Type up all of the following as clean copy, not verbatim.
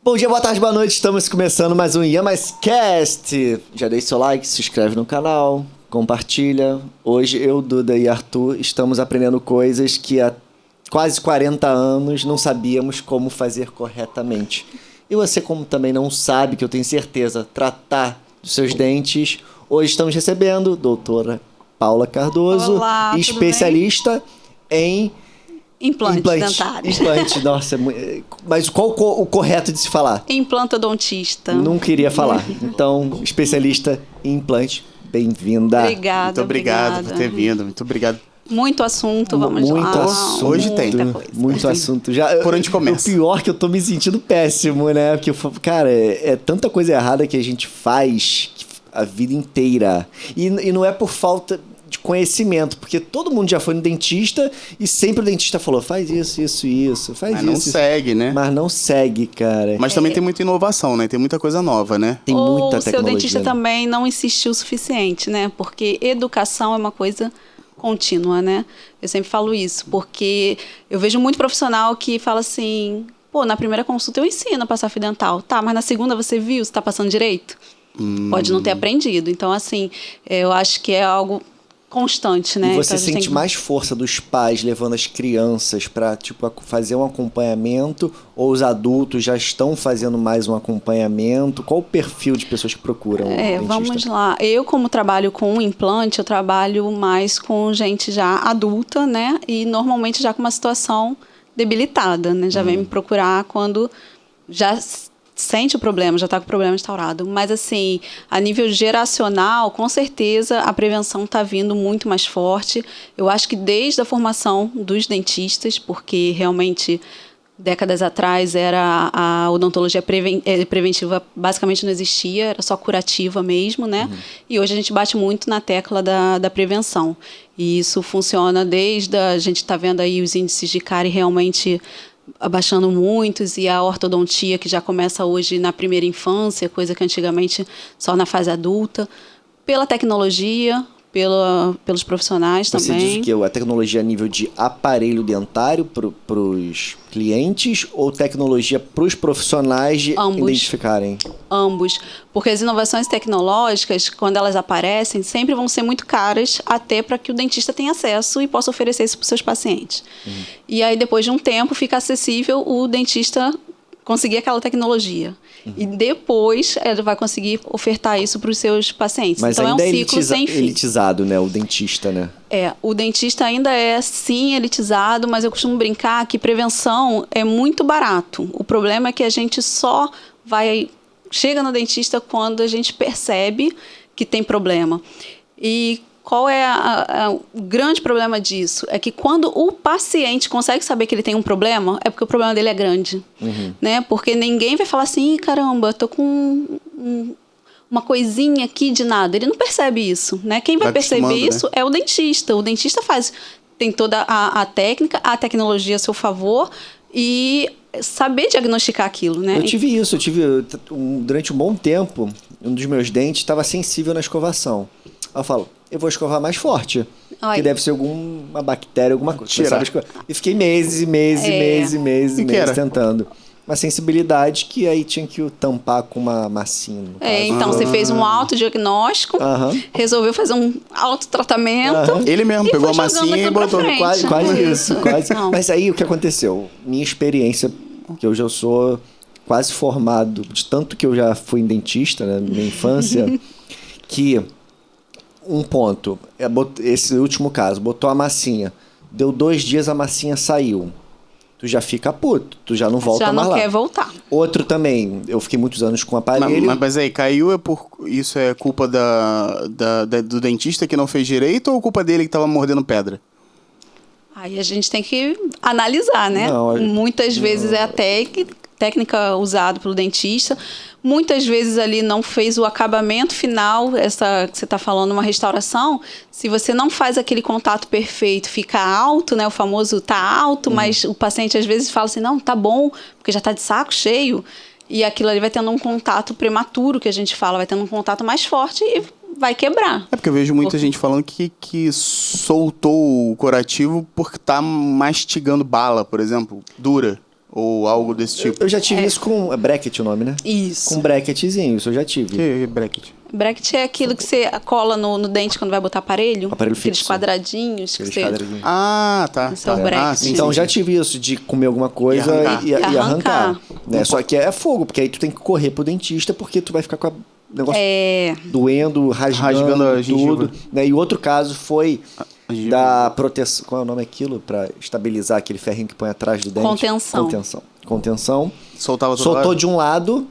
Bom dia, boa tarde, boa noite. Estamos começando mais um Yamascast. Já deixe seu like, se inscreve no canal, compartilha. Hoje eu, Duda e Arthur estamos aprendendo coisas que há quase 40 anos não sabíamos como fazer corretamente. E você, como também não sabe, que eu tenho certeza, tratar dos seus dentes, hoje estamos recebendo a doutora Paula Cardoso, Olá, tudo especialista em Implante dentário. Implante, nossa. Mas qual o correto de se falar? Implantodontista. Não queria falar. Então, especialista em implante, bem-vinda. Obrigada, Muito obrigado por ter vindo. Muito obrigado. Muito assunto, vamos muito lá. Assunto, Hoje tem. Muito assunto. Já, Por onde começa? O pior é que eu tô me sentindo péssimo, né? Porque, cara, é tanta coisa errada que a gente faz a vida inteira. E não é por falta de conhecimento, porque todo mundo já foi no dentista e sempre o dentista falou, faz isso, faz Mas isso. não segue, né? Mas não segue, cara. Mas também tem muita inovação, né? Tem muita coisa nova, né? Tem Ou muita o seu tecnologia. dentista né? também não insistiu o suficiente, né? Porque educação é uma coisa contínua, né? Eu sempre falo isso, porque eu vejo muito profissional que fala assim, pô, na primeira consulta eu ensino a passar fio dental, tá, mas na segunda você viu se tá passando direito? Pode não ter aprendido. Então, assim, eu acho que é algo constante, né? E você Então, a gente sente tem que- mais força dos pais levando as crianças para tipo, fazer um acompanhamento, ou os adultos já estão fazendo mais um acompanhamento? Qual o perfil de pessoas que procuram o dentista? Vamos lá. Eu, como trabalho com implante, eu trabalho mais com gente já adulta, né? E normalmente já com uma situação debilitada, né? Já vem me procurar quando já sente o problema, já está com o problema instaurado. Mas, assim, a nível geracional, com certeza, a prevenção está vindo muito mais forte. Eu acho que desde a formação dos dentistas, porque realmente décadas atrás a odontologia preventiva basicamente não existia, era só curativa mesmo, né? E hoje a gente bate muito na tecla da prevenção. E isso funciona desde a gente está vendo aí os índices de cárie realmente abaixando muitos, e a ortodontia que já começa hoje na primeira infância, coisa que antigamente só na fase adulta, pela tecnologia, pelos profissionais Você também. diz o quê? A tecnologia a nível de aparelho dentário para os clientes, ou tecnologia para os profissionais de Ambos. identificarem? Ambos, porque as inovações tecnológicas, quando elas aparecem, sempre vão ser muito caras, até para que o dentista tenha acesso e possa oferecer isso para os seus pacientes. E aí, depois de um tempo, fica acessível o dentista conseguir aquela tecnologia. E depois ele vai conseguir ofertar isso para os seus pacientes. Mas então ainda é um ciclo sem fim. elitizado, né? O dentista, né? O dentista ainda é, sim, elitizado, mas eu costumo brincar que prevenção é muito barato. O problema é que a gente só chega no dentista quando a gente percebe que tem problema. E qual é o grande problema disso? É que quando o paciente consegue saber que ele tem um problema, é porque o problema dele é grande. Né? Porque ninguém vai falar assim, caramba, tô com uma coisinha aqui de nada. Ele não percebe isso, né? Quem vai perceber acostumando, isso é o dentista. O dentista tem toda a técnica, a tecnologia a seu favor e saber diagnosticar aquilo, né? Eu tive durante um bom tempo, um dos meus dentes estava sensível na escovação. Aí eu falo, eu vou escovar mais forte. Ai. Que deve ser alguma bactéria, alguma coisa. Tirar. E fiquei meses era? tentando. Uma sensibilidade que aí tinha que tampar com uma massinha. no caso. Então você fez um autodiagnóstico, resolveu fazer um autotratamento. Ele mesmo e pegou foi a jogando massinha e aquilo pra botou. frente. Quase isso, quase. Não. Mas aí o que aconteceu? Minha experiência, que hoje eu sou quase formado, de tanto que eu já fui em dentista, né, na minha infância, que um ponto, esse último caso, botou a massinha, deu 2 dias, a massinha saiu. Tu já fica puto, tu já não volta Já mais não lá. quer voltar. Outro também, eu fiquei muitos anos com aparelho. Mas aí, caiu isso é culpa do dentista que não fez direito, ou culpa dele que tava mordendo pedra? Aí a gente tem que analisar, né? Muitas vezes é a técnica usada pelo dentista. Muitas vezes ali não fez o acabamento final, essa que você está falando, uma restauração. Se você não faz aquele contato perfeito, fica alto, né? O famoso tá alto, mas o paciente às vezes fala assim, não, tá bom, porque já tá de saco cheio. E aquilo ali vai tendo um contato prematuro, que a gente fala, vai tendo um contato mais forte e vai quebrar. É porque eu vejo muita gente falando que soltou o curativo porque tá mastigando bala, por exemplo, dura. Ou algo desse tipo? Eu já tive isso com... É bracket o nome, né? Isso. Com bracketzinho, isso eu já tive. Que bracket? Bracket é aquilo que você cola no dente quando vai botar aparelho. Aparelho Aqueles fixo. quadradinhos. Aqueles que você... quadradinhos. Ah, tá. Esse é o bracket. sim, Então sim, já sim. tive isso, de comer alguma coisa E e arrancar. arrancar. Né? Só que é fogo, porque aí tu tem que correr pro dentista, porque tu vai ficar com o negócio doendo, rasgando a tudo. gengiva. Né? E outro caso foi A gengiva. da proteção... Qual é o nome daquilo? Pra estabilizar aquele ferrinho que põe atrás do dente. Contenção. Soltava toda Soltou hora? de um lado,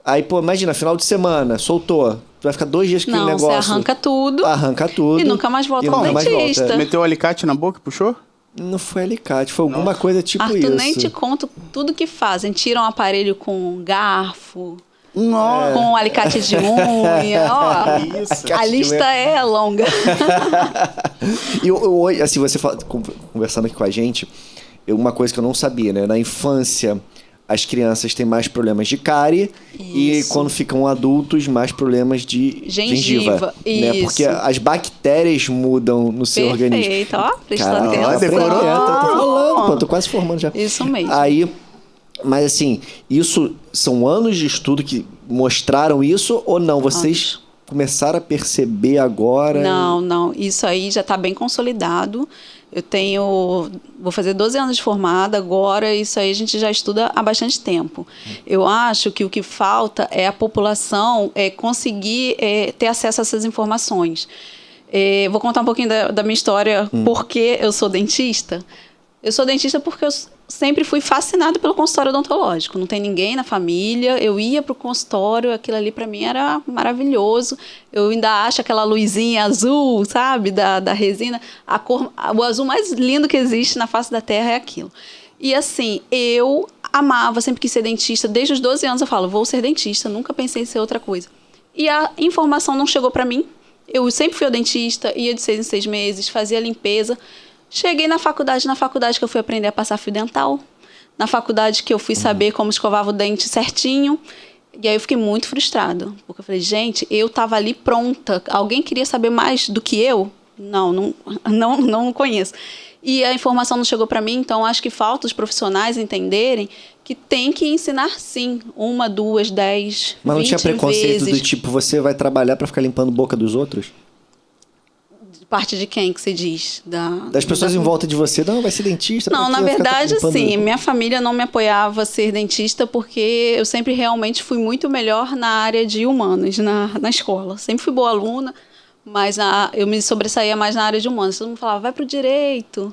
aí, pô, imagina, final de semana, soltou. Tu vai ficar 2 dias com aquele Não, negócio. você arranca tudo. Arranca tudo. E nunca mais volta E no nunca mais dentista. volta, é. Meteu o alicate na boca e puxou? Não foi alicate, foi alguma coisa tipo Arthur, isso. nem te conto tudo que fazem. Tiram o aparelho com garfo, Nossa! com alicate de unha. Ó, Isso. a lista é longa. E hoje, assim, você conversando aqui com a gente, uma coisa que eu não sabia, né? Na infância, as crianças têm mais problemas de cárie e Isso. quando ficam adultos, mais problemas de gengiva. Né? Isso. Porque as bactérias mudam no seu organismo. Perfeito, ó, presta Caraca, atenção. decorou? Tô falando, pô, tô quase formando já. Isso mesmo. Aí, mas assim, isso são anos de estudo que mostraram isso ou não? Vocês começaram a perceber agora? Não. Isso aí já está bem consolidado. Vou fazer 12 anos de formada agora, isso aí a gente já estuda há bastante tempo. Eu acho que o que falta é a população conseguir ter acesso a essas informações. Vou contar um pouquinho da minha história, porque eu sou dentista. Eu sou dentista porque eu sempre fui fascinada pelo consultório odontológico. Não tem ninguém na família. Eu ia para o consultório, aquilo ali para mim era maravilhoso. Eu ainda acho aquela luzinha azul, sabe, da resina. O azul mais lindo que existe na face da Terra é aquilo. E assim, eu amava, sempre quis ser dentista. Desde os 12 anos eu falo, vou ser dentista. Nunca pensei em ser outra coisa. E a informação não chegou para mim. Eu sempre fui ao dentista, ia de 6 em 6 meses, fazia limpeza. Cheguei na faculdade que eu fui aprender a passar fio dental, na faculdade que eu fui saber como escovava o dente certinho, e aí eu fiquei muito frustrada, porque eu falei, gente, eu estava ali pronta, alguém queria saber mais do que eu? Não conheço. E a informação não chegou para mim, então acho que falta os profissionais entenderem que tem que ensinar sim, 1, 2, 10, Mas não 20 tinha preconceito vezes. do tipo, você vai trabalhar pra ficar limpando boca dos outros? Parte de quem que você diz? Das pessoas em volta de você, não, vai ser dentista. Não, pra na quê? Vai ficar verdade, limpando- sim. Minha família não me apoiava a ser dentista porque eu sempre realmente fui muito melhor na área de humanas, na escola. Sempre fui boa aluna, mas eu me sobressaía mais na área de humanas. Todo mundo falava, vai pro direito.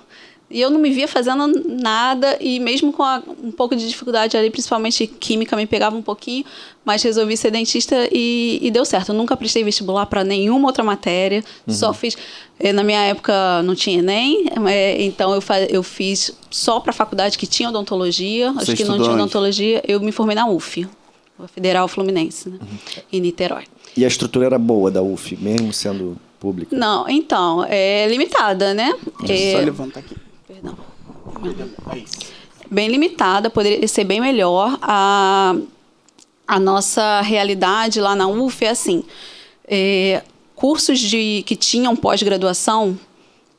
E eu não me via fazendo nada, e mesmo com um pouco de dificuldade ali, principalmente química, me pegava um pouquinho, mas resolvi ser dentista e deu certo. Eu nunca prestei vestibular para nenhuma outra matéria, só fiz... Na minha época não tinha Enem, então eu fiz só para a faculdade que tinha odontologia, Você acho que não estudou tinha onde? odontologia, eu me formei na UF, Federal Fluminense, né, em Niterói. E a estrutura era boa da UF, mesmo sendo pública? Não, então, é limitada, né? Só levantar aqui. Perdão. É isso. Bem limitada, poderia ser bem melhor. A nossa realidade lá na UF é assim, cursos que tinham pós-graduação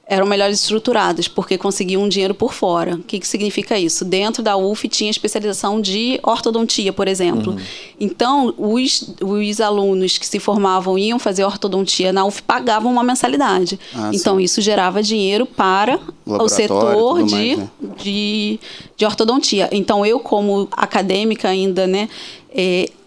eram melhores estruturados, porque conseguiam um dinheiro por fora. O que significa isso? Dentro da UF tinha especialização de ortodontia, por exemplo. Então, os alunos que se formavam e iam fazer ortodontia na UF pagavam uma mensalidade. Então, isso gerava dinheiro para o setor tudo mais, né? de ortodontia. Então, eu, como acadêmica ainda, né,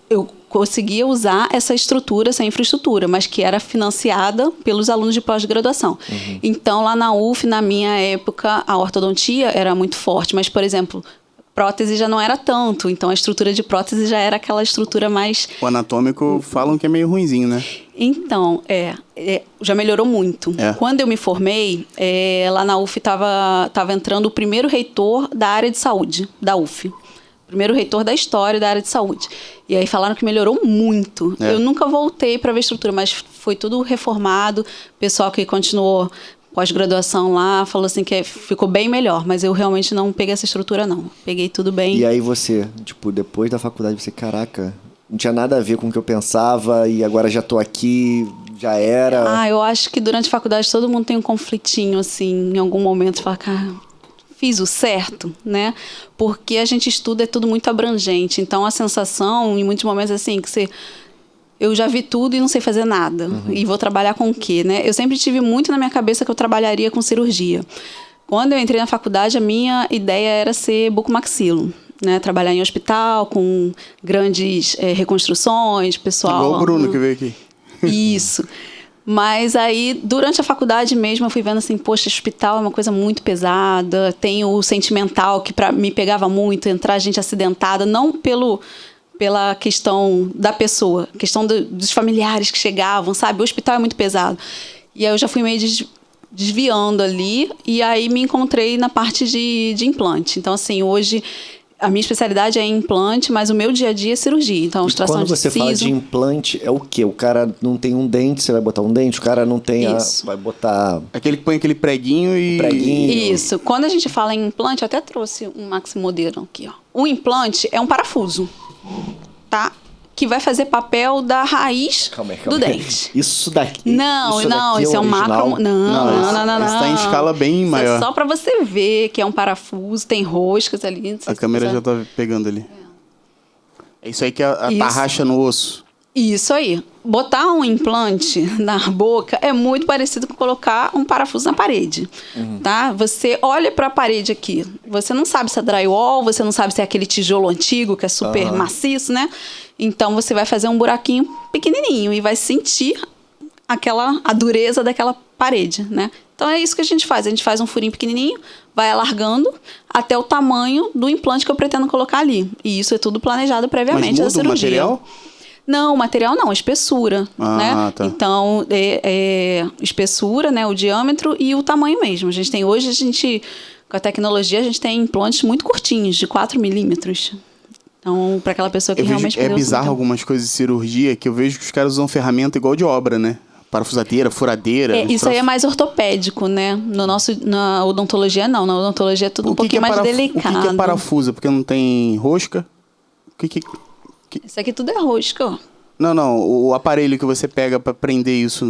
eu conseguia usar essa estrutura, essa infraestrutura, mas que era financiada pelos alunos de pós-graduação. Então, lá na UF, na minha época, a ortodontia era muito forte, mas, por exemplo, prótese já não era tanto, então a estrutura de prótese já era aquela estrutura mais... O anatômico falam que é meio ruinzinho, né? Então, já melhorou muito. Quando eu me formei, lá na UF estava entrando o primeiro reitor da área de saúde, da UF. Primeiro reitor da história da área de saúde. E aí falaram que melhorou muito. Eu nunca voltei para ver a estrutura, mas foi tudo reformado. O pessoal que continuou pós-graduação lá falou assim que ficou bem melhor, mas eu realmente não peguei essa estrutura, não. Peguei tudo bem. E aí você, tipo, depois da faculdade, você, caraca, não tinha nada a ver com o que eu pensava e agora já tô aqui, já era. Eu acho que durante a faculdade todo mundo tem um conflitinho, assim, em algum momento, fala, cara, fiz o certo, né? Porque a gente estuda, é tudo muito abrangente. Então, a sensação, em muitos momentos, assim, que eu já vi tudo e não sei fazer nada. E vou trabalhar com o quê, né? Eu sempre tive muito na minha cabeça que eu trabalharia com cirurgia. Quando eu entrei na faculdade, a minha ideia era ser bucomaxilo, né? Trabalhar em hospital, com grandes reconstruções, pessoal... Igual o Bruno que veio aqui. Isso. Mas aí, durante a faculdade mesmo, eu fui vendo assim, poxa, hospital é uma coisa muito pesada, tem o sentimental, que me pegava muito, entrar gente acidentada, não pela questão da pessoa, questão dos familiares que chegavam, sabe? O hospital é muito pesado. E aí eu já fui meio desviando ali, e aí me encontrei na parte de implante. Então, assim, hoje... A minha especialidade é implante, mas o meu dia a dia é cirurgia. Então, extração de siso. Quando você fala de implante, é o quê? O cara não tem um dente, você vai botar um dente? O cara não tem vai botar... Aquele que põe aquele preguinho e... Isso. Quando a gente fala em implante, eu até trouxe um maximodelo aqui, ó. O implante é um parafuso, tá? Que vai fazer papel da raiz do dente. Isso daqui... Não, isso é um macro... Não. Isso tá em escala bem maior. É só pra você ver que é um parafuso, tem roscas ali. A câmera já tá pegando ali. É isso aí que a tarraxa no osso. Isso aí. Botar um implante na boca é muito parecido com colocar um parafuso na parede, tá? Você olha para a parede aqui, você não sabe se é drywall, você não sabe se é aquele tijolo antigo que é super maciço, né? Então você vai fazer um buraquinho pequenininho e vai sentir a dureza daquela parede, né? Então é isso que a gente faz um furinho pequenininho, vai alargando até o tamanho do implante que eu pretendo colocar ali. E isso é tudo planejado previamente da cirurgia. O material? Não, o material não, a espessura, né? Tá. Então, espessura, né, o diâmetro e o tamanho mesmo. Hoje, com a tecnologia, a gente tem implantes muito curtinhos, de 4 milímetros. Então, para aquela pessoa que realmente... É bizarro algumas coisas de cirurgia, que eu vejo que os caras usam ferramenta igual de obra, né? Parafusadeira, furadeira... Isso aí é mais ortopédico, né? Na odontologia, não. Na odontologia é tudo um pouquinho mais delicado. O que é parafusa? Porque não tem rosca? Isso aqui tudo é rosca, ó. Não, o aparelho que você pega para prender isso...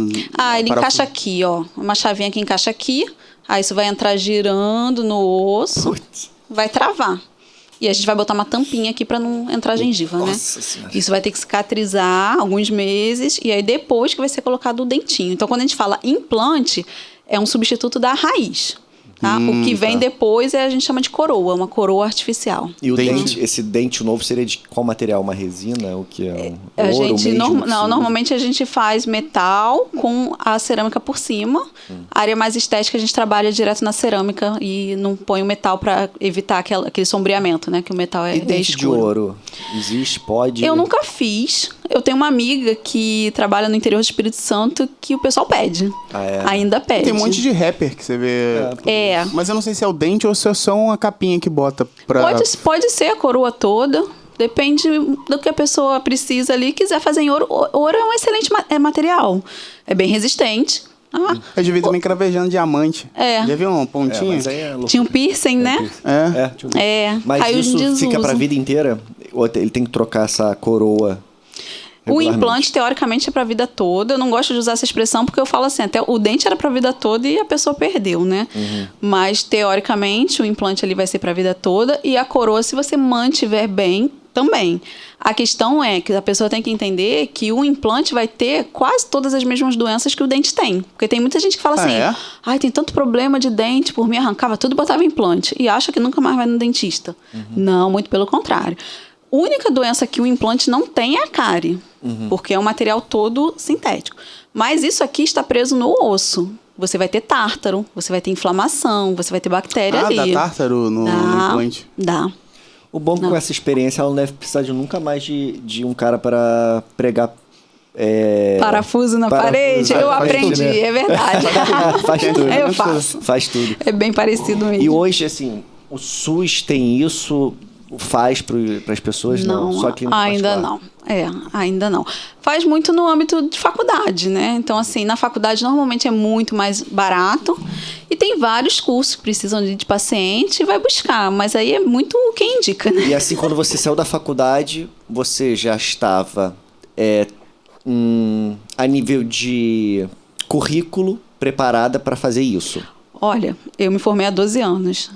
Ele encaixa aqui, ó. Uma chavinha que encaixa aqui. Aí isso vai entrar girando no osso. Vai travar. E a gente vai botar uma tampinha aqui para não entrar gengiva, né? Senhora. Isso vai ter que cicatrizar alguns meses. E aí depois que vai ser colocado o dentinho. Então, quando a gente fala implante, é um substituto da raiz. Tá? O que vem depois a gente chama de coroa, uma coroa artificial. E esse dente novo seria de qual material? Uma resina? O que é? Ouro mesmo? Normalmente a gente faz metal com a cerâmica por cima. A área mais estética a gente trabalha direto na cerâmica e não põe o metal para evitar aquele sombreamento, né? Que o metal é dente escuro. De ouro? Existe? Pode? Eu nunca fiz. Eu tenho uma amiga que trabalha no interior do Espírito Santo que o pessoal pede. Ainda pede. Tem um monte de rapper que você vê... Mas eu não sei se é o dente ou se é só uma capinha que bota pra... Pode ser a coroa toda. Depende do que a pessoa precisa ali. Quiser fazer em ouro. Ouro é um excelente material. É bem resistente. Eu já vi também cravejando diamante. Já viu uma pontinha? Tinha um piercing, né? Mas aí isso fica pra vida inteira? Ou ele tem que trocar essa coroa? O implante, teoricamente, é para a vida toda. Eu não gosto de usar essa expressão porque eu falo assim, até o dente era para a vida toda e a pessoa perdeu, né? Mas, teoricamente, o implante ali vai ser para a vida toda e a coroa, se você mantiver bem, também. A questão é que a pessoa tem que entender que o implante vai ter quase todas as mesmas doenças que o dente tem. Porque tem muita gente que fala assim, tem tanto problema de dente, por mim arrancava tudo e botava implante. E acha que nunca mais vai no dentista. Não, muito pelo contrário. A única doença que o implante não tem é a cárie, porque é um material todo sintético. Mas isso aqui está preso no osso. Você vai ter tártaro, você vai ter inflamação, você vai ter bactéria ali. Dá tártaro no implante? Dá. O bom é que com essa experiência ela não deve precisar de nunca mais de um cara para pregar... parafuso na parede. Eu aprendi, né? É verdade. Faz tudo. Eu faço. Faz tudo. É bem parecido mesmo. E hoje, assim, o SUS tem isso... Faz para as pessoas? Não, só que ainda não. Ainda não. Faz muito no âmbito de faculdade, né? Então, assim, na faculdade normalmente é muito mais barato e tem vários cursos que precisam de paciente e vai buscar, mas aí é muito quem indica, né? E assim, quando você saiu da faculdade, você já estava a nível de currículo preparada para fazer isso? Olha, eu me formei há 12 anos.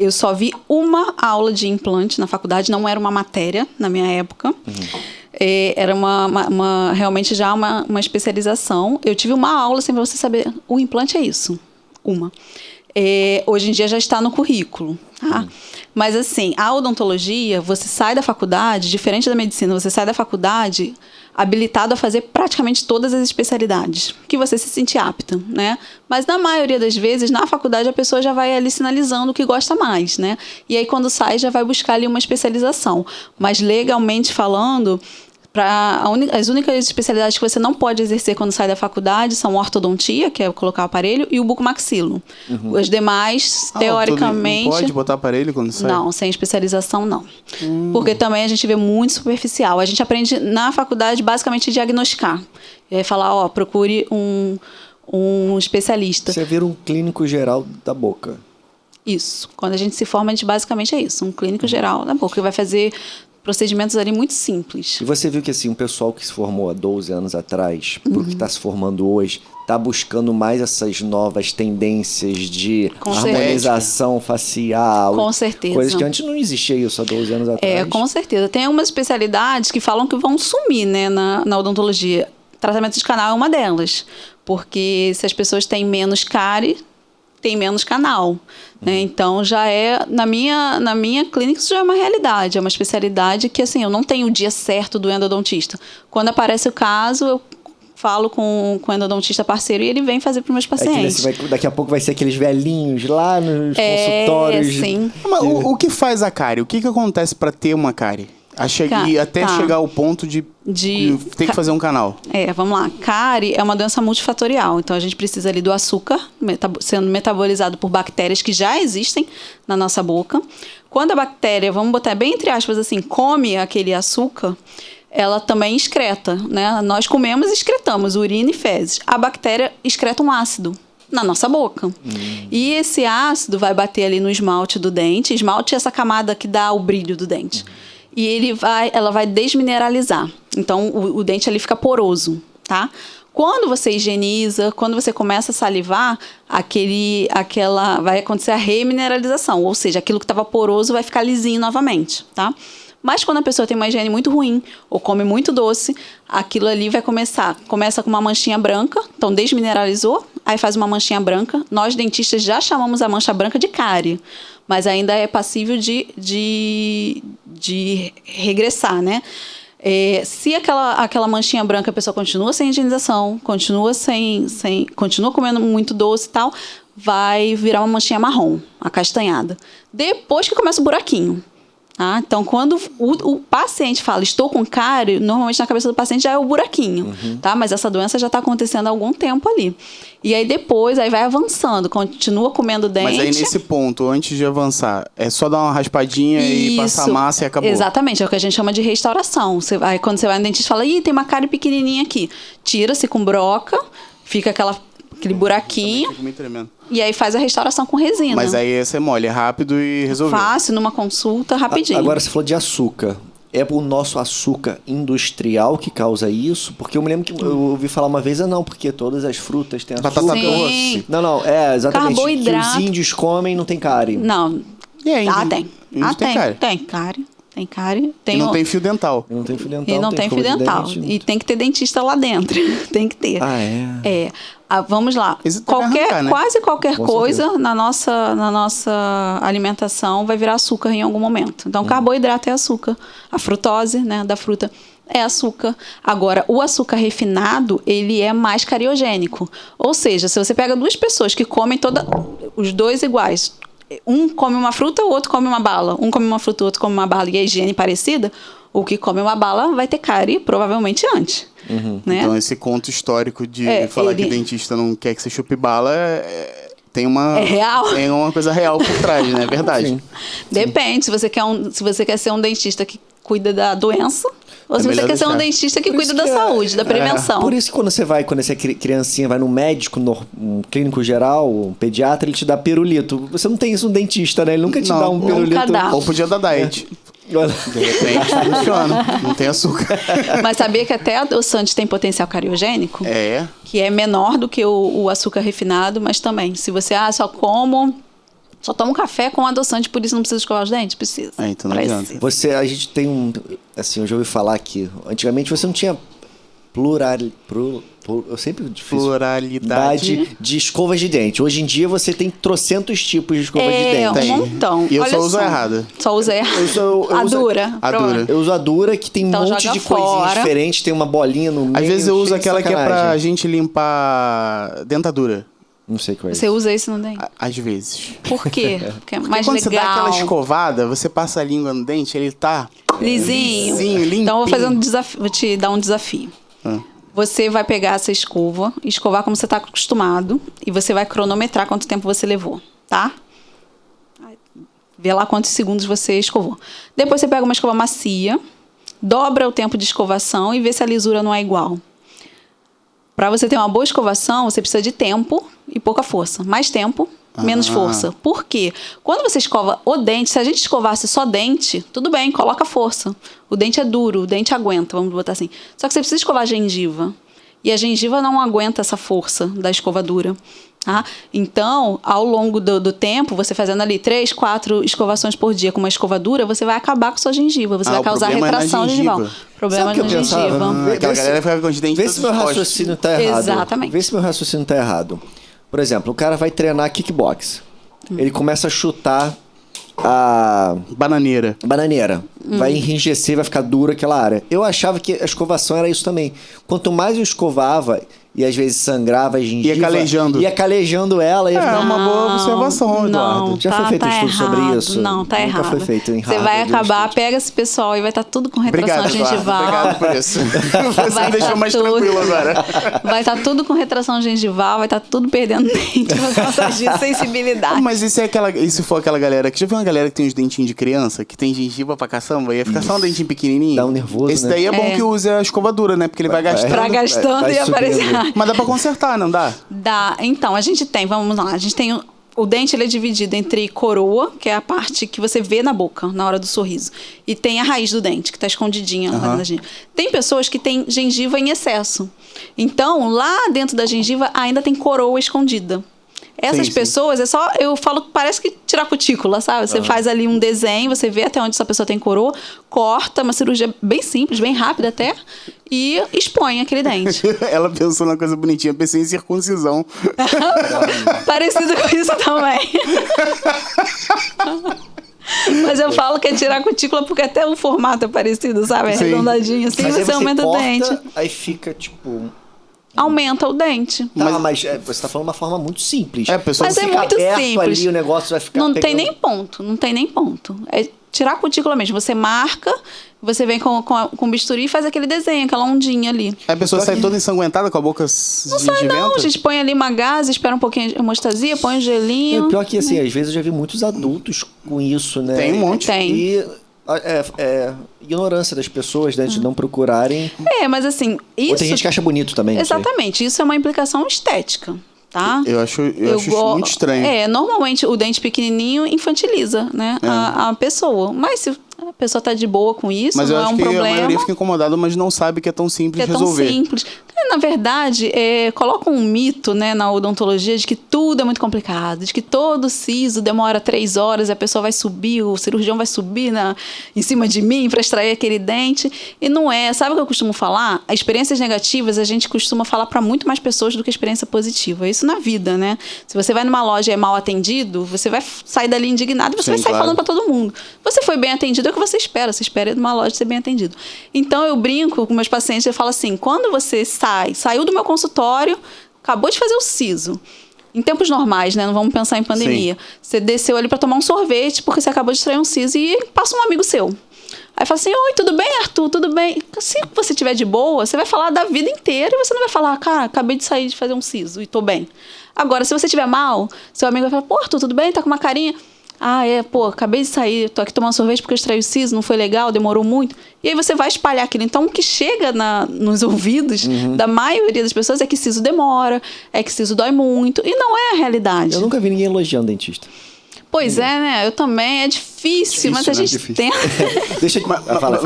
Eu só vi uma aula de implante na faculdade, não era uma matéria na minha época. Era realmente já uma especialização. Eu tive uma aula, assim, para você saber, o implante é isso, uma. Hoje em dia já está no currículo, tá? Mas assim, a odontologia, você sai da faculdade, diferente da medicina, você sai da faculdade habilitado a fazer praticamente todas as especialidades que você se sentir apta, né? Mas na maioria das vezes, na faculdade, a pessoa já vai ali sinalizando o que gosta mais, né? E aí quando sai, já vai buscar ali uma especialização. Mas legalmente falando, as únicas especialidades que você não pode exercer quando sai da faculdade são ortodontia, que é colocar o aparelho, e o bucomaxilo. As demais, teoricamente... Não pode botar aparelho quando sai? Não, sem especialização, não. Porque também a gente vê muito superficial. A gente aprende na faculdade, basicamente, a diagnosticar. E aí falar, procure um especialista. Você vira um clínico geral da boca. Isso. Quando a gente se forma, a gente basicamente é isso. Um clínico geral da boca, que vai fazer procedimentos ali muito simples. E você viu que assim, um pessoal que se formou há 12 anos atrás, pro que está se formando hoje, está buscando mais essas novas tendências de harmonização facial. Com certeza. Coisas que antes não existia isso há 12 anos atrás. Com certeza. Tem algumas especialidades que falam que vão sumir, né, na odontologia. Tratamento de canal é uma delas. Porque se as pessoas têm menos cárie, tem menos canal, né? Então já na minha clínica isso já é uma realidade, é uma especialidade que assim, eu não tenho o dia certo do endodontista. Quando aparece o caso, eu falo com o endodontista parceiro e ele vem fazer para os meus pacientes. Daqui a pouco vai ser aqueles velhinhos lá nos consultórios. Sim. Mas o que faz a cárie? O que acontece para ter uma cárie? Até chegar ao ponto de ter que fazer um canal. Vamos lá. Cárie é uma doença multifatorial. Então, a gente precisa ali do açúcar sendo metabolizado por bactérias que já existem na nossa boca. Quando a bactéria, vamos botar bem entre aspas assim, come aquele açúcar, ela também excreta, né? Nós comemos e excretamos urina e fezes. A bactéria excreta um ácido na nossa boca. E esse ácido vai bater ali no esmalte do dente. Esmalte é essa camada que dá o brilho do dente. E ela vai desmineralizar. Então, o dente ali fica poroso, tá? Quando você higieniza, quando você começa a salivar, vai acontecer a remineralização. Ou seja, aquilo que estava poroso vai ficar lisinho novamente, tá? Mas quando a pessoa tem uma higiene muito ruim ou come muito doce, aquilo ali vai começa com uma manchinha branca. Então, desmineralizou, aí faz uma manchinha branca. Nós, dentistas, já chamamos a mancha branca de cárie, mas ainda é passível de regressar, né? Se aquela manchinha branca, a pessoa continua sem higienização, continua comendo muito doce e tal, vai virar uma manchinha marrom, acastanhada. Depois que começa o buraquinho. Então, quando o paciente fala, estou com cárie, normalmente na cabeça do paciente já é o buraquinho, tá? Mas essa doença já está acontecendo há algum tempo ali. E aí depois, vai avançando, continua comendo dente. Mas aí nesse ponto, antes de avançar, é só dar uma raspadinha e passar massa e acabou. Exatamente, é o que a gente chama de restauração. Quando você vai no dentista e fala, tem uma cárie pequenininha aqui. Tira-se com broca, fica aquele buraquinho. Fica meio tremendo. E aí faz a restauração com resina. Mas aí você molha, é rápido e resolveu. Fácil, numa consulta, rapidinho. Agora você falou de açúcar. É o nosso açúcar industrial que causa isso? Porque eu me lembro que eu ouvi falar uma vez, não, porque todas as frutas têm açúcar. Batata doce. Não, exatamente. Carboidrato. Que os índios comem não tem cárie. Não. Tem. Tem cárie. Tem cárie. Tem cárie. E não tem fio dental. E não tem fio dental. E não tem fio dental. E tem que ter dentista lá dentro. Tem que ter. Vamos lá. Quase qualquer coisa na nossa alimentação vai virar açúcar em algum momento. Então, carboidrato é açúcar. A frutose, né, da fruta é açúcar. Agora, o açúcar refinado, ele é mais cariogênico. Ou seja, se você pega duas pessoas que comem os dois iguais, um come uma fruta, o outro come uma bala. Um come uma fruta, o outro come uma bala e a higiene parecida, o que come uma bala vai ter cárie provavelmente antes. Né? Então esse conto histórico de falar que dentista não quer que você chupe bala tem uma... É real? Tem uma coisa real por trás, né? É verdade. Sim. Depende, se você quer ser um dentista que cuida da doença, ou se você quer ser um dentista que cuida da saúde, da prevenção. Por isso que quando você é criancinha, vai no médico, um clínico geral, um pediatra, ele te dá pirulito. Você não tem isso no dentista, né? Ele nunca te dá um pirulito. Nunca dá. Ou podia dar diet. De repente funciona, não tem açúcar. Mas sabia que até adoçante tem potencial cariogênico? Que é menor do que o açúcar refinado, mas também, se você só como Só toma um café com adoçante, por isso não precisa escovar os dentes? Precisa. Então não adianta. A gente tem um... Assim, eu já ouvi falar que antigamente você não tinha eu sempre pluralidade de escovas de dente. Hoje em dia você tem trocentos tipos de escovas de dente. Um montão. E eu só uso errada. Só usa errada. A dura. Eu uso a dura, que tem um monte de coisinhas diferentes, tem uma bolinha no meio. Às vezes eu uso aquela que é pra gente limpar dentadura. Não sei qual é. Você usa isso no dente? Às vezes. Por quê? Porque é mais quando legal. Você dá aquela escovada, você passa a língua no dente, ele tá lisinho, limpinho. Então vou te dar um desafio. Você vai pegar essa escova, escovar como você está acostumado, e você vai cronometrar quanto tempo você levou, tá? Vê lá quantos segundos você escovou. Depois você pega uma escova macia, dobra o tempo de escovação e vê se a lisura não é igual. Para você ter uma boa escovação, você precisa de tempo e pouca força. Mais tempo, menos força. Por quê? Quando você escova o dente, se a gente escovasse só dente, tudo bem, coloca força. O dente é duro, o dente aguenta, vamos botar assim. Só que você precisa escovar a gengiva. E a gengiva não aguenta essa força da escovadura. Tá? Então, ao longo do tempo, você fazendo ali 3, 4 escovações por dia com uma escovadura, você vai acabar com sua gengiva. Você vai causar retração gengival. Problema na gengiva. Aquela galera fica com os dentes. Vê se meu raciocínio tá errado. Exatamente. Vê se meu raciocínio tá errado. Por exemplo, o cara vai treinar kickbox. Ele começa a chutar a... Bananeira. Vai enrijecer, vai ficar dura aquela área. Eu achava que a escovação era isso também. Quanto mais eu escovava, e às vezes sangrava a gengiva... Ia calejando ela. Ia ficar uma boa observação, Eduardo. Já foi feito estudo sobre isso? Não, tá errado. Nunca foi feito em Harvard. Você vai acabar, pega esse pessoal e vai estar tudo com retração gengival. Obrigado por isso. Você me deixou mais tranquilo agora. Vai estar tudo com retração gengival, vai estar tudo perdendo dente por causa de sensibilidade. Mas isso foi aquela galera que... Já viu uma galera que tem os dentinhos de criança, que tem gengiva pra caçamba, ia ficar só um dentinho pequenininho? Dá um nervoso, Esse daí é bom que use a escovadura, né? Porque ele vai gastando. Vai gastando e aparecer. Mas dá pra consertar, não dá? Dá. Então, a gente tem, vamos lá, a gente tem o dente, ele é dividido entre coroa, que é a parte que você vê na boca, na hora do sorriso, e tem a raiz do dente, que tá escondidinha lá na gengiva. Tem pessoas que têm gengiva em excesso. Então, lá dentro da gengiva ainda tem coroa escondida. Essas pessoas, é só, eu falo, parece que tirar cutícula, sabe? Você faz ali um desenho, você vê até onde essa pessoa tem coroa, corta, uma cirurgia bem simples, bem rápida até, e expõe aquele dente. Ela pensou numa coisa bonitinha, pensei em circuncisão. Parecido com isso também. Mas eu falo que é tirar a cutícula porque até o formato é parecido, sabe? É arredondadinho assim, mas você aumenta corta, o dente. Aí fica, tipo... Aumenta o dente. Tá, mas você tá falando uma forma muito simples. Mas é muito simples. Ali, o negócio vai ficar não tem nem ponto. É tirar a cutícula mesmo. Você marca, você vem com bisturi e faz aquele desenho, aquela ondinha ali. A pessoa sai toda ensanguentada com a boca de Não sai não, a gente põe ali uma gase, espera um pouquinho de hemostasia, põe um gelinho. Pior que assim, às vezes eu já vi muitos adultos com isso, né? Tem um monte. Tem. E ignorância das pessoas, né, de não procurarem. Mas assim, isso... Ou tem gente que acha bonito também. Exatamente, isso é uma implicação estética, tá? Eu acho isso muito estranho. Normalmente o dente pequenininho infantiliza, né, a pessoa. Mas se a pessoa tá de boa com isso, mas não é um problema. Mas eu acho que a maioria fica incomodada, mas não sabe que é tão simples de resolver. É tão simples. Na verdade, coloca um mito, né, na odontologia de que tudo é muito complicado, de que todo siso demora 3 horas e a pessoa vai subir, o cirurgião vai subir em cima de mim para extrair aquele dente. E não é. Sabe o que eu costumo falar? As experiências negativas a gente costuma falar para muito mais pessoas do que a experiência positiva. Isso na vida, né? Se você vai numa loja e é mal atendido, você vai sair dali indignado e você vai sair falando para todo mundo. Você foi bem atendido, é o que você espera. Você espera numa loja ser bem atendido. Então, eu brinco com meus pacientes e falo assim, quando você saiu do meu consultório, acabou de fazer o siso. Em tempos normais, né? Não vamos pensar em pandemia. Sim. Você desceu ali para tomar um sorvete porque você acabou de extrair um siso e passa um amigo seu. Aí fala assim, oi, tudo bem, Arthur? Tudo bem? Se você estiver de boa, você vai falar da vida inteira e você não vai falar, cara, acabei de sair de fazer um siso e tô bem. Agora, se você estiver mal, seu amigo vai falar, pô, Arthur, tudo bem? Tá com uma carinha... acabei de sair, tô aqui tomando sorvete porque eu extraí o siso, não foi legal, demorou muito. E aí você vai espalhar aquilo. Então, o que chega nos ouvidos da maioria das pessoas é que siso demora, é que siso dói muito, e não é a realidade. Eu nunca vi ninguém elogiando dentista. Pois é, né? Eu também. É difícil, mas a gente tem... Deixa eu...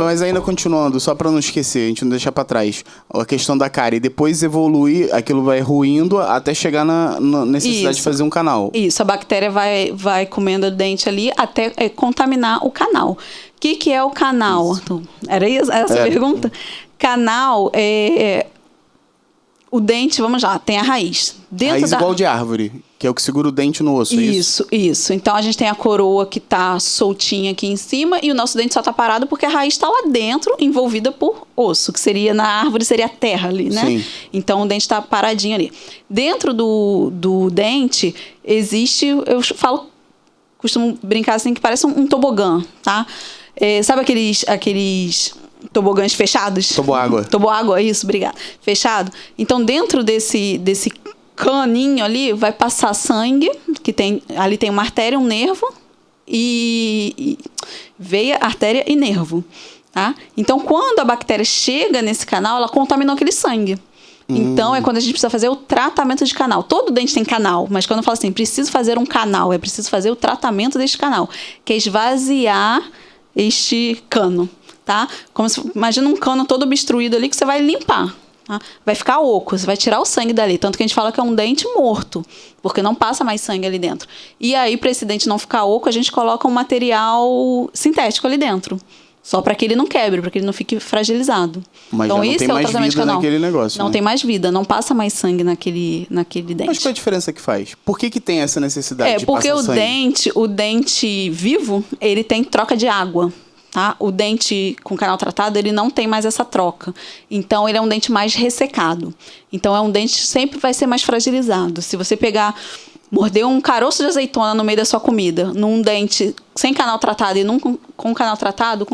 Mas ainda continuando, só pra não esquecer, a gente não deixar pra trás. A questão da cárie. Depois evolui, aquilo vai ruindo até chegar na necessidade de fazer um canal. Isso, a bactéria vai comendo o dente ali até contaminar o canal. O que é o canal, Arthur? Era essa a pergunta? Canal o dente, vamos lá, tem a raiz. Raiz igual de árvore, que é o que segura o dente no osso, Isso. Então, a gente tem a coroa que tá soltinha aqui em cima e o nosso dente só tá parado porque a raiz está lá dentro, envolvida por osso, que seria na árvore, seria a terra ali, né? Sim. Então, o dente tá paradinho ali. Dentro do dente, existe, costumo brincar assim, que parece um tobogã, tá? Sabe aqueles tobogãs fechados? Toboágua. Toboágua, isso, obrigada. Fechado. Então, dentro desse caninho ali, vai passar sangue, ali tem uma artéria, um nervo, e veia, artéria e nervo, tá? Então, quando a bactéria chega nesse canal, ela contaminou aquele sangue. Então, é quando a gente precisa fazer o tratamento de canal. Todo dente tem canal, mas quando eu falo assim, preciso fazer um canal, é preciso fazer o tratamento deste canal, que é esvaziar este cano. Tá? Imagina um cano todo obstruído ali que você vai limpar. Tá? Vai ficar oco, você vai tirar o sangue dali. Tanto que a gente fala que é um dente morto, porque não passa mais sangue ali dentro. E aí, para esse dente não ficar oco, a gente coloca um material sintético ali dentro. Só para que ele não quebre, para que ele não fique fragilizado. Mas então, já não tem mais vida naquele negócio. Não tem mais vida, não passa mais sangue naquele dente. Mas qual é a diferença que faz? Por que tem essa necessidade de porque passar sangue? O dente vivo, ele tem troca de água. Tá? O dente com canal tratado, ele não tem mais essa troca. Então, ele é um dente mais ressecado. Então, é um dente que sempre vai ser mais fragilizado. Se você morder um caroço de azeitona no meio da sua comida, num dente sem canal tratado e num com canal tratado,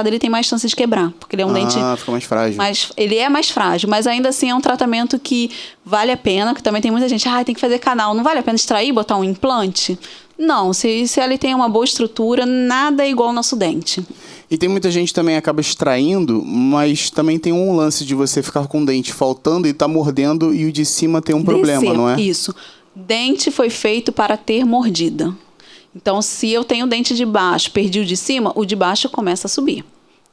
ele tem mais chance de quebrar. Porque ele é um dente... fica mais frágil. Ele é mais frágil, mas ainda assim é um tratamento que vale a pena, que também tem muita gente, tem que fazer canal. Não vale a pena extrair, botar um implante? Não, se ele tem uma boa estrutura, nada é igual ao nosso dente. E tem muita gente que também acaba extraindo, mas também tem um lance de você ficar com o dente faltando e tá mordendo e o de cima tem um problema, não é? Isso. Dente foi feito para ter mordida. Então, se eu tenho o dente de baixo, perdi o de cima, o de baixo começa a subir.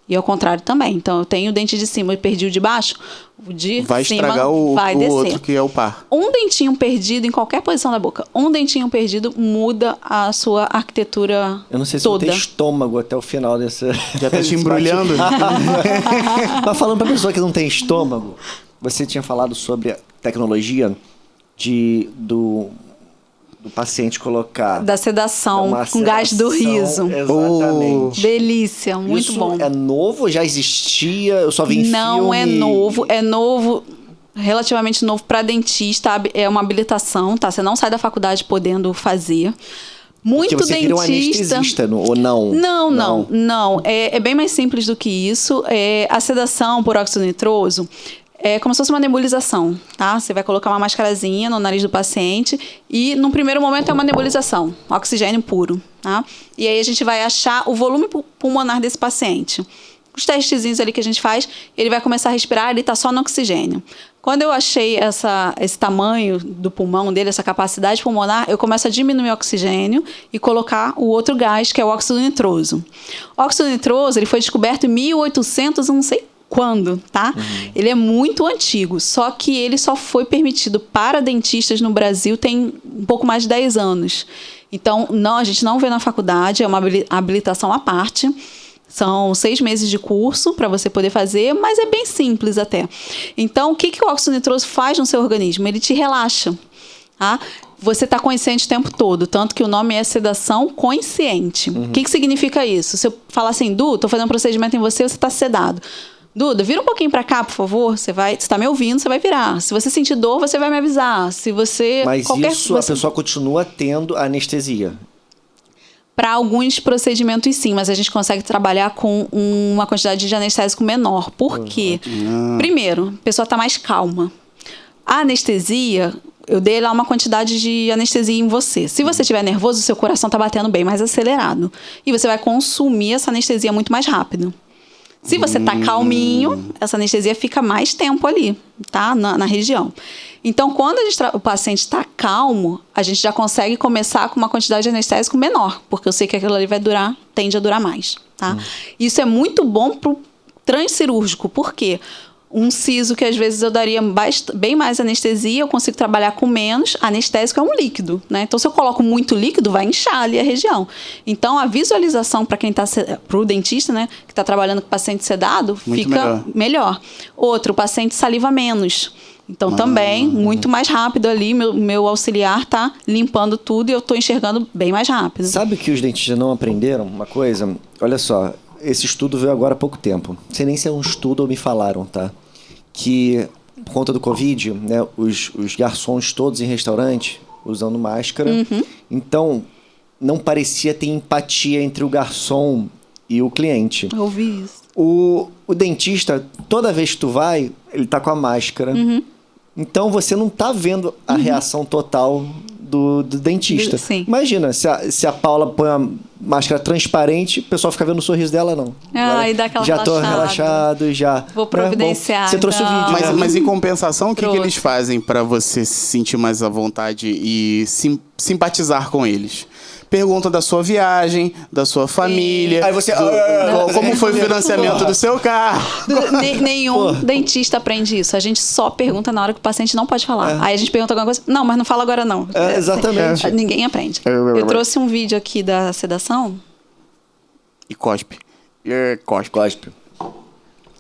E ao contrário também. Então, eu tenho o dente de cima e perdi o de baixo, o de vai cima estragar vai descer. O outro que é o par. Um dentinho perdido em qualquer posição da boca, um dentinho perdido muda a sua arquitetura. Eu não sei se toda. eu tenho estômago até o final dessa... Já tá te embrulhando? Mas falando pra pessoa que não tem estômago, você tinha falado sobre a tecnologia do paciente colocar... Da sedação, com gás do riso. Exatamente. Delícia, muito bom. Isso é novo? Já existia? Eu só vi em Não, filme. é novo, relativamente novo para dentista. É uma habilitação, tá? Você não sai da faculdade podendo fazer. Muito porque você dentista... vira um anestesista, ou não? Não. É bem mais simples do que isso. A sedação por óxido nitroso... É como se fosse uma nebulização, tá? Você vai colocar uma mascarazinha no nariz do paciente e, num primeiro momento, é uma nebulização, oxigênio puro, tá? E aí a gente vai achar o volume pulmonar desse paciente. Os testezinhos ali que a gente faz, ele vai começar a respirar, ele tá só no oxigênio. Quando eu achei esse tamanho do pulmão dele, essa capacidade pulmonar, eu começo a diminuir o oxigênio e colocar o outro gás, que é o óxido nitroso. O óxido nitroso, ele foi descoberto em 1800, não sei quando, tá? Ele é muito antigo, só que ele só foi permitido para dentistas no Brasil tem um pouco mais de 10 anos. Então, a gente não vê na faculdade, é uma habilitação à parte. São 6 meses de curso para você poder fazer, mas é bem simples até. Então, o que o óxido nitroso faz no seu organismo? Ele te relaxa, tá? Você está consciente o tempo todo, tanto que o nome é sedação consciente. O que significa isso? Se eu falar assim, Du, estou fazendo um procedimento em você está sedado. Duda, vira um pouquinho pra cá, por favor. Você está me ouvindo, você vai virar. Se você sentir dor, você vai me avisar. Se você... Mas isso, a pessoa continua tendo anestesia? Para alguns procedimentos, sim. Mas a gente consegue trabalhar com uma quantidade de anestésico menor. Por quê? Primeiro, a pessoa está mais calma. A anestesia... Eu dei lá uma quantidade de anestesia em você. Se você estiver nervoso, o seu coração está batendo bem mais acelerado. E você vai consumir essa anestesia muito mais rápido. Se você tá calminho, essa anestesia fica mais tempo ali, tá? Na região. Então, quando o paciente está calmo, a gente já consegue começar com uma quantidade de anestésico menor, porque eu sei que aquilo ali tende a durar mais, tá? Isso é muito bom pro transcirúrgico, por quê? Um siso que às vezes eu daria bem mais anestesia, eu consigo trabalhar com menos. Anestésico é um líquido, né? Então, se eu coloco muito líquido, vai inchar ali a região. Então, a visualização para quem pro dentista, né, que está trabalhando com paciente sedado, muito fica melhor. Outro, o paciente saliva menos. Então, também, muito mais rápido ali, meu auxiliar tá limpando tudo e eu tô enxergando bem mais rápido. Sabe que os dentistas não aprenderam uma coisa? Olha só, esse estudo veio agora há pouco tempo. Não sei nem se é um estudo ou me falaram, tá? Que, por conta do Covid, né, os garçons todos em restaurante usando máscara. Então, não parecia ter empatia entre o garçom e o cliente. Eu ouvi isso. O dentista, toda vez que tu vai, ele tá com a máscara. Então, você não tá vendo a reação total do dentista. Sim. Imagina, se a Paula põe uma máscara transparente, o pessoal fica vendo o sorriso dela, não. E dá aquela já tô relaxado, já. Vou providenciar. Bom, você trouxe o vídeo, né? Mas em compensação, o que eles fazem para você se sentir mais à vontade e simpatizar com eles? Pergunta da sua viagem, da sua família. Aí você... como foi o financiamento do seu carro? Nenhum dentista aprende isso. A gente só pergunta na hora que o paciente não pode falar. Aí a gente pergunta alguma coisa. Não, mas não fala agora não. Exatamente. Ninguém aprende. Eu trouxe um vídeo aqui da sedação. E cospe. Cospe.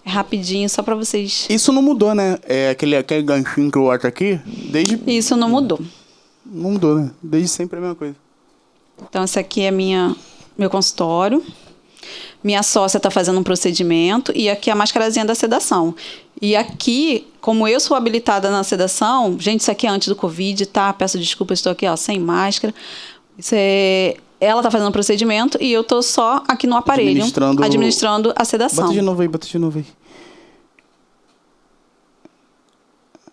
É rapidinho, só pra vocês... Isso não mudou, né? É aquele ganchinho que eu boto aqui, desde... Isso não mudou. Não mudou, né? Desde sempre é a mesma coisa. Então, esse aqui é meu consultório. Minha sócia está fazendo um procedimento. E aqui é a mascarazinha da sedação. E aqui, como eu sou habilitada na sedação... Gente, isso aqui é antes do Covid, tá? Peço desculpas, estou aqui sem máscara. Ela está fazendo um procedimento e eu estou só aqui no aparelho... Administrando a sedação. Bota de novo aí.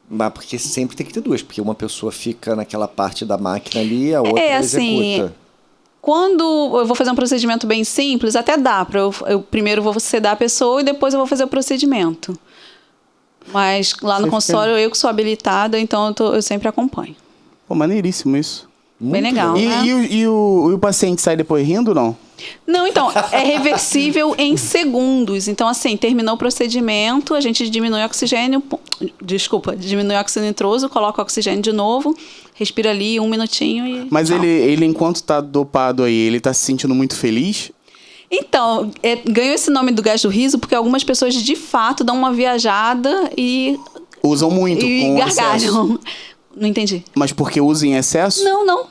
Mas porque sempre tem que ter duas. Porque uma pessoa fica naquela parte da máquina ali, a outra executa. Quando eu vou fazer um procedimento bem simples, até dá. Eu primeiro vou sedar a pessoa e depois eu vou fazer o procedimento. Mas lá no consultório, eu que sou habilitada, então eu sempre acompanho. Pô, maneiríssimo isso. Bem legal, né? E o paciente sai depois rindo ou não? Não, então, é reversível em segundos. Então, assim, terminou o procedimento, a gente diminui o oxigênio, diminui o oxigênio nitroso, coloca o oxigênio de novo, respira ali 1 minutinho e... Mas ele, enquanto tá dopado aí, ele tá se sentindo muito feliz? Então, ganhou esse nome do gás do riso porque algumas pessoas, de fato, dão uma viajada e... Usam muito com gargalham. Excesso. Não entendi. Mas porque usa em excesso? Não,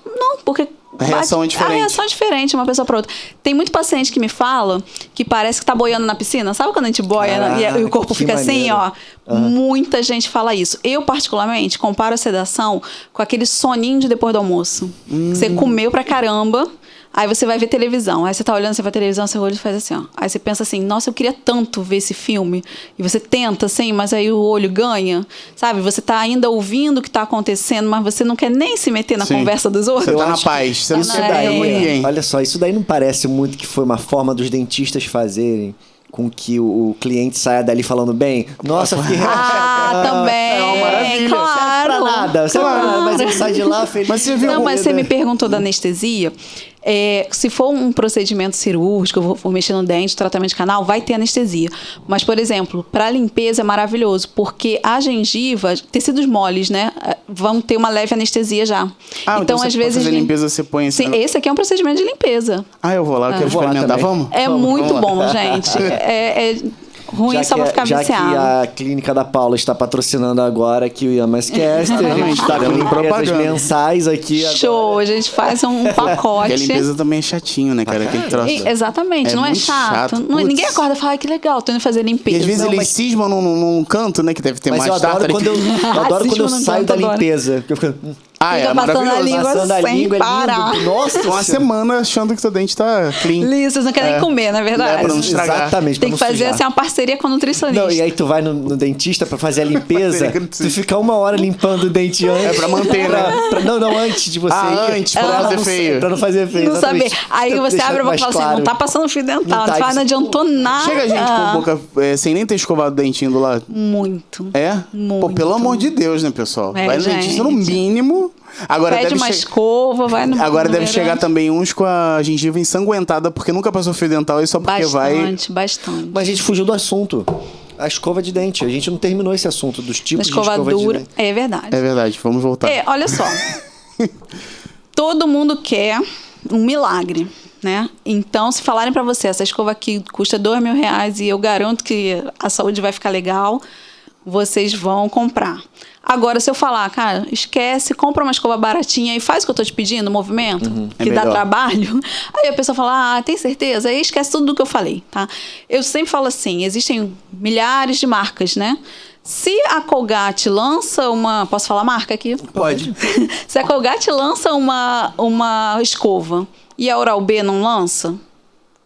porque... A reação é diferente. A reação é diferente, uma pessoa para outra. Tem muito paciente que me fala que parece que tá boiando na piscina. Sabe quando a gente boia e o corpo fica assim, ó? Muita gente fala isso. Eu, particularmente, comparo a sedação com aquele soninho de depois do almoço. Você comeu pra caramba, aí você vai ver televisão. Aí você tá olhando, você vai televisão, seu olho faz assim, ó. Aí você pensa assim, nossa, eu queria tanto ver esse filme. E você tenta, assim, mas aí o olho ganha. Sabe? Você tá ainda ouvindo o que tá acontecendo, mas você não quer nem se meter na conversa dos outros. Você tá na paz, você não se dá com ninguém. Olha só, isso daí não parece muito que foi uma forma dos dentistas fazerem com que o cliente saia dali falando bem? Nossa, fiquei relaxado. Também. É uma maravilha. Claro. Não serve pra nada, mas ele sai de lá feliz. Mas você viu mas você me perguntou da anestesia. Se for um procedimento cirúrgico, eu vou mexer no dente, tratamento de canal, vai ter anestesia. Mas, por exemplo, para limpeza é maravilhoso, porque a gengiva, tecidos moles, né, vão ter uma leve anestesia já. Então às vezes fazer limpeza você põe assim. Sim, esse aqui é um procedimento de limpeza. Eu vou lá, eu quero experimentar, vamos? É muito bom, gente. Ruim só pra ficar viciado. Já que a clínica da Paula está patrocinando agora aqui o Yamascast, a gente está com limpezas mensais aqui. Show, agora. A gente faz um pacote. Porque a limpeza também é chatinho, né, cara? Aquele troço. Exatamente, não é chato. Ninguém acorda e fala, que legal, tô indo fazer limpeza. E às vezes eles cismam num canto, né, que deve ter mais tartar. Eu adoro quando eu saio da limpeza. Eu fico... Fica passando a língua sem parar. Nossa, uma semana achando que seu dente tá clean. Liso, vocês não querem nem comer, na verdade. Pra não estragar. Exatamente. Tem que fazer assim, uma parceria com o nutricionista. Não, e aí tu vai no dentista pra fazer a limpeza, tu fica 1 hora limpando o dente antes. É pra manter, né? Não, antes de você ir. Antes, pra não fazer feio. Pra não fazer feio, Não saber. exatamente. Aí você Deixa abre a boca e mais fala assim, claro. não tá passando fio dental. Não tá, Não adiantou nada. Chega a gente com a boca sem nem ter escovado o dentinho do lado. Muito. É? Muito. Pô, pelo amor de Deus, né, pessoal? É, vai no dentista no gente. mínimo. Agora Pede deve uma escova, vai no Agora deve banheiro. chegar também uns com a gengiva ensanguentada, porque nunca passou fio dental e só porque Bastante. Mas a gente fugiu do assunto. A escova de dente. A gente não terminou esse assunto dos tipos de escova escova de dura. dente. É verdade. É verdade, vamos voltar. Olha só. Todo mundo quer um milagre, né? Então, se falarem pra você, essa escova aqui custa R$2.000 e eu garanto que a saúde vai ficar legal, vocês vão comprar. Agora, se eu falar, cara, esquece, compra uma escova baratinha e faz o que eu tô te pedindo, o movimento, que É dá melhor. trabalho, aí a pessoa fala, tem certeza? Aí esquece tudo do que eu falei, tá? Eu sempre falo assim, existem milhares de marcas, né? Se a Colgate lança uma... Posso falar marca aqui? Pode. Se a Colgate lança uma escova e a Oral-B não lança, o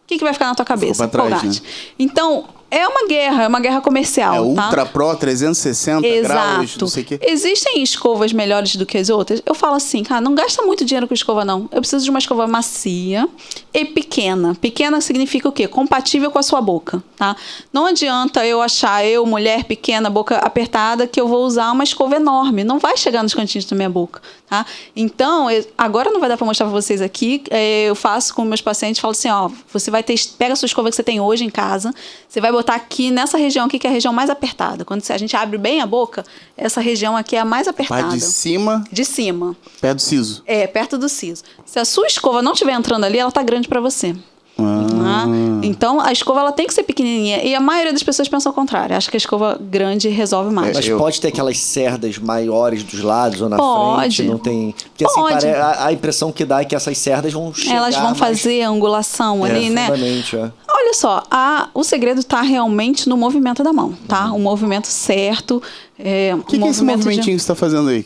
que vai ficar na tua cabeça? Ficou pra trás, Colgate. né? Então, é uma guerra comercial, É tá? Ultra Pro 360 graus, não sei o quê. Existem escovas melhores do que as outras? Eu falo assim, cara, não gasta muito dinheiro com escova, não. Eu preciso de uma escova macia e pequena. Pequena significa o quê? Compatível com a sua boca, tá? Não adianta eu achar, mulher pequena, boca apertada, que eu vou usar uma escova enorme. Não vai chegar nos cantinhos da minha boca, tá? Então, agora não vai dar pra mostrar pra vocês aqui. Eu faço com meus pacientes, falo assim, você vai ter... Pega a sua escova que você tem hoje em casa, você vai botar aqui nessa região aqui, que é a região mais apertada. Quando a gente abre bem a boca, essa região aqui é a mais apertada. Vai de cima, De cima. perto do siso. Perto do siso. Se a sua escova não estiver entrando ali, ela tá grande para você. Tá? Então, a escova ela tem que ser pequenininha. E a maioria das pessoas pensa ao contrário. Acha que a escova grande resolve mais. Mas pode ter aquelas cerdas maiores dos lados ou na Pode. frente? Não tem... Porque assim, Pode. a impressão que dá é que essas cerdas vão chegar Elas vão mais fazer a angulação ali, né? profundamente, Olha só, o segredo está realmente no movimento da mão, tá? O movimento certo. O que é esse movimentinho que você tá fazendo aí?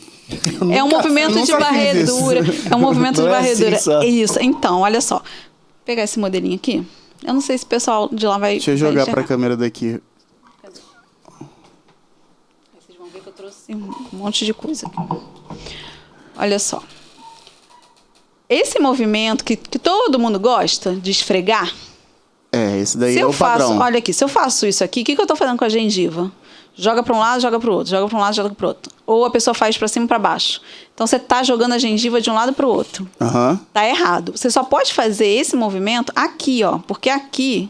É um movimento de nunca fiz isso. varredura. É um movimento Não de é assim varredura. só. Isso. Então, olha só. Vou pegar esse modelinho aqui. Eu não sei se o pessoal de lá vai. Deixa eu vai jogar enxergar. pra câmera daqui. Vocês vão ver que eu trouxe um monte de coisa aqui. Olha só. Esse movimento que todo mundo gosta de esfregar. Esse daí Se é eu o padrão. faço, olha aqui, se eu faço isso aqui, o que eu tô fazendo com a gengiva? Joga para um lado, joga para o outro, joga para um lado, joga para o outro. Ou a pessoa faz para cima e para baixo. Então você tá jogando a gengiva de um lado para o outro. Tá errado. Você só pode fazer esse movimento aqui, porque aqui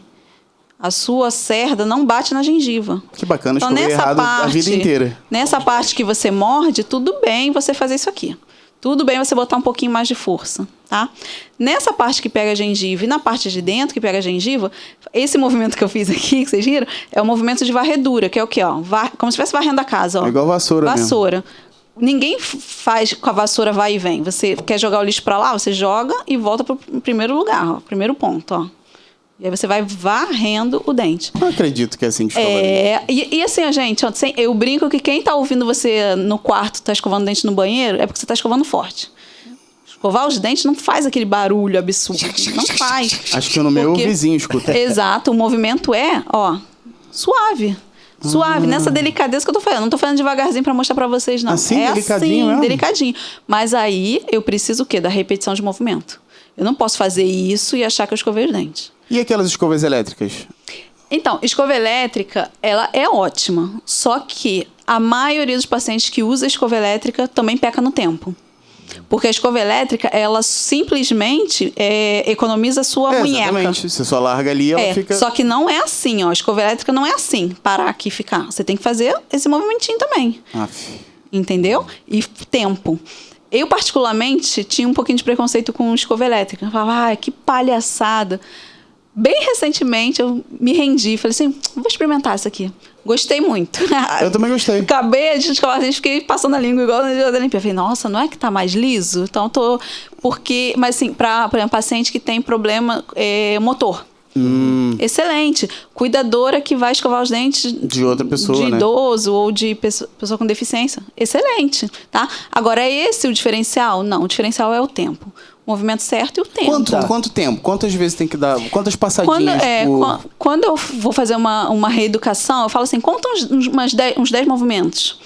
a sua cerda não bate na gengiva. Que bacana, Então escovei errado a vida inteira. Nessa parte que você morde, tudo bem você fazer isso aqui. Tudo bem você botar um pouquinho mais de força, tá? Nessa parte que pega a gengiva e na parte de dentro que pega a gengiva, esse movimento que eu fiz aqui, que vocês viram, é o movimento de varredura, que é o quê? Como se estivesse varrendo a casa, ó. É igual vassoura mesmo. Vassoura. Ninguém faz com a vassoura vai e vem. Você quer jogar o lixo para lá, você joga e volta para o primeiro lugar, ó. Primeiro ponto, ó. E aí você vai varrendo o dente. Não acredito que é assim que escova dente. E assim, gente, eu brinco que quem tá ouvindo você no quarto, tá escovando dente no banheiro, é porque você tá escovando forte. Escovar os dentes não faz aquele barulho absurdo. Não faz. Acho que no meu Porque- vizinho escuta. Exato, o movimento é, suave. Suave, nessa delicadeza que eu tô fazendo. Não tô fazendo devagarzinho pra mostrar pra vocês, não. Assim, é delicadinho assim, mesmo? delicadinho. Mas aí eu preciso o quê? Da repetição de movimento. Eu não posso fazer isso e achar que eu escovei os dentes. E aquelas escovas elétricas? Então, escova elétrica, ela é ótima. Só que a maioria dos pacientes que usa escova elétrica também peca no tempo. Porque a escova elétrica, ela simplesmente economiza a sua munheca. Exatamente. Você só larga ali e ela fica... Só que não é assim, ó. A escova elétrica não é assim, parar aqui e ficar. Você tem que fazer esse movimentinho também. Aff. Entendeu? E tempo. Eu, particularmente, tinha um pouquinho de preconceito com escova elétrica. Eu falava, que palhaçada. Bem recentemente, eu me rendi. Falei assim, vou experimentar isso aqui. Gostei muito. Eu também gostei. Acabei de escovar, fiquei passando a língua igual na da limpeza. Falei, nossa, não é que tá mais liso? Então, mas assim, por exemplo, paciente que tem problema motor. Excelente. Cuidadora que vai escovar os dentes de outra pessoa, de idoso ou de pessoa com deficiência. Excelente, tá? Agora, é esse o diferencial? Não, o diferencial é o tempo. O movimento certo e o tempo. Quanto tempo? Quantas vezes tem que dar? Quantas passadinhas? Quando eu vou fazer uma reeducação, eu falo assim, conta uns 10 movimentos.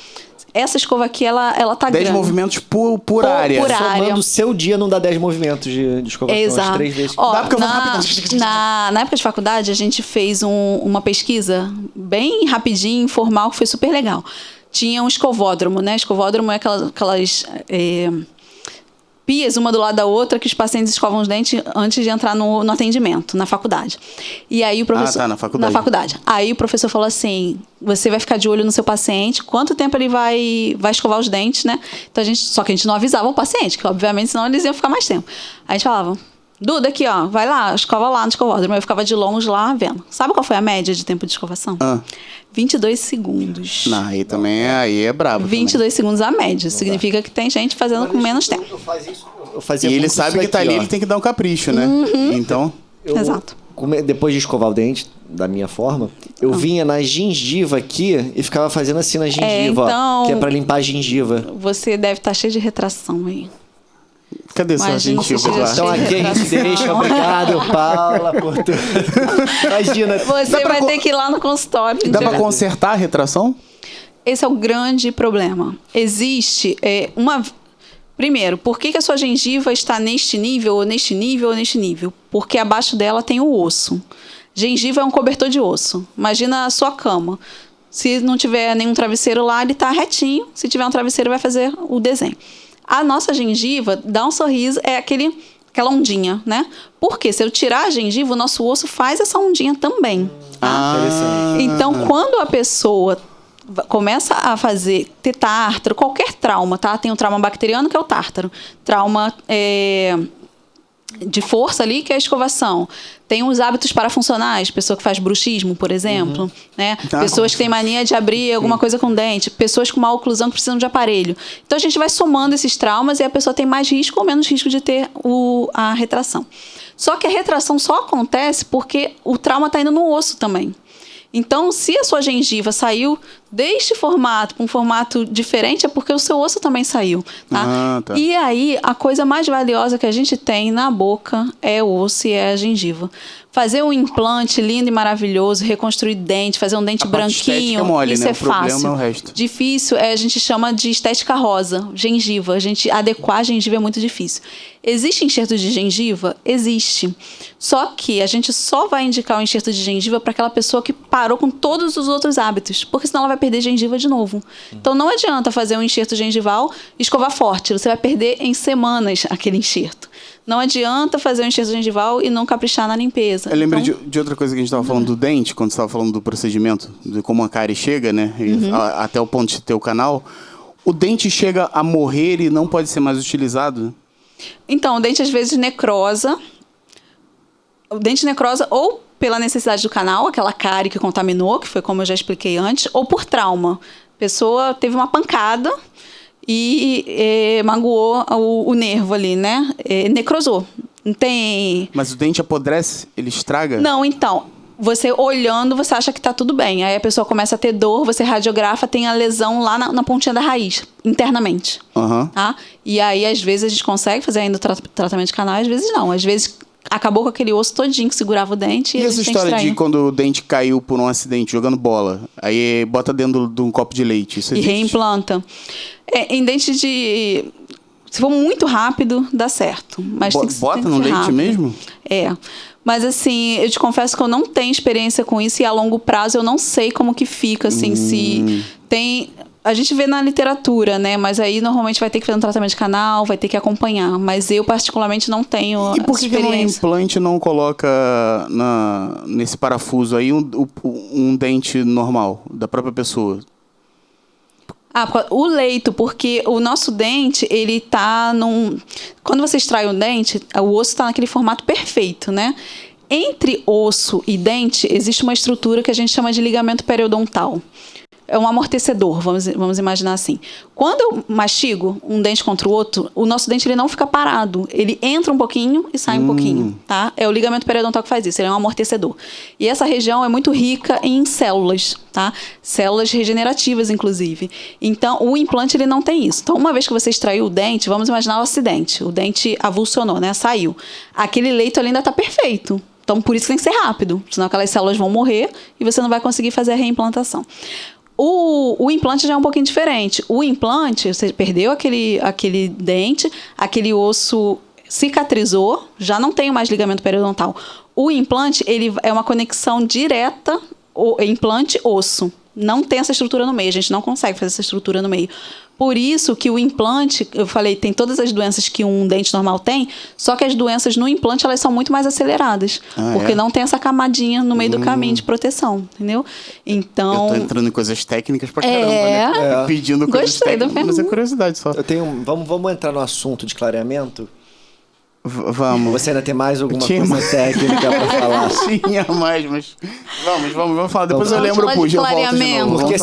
Essa escova aqui, ela tá 10 grande. movimentos por área. Somando o seu dia não dá 10 movimentos de escovação. Exato. 3 vezes. Ó, na época de faculdade, a gente fez uma pesquisa bem rapidinho, informal, que foi super legal. Tinha um escovódromo, né? Escovódromo é aquelas pias, uma do lado da outra, que os pacientes escovam os dentes antes de entrar no atendimento, na faculdade. E aí o professor... na faculdade. Na faculdade. Aí o professor falou assim, você vai ficar de olho no seu paciente, quanto tempo ele vai escovar os dentes, né? Então só que a gente não avisava o paciente, que obviamente senão eles iam ficar mais tempo. Aí a gente falava, Duda, aqui ó, vai lá, escova lá no escovódromo. Eu ficava de longe lá vendo. Sabe qual foi a média de tempo de escovação? 22 segundos. Não, aí é brabo. 22 segundos a média. Significa que tem gente fazendo com menos tempo. Eu fazia e ele sabe que tá ali, ele tem que dar um capricho, né? Então... Exato. Depois de escovar o dente, da minha forma, eu vinha na gengiva aqui e ficava fazendo assim na gengiva, então, ó, que é pra limpar a gengiva. Você deve estar cheio de retração aí. Cadê sua gengiva? Então aqui a gente deixa. Obrigado, Paula, por tudo. Imagina. Você vai ter que ir lá no consultório. Dá pra consertar a retração? Esse é o grande problema. Existe Primeiro, por que a sua gengiva está neste nível, ou neste nível, ou neste nível? Porque abaixo dela tem o osso. Gengiva é um cobertor de osso. Imagina a sua cama. Se não tiver nenhum travesseiro lá, ele está retinho. Se tiver um travesseiro, vai fazer o desenho. A nossa gengiva, dá um sorriso, é aquela ondinha, né? Porque se eu tirar a gengiva, o nosso osso faz essa ondinha também. Interessante. Então, quando a pessoa começa a ter tártaro, qualquer trauma, tá? Tem o trauma bacteriano, que é o tártaro. Trauma de força ali, que é a escovação. Tem os hábitos parafuncionais, pessoa que faz bruxismo, por exemplo, né? Pessoas que têm mania de abrir alguma coisa com dente, pessoas com má oclusão que precisam de aparelho. Então a gente vai somando esses traumas e a pessoa tem mais risco ou menos risco de ter a retração. Só que a retração só acontece porque o trauma está indo no osso também. Então, se a sua gengiva saiu deste formato para um formato diferente, é porque o seu osso também saiu, tá? Tá. E aí, a coisa mais valiosa que a gente tem na boca é o osso e é a gengiva. Fazer um implante lindo e maravilhoso, reconstruir dente, fazer um dente branquinho, mole, isso, né? É fácil. É o resto. Difícil, a gente chama de estética rosa, gengiva. A gente adequar a gengiva é muito difícil. Existe enxerto de gengiva? Existe. Só que a gente só vai indicar o enxerto de gengiva para aquela pessoa que parou com todos os outros hábitos, porque senão ela vai perder gengiva de novo. Então não adianta fazer um enxerto gengival e escovar forte, você vai perder em semanas aquele enxerto. Não adianta fazer um enxerto gengival e não caprichar na limpeza. Eu lembro de outra coisa que a gente estava falando do dente, quando você estava falando do procedimento, de como a cárie chega, né? Até o ponto de ter o canal. O dente chega a morrer e não pode ser mais utilizado? Então, o dente às vezes necrosa. O dente necrosa ou pela necessidade do canal, aquela cárie que contaminou, que foi como eu já expliquei antes, ou por trauma. A pessoa teve uma pancada e magoou o nervo ali, né? Necrosou. Não tem... Mas o dente apodrece? Ele estraga? Não, então... Você olhando, você acha que tá tudo bem. Aí a pessoa começa a ter dor, você radiografa, tem a lesão lá na pontinha da raiz, internamente. Tá? E aí, às vezes, a gente consegue fazer ainda o tratamento de canal, às vezes não. Às vezes, acabou com aquele osso todinho que segurava o dente e essa história de quando o dente caiu por um acidente, jogando bola, aí bota dentro de um copo de leite, isso existe? E reiimplanta. Em dente de... Se for muito rápido, dá certo. Mas bota no leite rápido. Mesmo? Mas, assim, eu te confesso que eu não tenho experiência com isso e a longo prazo eu não sei como que fica, assim, se tem... A gente vê na literatura, né? Mas aí, normalmente, vai ter que fazer um tratamento de canal, vai ter que acompanhar. Mas eu, particularmente, não tenho E por que no implante não coloca nesse parafuso aí um dente normal, da própria pessoa? O leito, porque o nosso dente, ele tá Quando você extrai um dente, o osso tá naquele formato perfeito, né? Entre osso e dente, existe uma estrutura que a gente chama de ligamento periodontal. é um amortecedor, vamos imaginar assim. Quando eu mastigo um dente contra o outro, o nosso dente ele não fica parado. Ele entra um pouquinho e sai um pouquinho, tá? É o ligamento periodontal que faz isso, ele é um amortecedor. E essa região é muito rica em células, tá? Células regenerativas, inclusive. Então, o implante ele não tem isso. Então, uma vez que você extraiu o dente, vamos imaginar o acidente. O dente avulsionou, né? Saiu. Aquele leito ali ainda está perfeito. Então, por isso que tem que ser rápido. Senão aquelas células vão morrer e você não vai conseguir fazer a reimplantação. O implante já é um pouquinho diferente. O implante, você perdeu aquele dente, aquele osso cicatrizou, já não tem mais ligamento periodontal. O implante, ele é uma conexão direta, implante-osso. Não tem essa estrutura no meio, a gente não consegue fazer essa estrutura no meio. Por isso que o implante, eu falei, tem todas as doenças que um dente normal tem, só que as doenças no implante, elas são muito mais aceleradas. Porque não tem essa camadinha no meio do caminho de proteção, entendeu? Então... Eu tô entrando em coisas técnicas pra caramba, né? Pedindo coisas técnicas, mas é curiosidade só. Vamos entrar no assunto de clareamento? Vamos. Você ainda tem mais alguma coisa técnica pra falar? Tinha mais, mas... Vamos falar. Depois eu lembro, puxa, eu volto de novo. Porque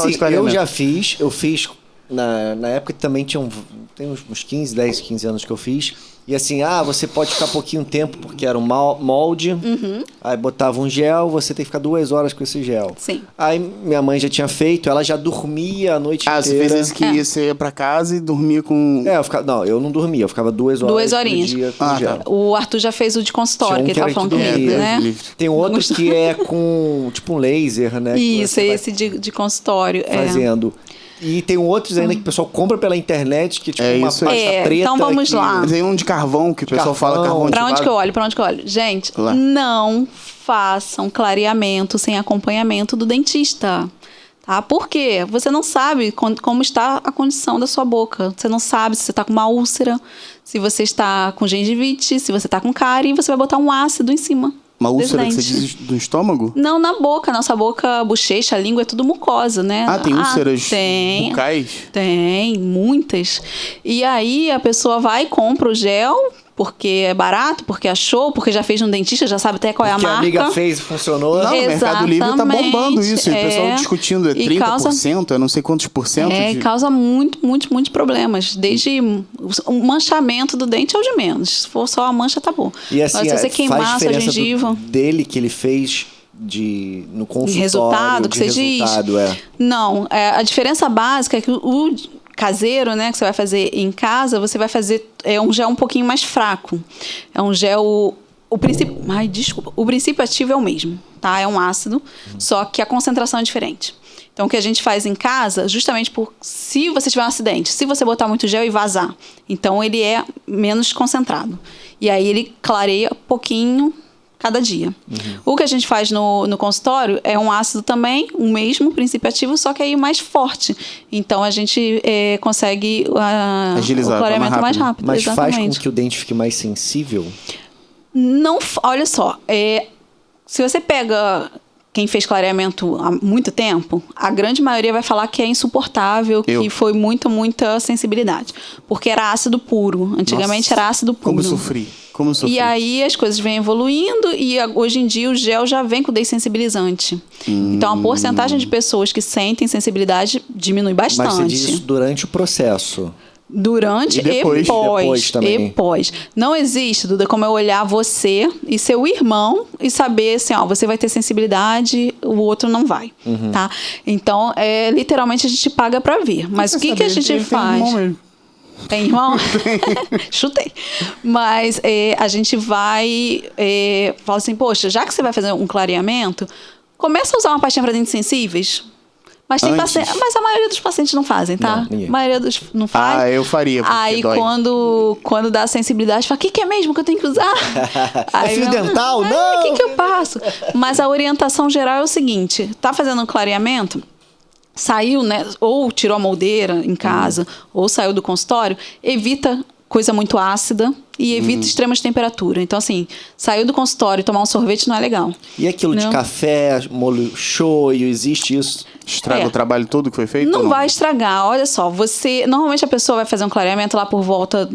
assim, eu fiz... Na época também tem uns 15 anos que eu fiz. E assim, você pode ficar pouquinho tempo, porque era um molde. Aí botava um gel, você tem que ficar 2 horas com esse gel. Sim. Aí minha mãe já tinha feito, ela já dormia a noite inteira. Você fez isso que você ia pra casa e dormia com... eu não dormia, eu ficava 2 horas 2 horinhas. por dia com gel. O Arthur já fez o de consultório, que ele tava falando comigo, né? Tem outro que é com, tipo um laser, né? Isso, esse de consultório. Fazendo. E tem outros ainda que o pessoal compra pela internet, que tipo uma pasta preta. Então vamos lá. Tem um de carvão, que o pessoal fala carvão Pra onde que eu olho? Gente, não façam clareamento sem acompanhamento do dentista. Tá? Por quê? Você não sabe como está a condição da sua boca. Você não sabe se você está com uma úlcera, se você está com gengivite, se você está com cárie, e você vai botar um ácido em cima. Uma úlcera que você diz do estômago? Não, na boca. Nossa boca, bochecha, língua, é tudo mucosa, né? Tem úlceras bucais? Tem, muitas. E aí a pessoa vai e compra o gel, porque é barato, porque achou, porque já fez no dentista, já sabe até qual é a marca. Porque a amiga fez e funcionou. Não, o Mercado Livre tá bombando isso. E o pessoal discutindo, 30%, eu não sei quantos por cento. Causa muitos problemas. Desde o manchamento do dente é o de menos. Se for só a mancha, tá bom. E assim, mas se você queimar a sua gengiva... dele que ele fez no consultório, de resultado, que você diz? Não, a diferença básica é que o caseiro, né, que você vai fazer em casa, você vai fazer um gel um pouquinho mais fraco. É um gel... O princípio ativo é o mesmo, tá? É um ácido, só que a concentração é diferente. Então, o que a gente faz em casa, justamente se você tiver um acidente, se você botar muito gel e vazar, então ele é menos concentrado. E aí ele clareia pouquinho cada dia. O que a gente faz no consultório é um ácido também, o mesmo princípio ativo, só que aí mais forte. Então a gente consegue agilizar, o clareamento mais rápido. Mas exatamente. Faz com que o dente fique mais sensível? Não, olha só, se você pega quem fez clareamento há muito tempo, a grande maioria vai falar que é insuportável, que foi muita sensibilidade. Porque era ácido puro. Antigamente era ácido puro. Como sofri. E aí as coisas vêm evoluindo e hoje em dia o gel já vem com dessensibilizante. Então a porcentagem de pessoas que sentem sensibilidade diminui bastante. Mas você diz isso durante o processo? Durante e pós. Não existe, Duda, como eu olhar você e seu irmão e saber assim, você vai ter sensibilidade, o outro não vai, tá? Então, literalmente a gente paga pra ver. Mas o que a gente faz? Tem irmão? Chutei. Mas a gente vai... fala assim, poxa, já que você vai fazer um clareamento, começa a usar uma pastinha para dentes sensíveis. Mas tem mas a maioria dos pacientes não fazem, tá? Não, a maioria não faz. Eu faria, porque aí dói. Quando dá sensibilidade, fala, o que é mesmo que eu tenho que usar? Aí, fio dental? Não! O que eu passo? Mas a orientação geral é o seguinte, tá fazendo um clareamento, saiu, né? Ou tirou a moldeira em casa, ou saiu do consultório, evita coisa muito ácida e evita extremas temperaturas. Então, assim, saiu do consultório e tomar um sorvete não é legal. E aquilo de café, molho shoyu, existe isso? Estraga o trabalho todo que foi feito? Não vai estragar. Olha só, normalmente a pessoa vai fazer um clareamento lá por volta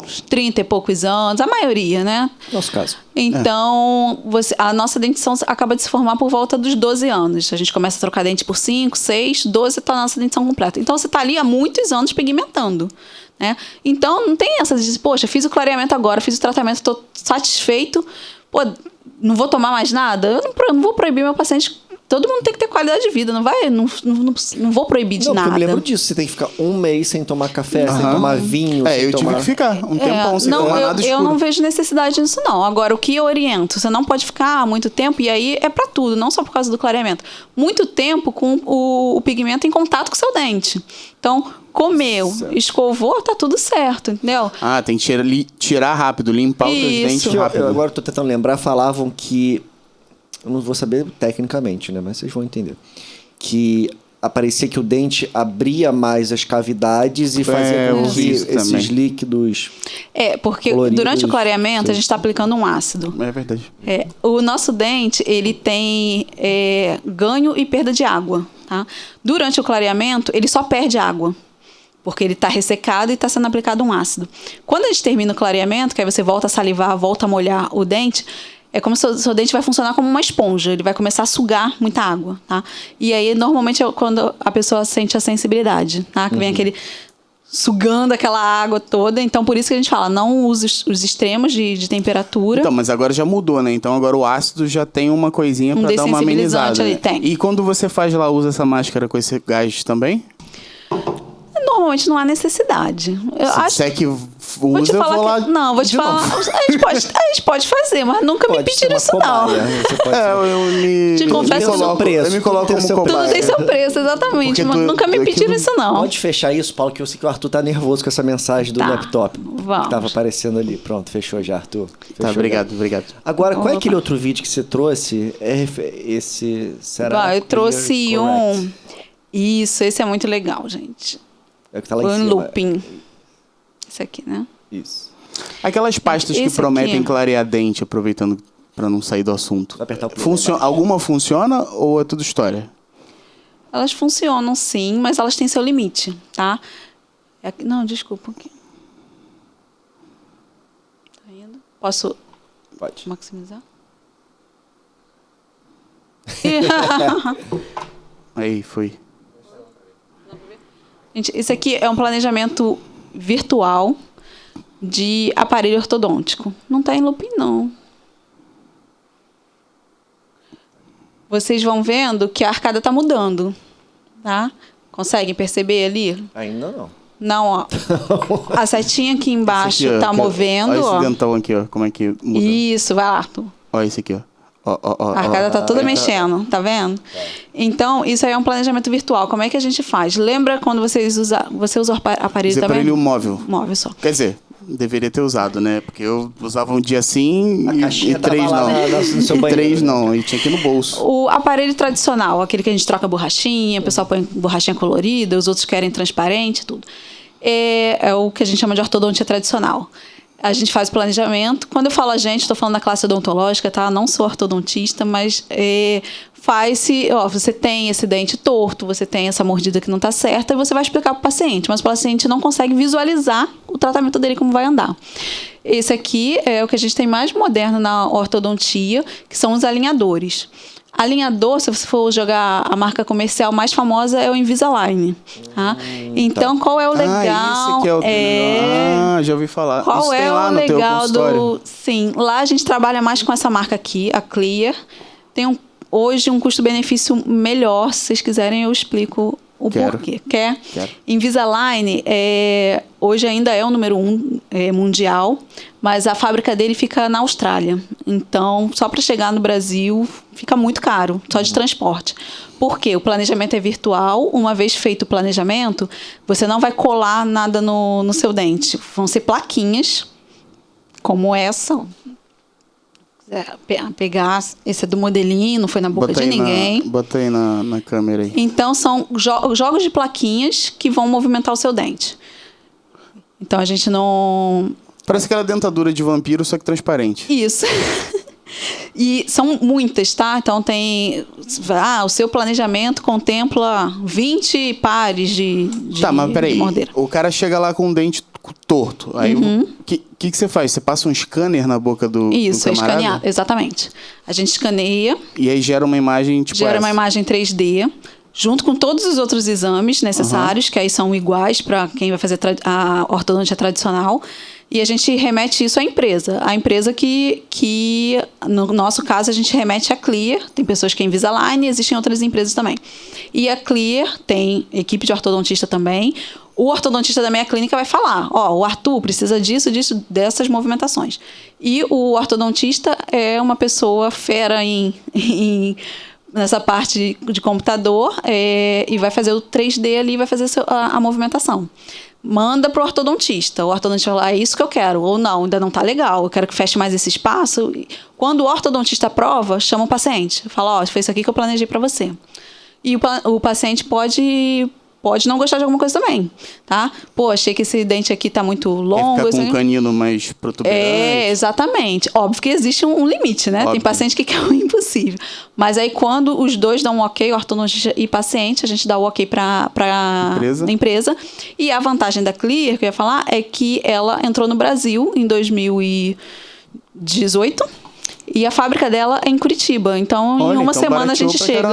uns 30 e poucos anos, a maioria, né? Nosso caso. Então, a nossa dentição acaba de se formar por volta dos 12 anos. A gente começa a trocar dente por 5, 6, 12 está a nossa dentição completa. Então, você está ali há muitos anos pigmentando. Né? Então, não tem essa de, poxa, fiz o clareamento agora, fiz o tratamento, estou satisfeito, pô, não vou tomar mais nada? Eu não vou proibir meu paciente. Todo mundo tem que ter qualidade de vida, não vou proibir de nada. Não, eu me lembro disso, você tem que ficar um mês sem tomar café, sem tomar vinho, sem tive que ficar um tempão sem tomar nada escuro. Eu não vejo necessidade nisso, não. Agora, o que eu oriento? Você não pode ficar muito tempo, e aí é pra tudo, não só por causa do clareamento. Muito tempo com o pigmento em contato com o seu dente. Então, comeu, escovou, tá tudo certo, entendeu? Tem que tirar rápido, limpar os dentes rápido. Eu agora tô tentando lembrar, falavam que... Eu não vou saber tecnicamente, né? Mas vocês vão entender. Que parecia que o dente abria mais as cavidades e fazia com que esses líquidos... porque durante o clareamento a gente está aplicando um ácido. É verdade. O nosso dente, ele tem ganho e perda de água. Tá? Durante o clareamento, ele só perde água. Porque ele está ressecado e está sendo aplicado um ácido. Quando a gente termina o clareamento, que aí você volta a salivar, volta a molhar o dente... É como se o seu dente vai funcionar como uma esponja. Ele vai começar a sugar muita água, tá? E aí, normalmente, é quando a pessoa sente a sensibilidade, tá? Que vem aquele sugando aquela água toda. Então, por isso que a gente fala, não use os extremos de temperatura. Então, mas agora já mudou, né? Então, agora o ácido já tem uma coisinha para dar uma amenizada. Ali, tem. E quando você faz lá, usa essa máscara com esse gás também? Normalmente não há necessidade. Se é que vou te falar eu vou lá. Não, vou te falar. A gente pode fazer, mas nunca me pediram isso, não. Eu me coloco como cobaia. Tudo tem seu preço, exatamente. Mas nunca me pediram isso, não. Pode fechar isso, Paulo, que eu sei que o Arthur tá nervoso com essa mensagem do laptop. Vamos. Que tava aparecendo ali. Pronto, fechou já, Arthur. Tá, obrigado. Agora, qual é aquele outro vídeo que você trouxe? Será? Eu trouxe um... Isso, esse é muito legal, gente. É o que tá lá em cima. Looping. Esse aqui, né? Isso. Aquelas pastas que prometem clarear dente, aproveitando para não sair do assunto. Alguma funciona ou é tudo história? Elas funcionam, sim, mas elas têm seu limite, tá? Não, desculpa. Aqui. Tá indo? Posso maximizar? Aí, foi. Gente, esse aqui é um planejamento virtual de aparelho ortodôntico. Não está em looping, não. Vocês vão vendo que a arcada está mudando, tá? Conseguem perceber ali? Ainda não. Não, ó. A setinha aqui embaixo está movendo, olha ó. Esse dentão aqui, ó. Como é que muda? Isso, vai lá, Arthur. Olha esse aqui, ó. A arcada tá toda mexendo, tá vendo? Então, isso aí é um planejamento virtual. Como é que a gente faz? Lembra quando você usa o aparelho também? Aparelho móvel. Móvel só. Quer dizer, deveria ter usado, né? Porque eu usava um dia assim e 3 não. E 3 não, e tinha que ir no bolso. O aparelho tradicional, aquele que a gente troca borrachinha, o pessoal põe borrachinha colorida, os outros querem transparente, tudo. É o que a gente chama de ortodontia tradicional. A gente faz planejamento. Quando eu falo a gente, estou falando da classe odontológica, tá? Não sou ortodontista, mas faz-se... Você tem esse dente torto, você tem essa mordida que não está certa, e você vai explicar para o paciente, mas o paciente não consegue visualizar o tratamento dele, como vai andar. Esse aqui é o que a gente tem mais moderno na ortodontia, que são os alinhadores. Alinhador, se você for jogar a marca comercial mais famosa, é o Invisalign. Tá? Então, qual é o legal? Esse aqui é o... já ouvi falar. Qual isso é tem lá o no legal teu do... Sim, lá a gente trabalha mais com essa marca aqui, a Clear. Tem hoje um custo-benefício melhor. Se vocês quiserem, eu explico o porquê. Quero. Invisalign hoje ainda é o número 1 mundial, mas a fábrica dele fica na Austrália. Então, só para chegar no Brasil, fica muito caro, só de transporte. Por quê? O planejamento é virtual. Uma vez feito o planejamento, você não vai colar nada no seu dente. Vão ser plaquinhas, como essa, ó. Pegar, esse é do modelinho, não foi na boca de ninguém. Bota aí na câmera aí. Então, são jogos de plaquinhas que vão movimentar o seu dente. Então, a gente não... Parece aquela dentadura de vampiro, só que transparente. Isso. E são muitas, tá? Então, tem... o seu planejamento contempla 20 pares de Tá, mas peraí. mordeira. O cara chega lá com um dente torto. Aí, o que você faz? Você passa um scanner na boca do Isso, é camarada? escanear, exatamente. A gente escaneia, E aí gera uma imagem tipo gera essa. uma imagem 3D, junto com todos os outros exames necessários, que aí são iguais para quem vai fazer a ortodontia tradicional. E a gente remete isso à empresa. A empresa que, no nosso caso, a gente remete à Clear. Tem pessoas que é Invisalign, existem outras empresas também. E a Clear tem equipe de ortodontista também. O ortodontista da minha clínica vai falar, o Arthur precisa disso, dessas movimentações. E o ortodontista é uma pessoa fera nessa parte de computador e vai fazer o 3D ali, vai fazer a movimentação. Manda pro ortodontista. O ortodontista fala, é isso que eu quero. Ou não, ainda não tá legal. Eu quero que feche mais esse espaço. Quando o ortodontista aprova, chama o paciente. Fala, foi isso aqui que eu planejei para você. E o paciente pode não gostar de alguma coisa também, tá? Pô, achei que esse dente aqui tá muito longo. Fica com um canino mais protuberante. Exatamente. Óbvio que existe um limite, né? Óbvio. Tem paciente que quer o impossível. Mas aí, quando os dois dão um ok, ortodontista e paciente, a gente dá o ok pra empresa. E a vantagem da Clear, que eu ia falar, é que ela entrou no Brasil em 2018. E a fábrica dela é em Curitiba. Então, em uma semana a gente chega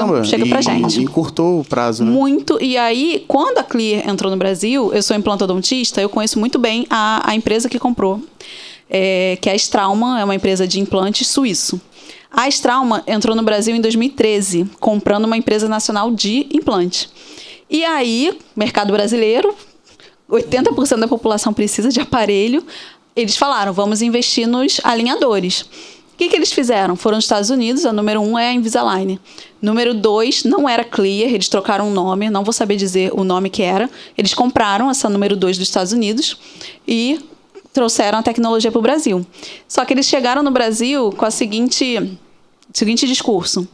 pra gente. E encurtou o prazo, né? Muito. E aí, quando a Clear entrou no Brasil, eu sou implantodontista, eu conheço muito bem a empresa que comprou, que é a Straumann, é uma empresa de implante suíço. A Straumann entrou no Brasil em 2013, comprando uma empresa nacional de implante. E aí, mercado brasileiro, 80% da população precisa de aparelho. Eles falaram, vamos investir nos alinhadores. O que eles fizeram? Foram nos Estados Unidos, a número 1 é a Invisalign. Número 2 não era Clear, eles trocaram um nome, não vou saber dizer o nome que era. Eles compraram essa número 2 dos Estados Unidos e trouxeram a tecnologia para o Brasil. Só que eles chegaram no Brasil com o seguinte discurso.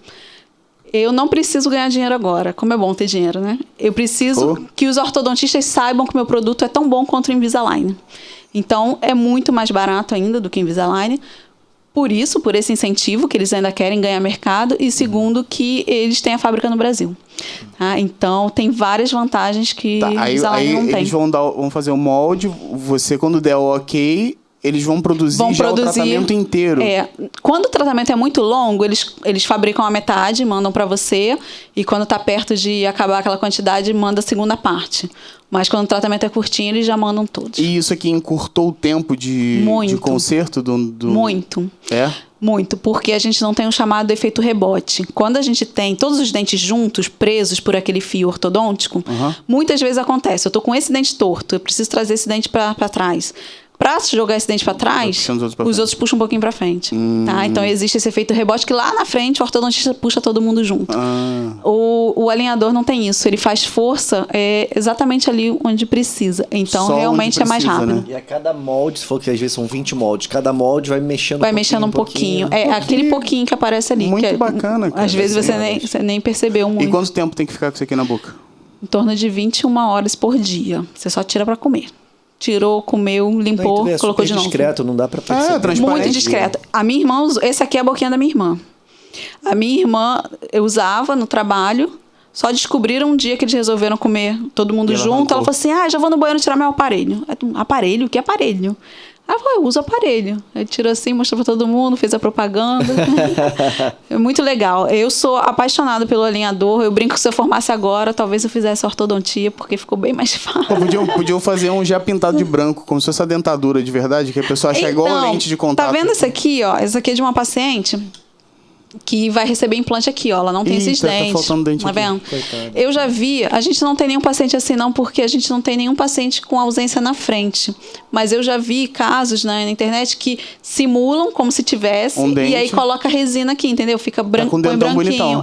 Eu não preciso ganhar dinheiro agora, como é bom ter dinheiro, né? Eu preciso que os ortodontistas saibam que o meu produto é tão bom quanto o Invisalign. Então, é muito mais barato ainda do que o Invisalign. Por esse incentivo, que eles ainda querem ganhar mercado, e segundo, que eles têm a fábrica no Brasil. Tá? Então, tem várias vantagens que o Invisalign não tem. Eles vão fazer o molde, você, quando der o ok, eles vão produzir o tratamento inteiro. Quando o tratamento é muito longo, eles fabricam a metade, mandam para você, e quando está perto de acabar aquela quantidade, manda a segunda parte. Mas quando o tratamento é curtinho, eles já mandam todos. E isso aqui encurtou o tempo de conserto do... Muito. É? Muito, porque a gente não tem o chamado efeito rebote. Quando a gente tem todos os dentes juntos, presos por aquele fio ortodôntico, muitas vezes acontece. Eu tô com esse dente torto, eu preciso trazer esse dente para trás. Para jogar esse dente para trás, os outros puxam um pouquinho para frente. Tá? Então, existe esse efeito rebote que lá na frente o ortodontista puxa todo mundo junto. O alinhador não tem isso. Ele faz força exatamente ali onde precisa. Então, só realmente é mais rápido. Né? E a cada molde, se for que às vezes são 20 moldes, cada molde vai mexendo um pouquinho. Aquele pouquinho que aparece ali. Muito bacana, cara. Às vezes você nem percebeu muito. E quanto tempo tem que ficar com isso aqui na boca? Em torno de 21 horas por dia. Você só tira para comer. Tirou, comeu, limpou, colocou de novo. Discreto, não dá pra perceber. Transparente. Muito discreto. A minha irmã, esse aqui é a boquinha da minha irmã. A minha irmã, eu usava no trabalho, só descobriram um dia que eles resolveram comer todo mundo junto. Ela falou assim, já vou no banheiro tirar meu aparelho. Aparelho? Que aparelho? Ela falou, eu uso aparelho. Aí tirou assim, mostrou pra todo mundo, fez a propaganda. É muito legal. Eu sou apaixonada pelo alinhador. Eu brinco que se eu formasse agora, talvez eu fizesse ortodontia, porque ficou bem mais fácil. Podiam fazer um já pintado de branco, como se fosse a dentadura de verdade, que a pessoa acha igual a lente de contato. Tá vendo esse aqui, ó? Esse aqui é de uma paciente que vai receber implante aqui, ó. Ela não tem esses dentes. Tá faltando dente aqui. Vendo? Coitada. Eu já vi, a gente não tem nenhum paciente assim não, porque a gente não tem nenhum paciente com ausência na frente. Mas eu já vi casos na internet que simulam como se tivesse e aí coloca resina aqui, entendeu? Fica branco, com branquinho. Bonitão.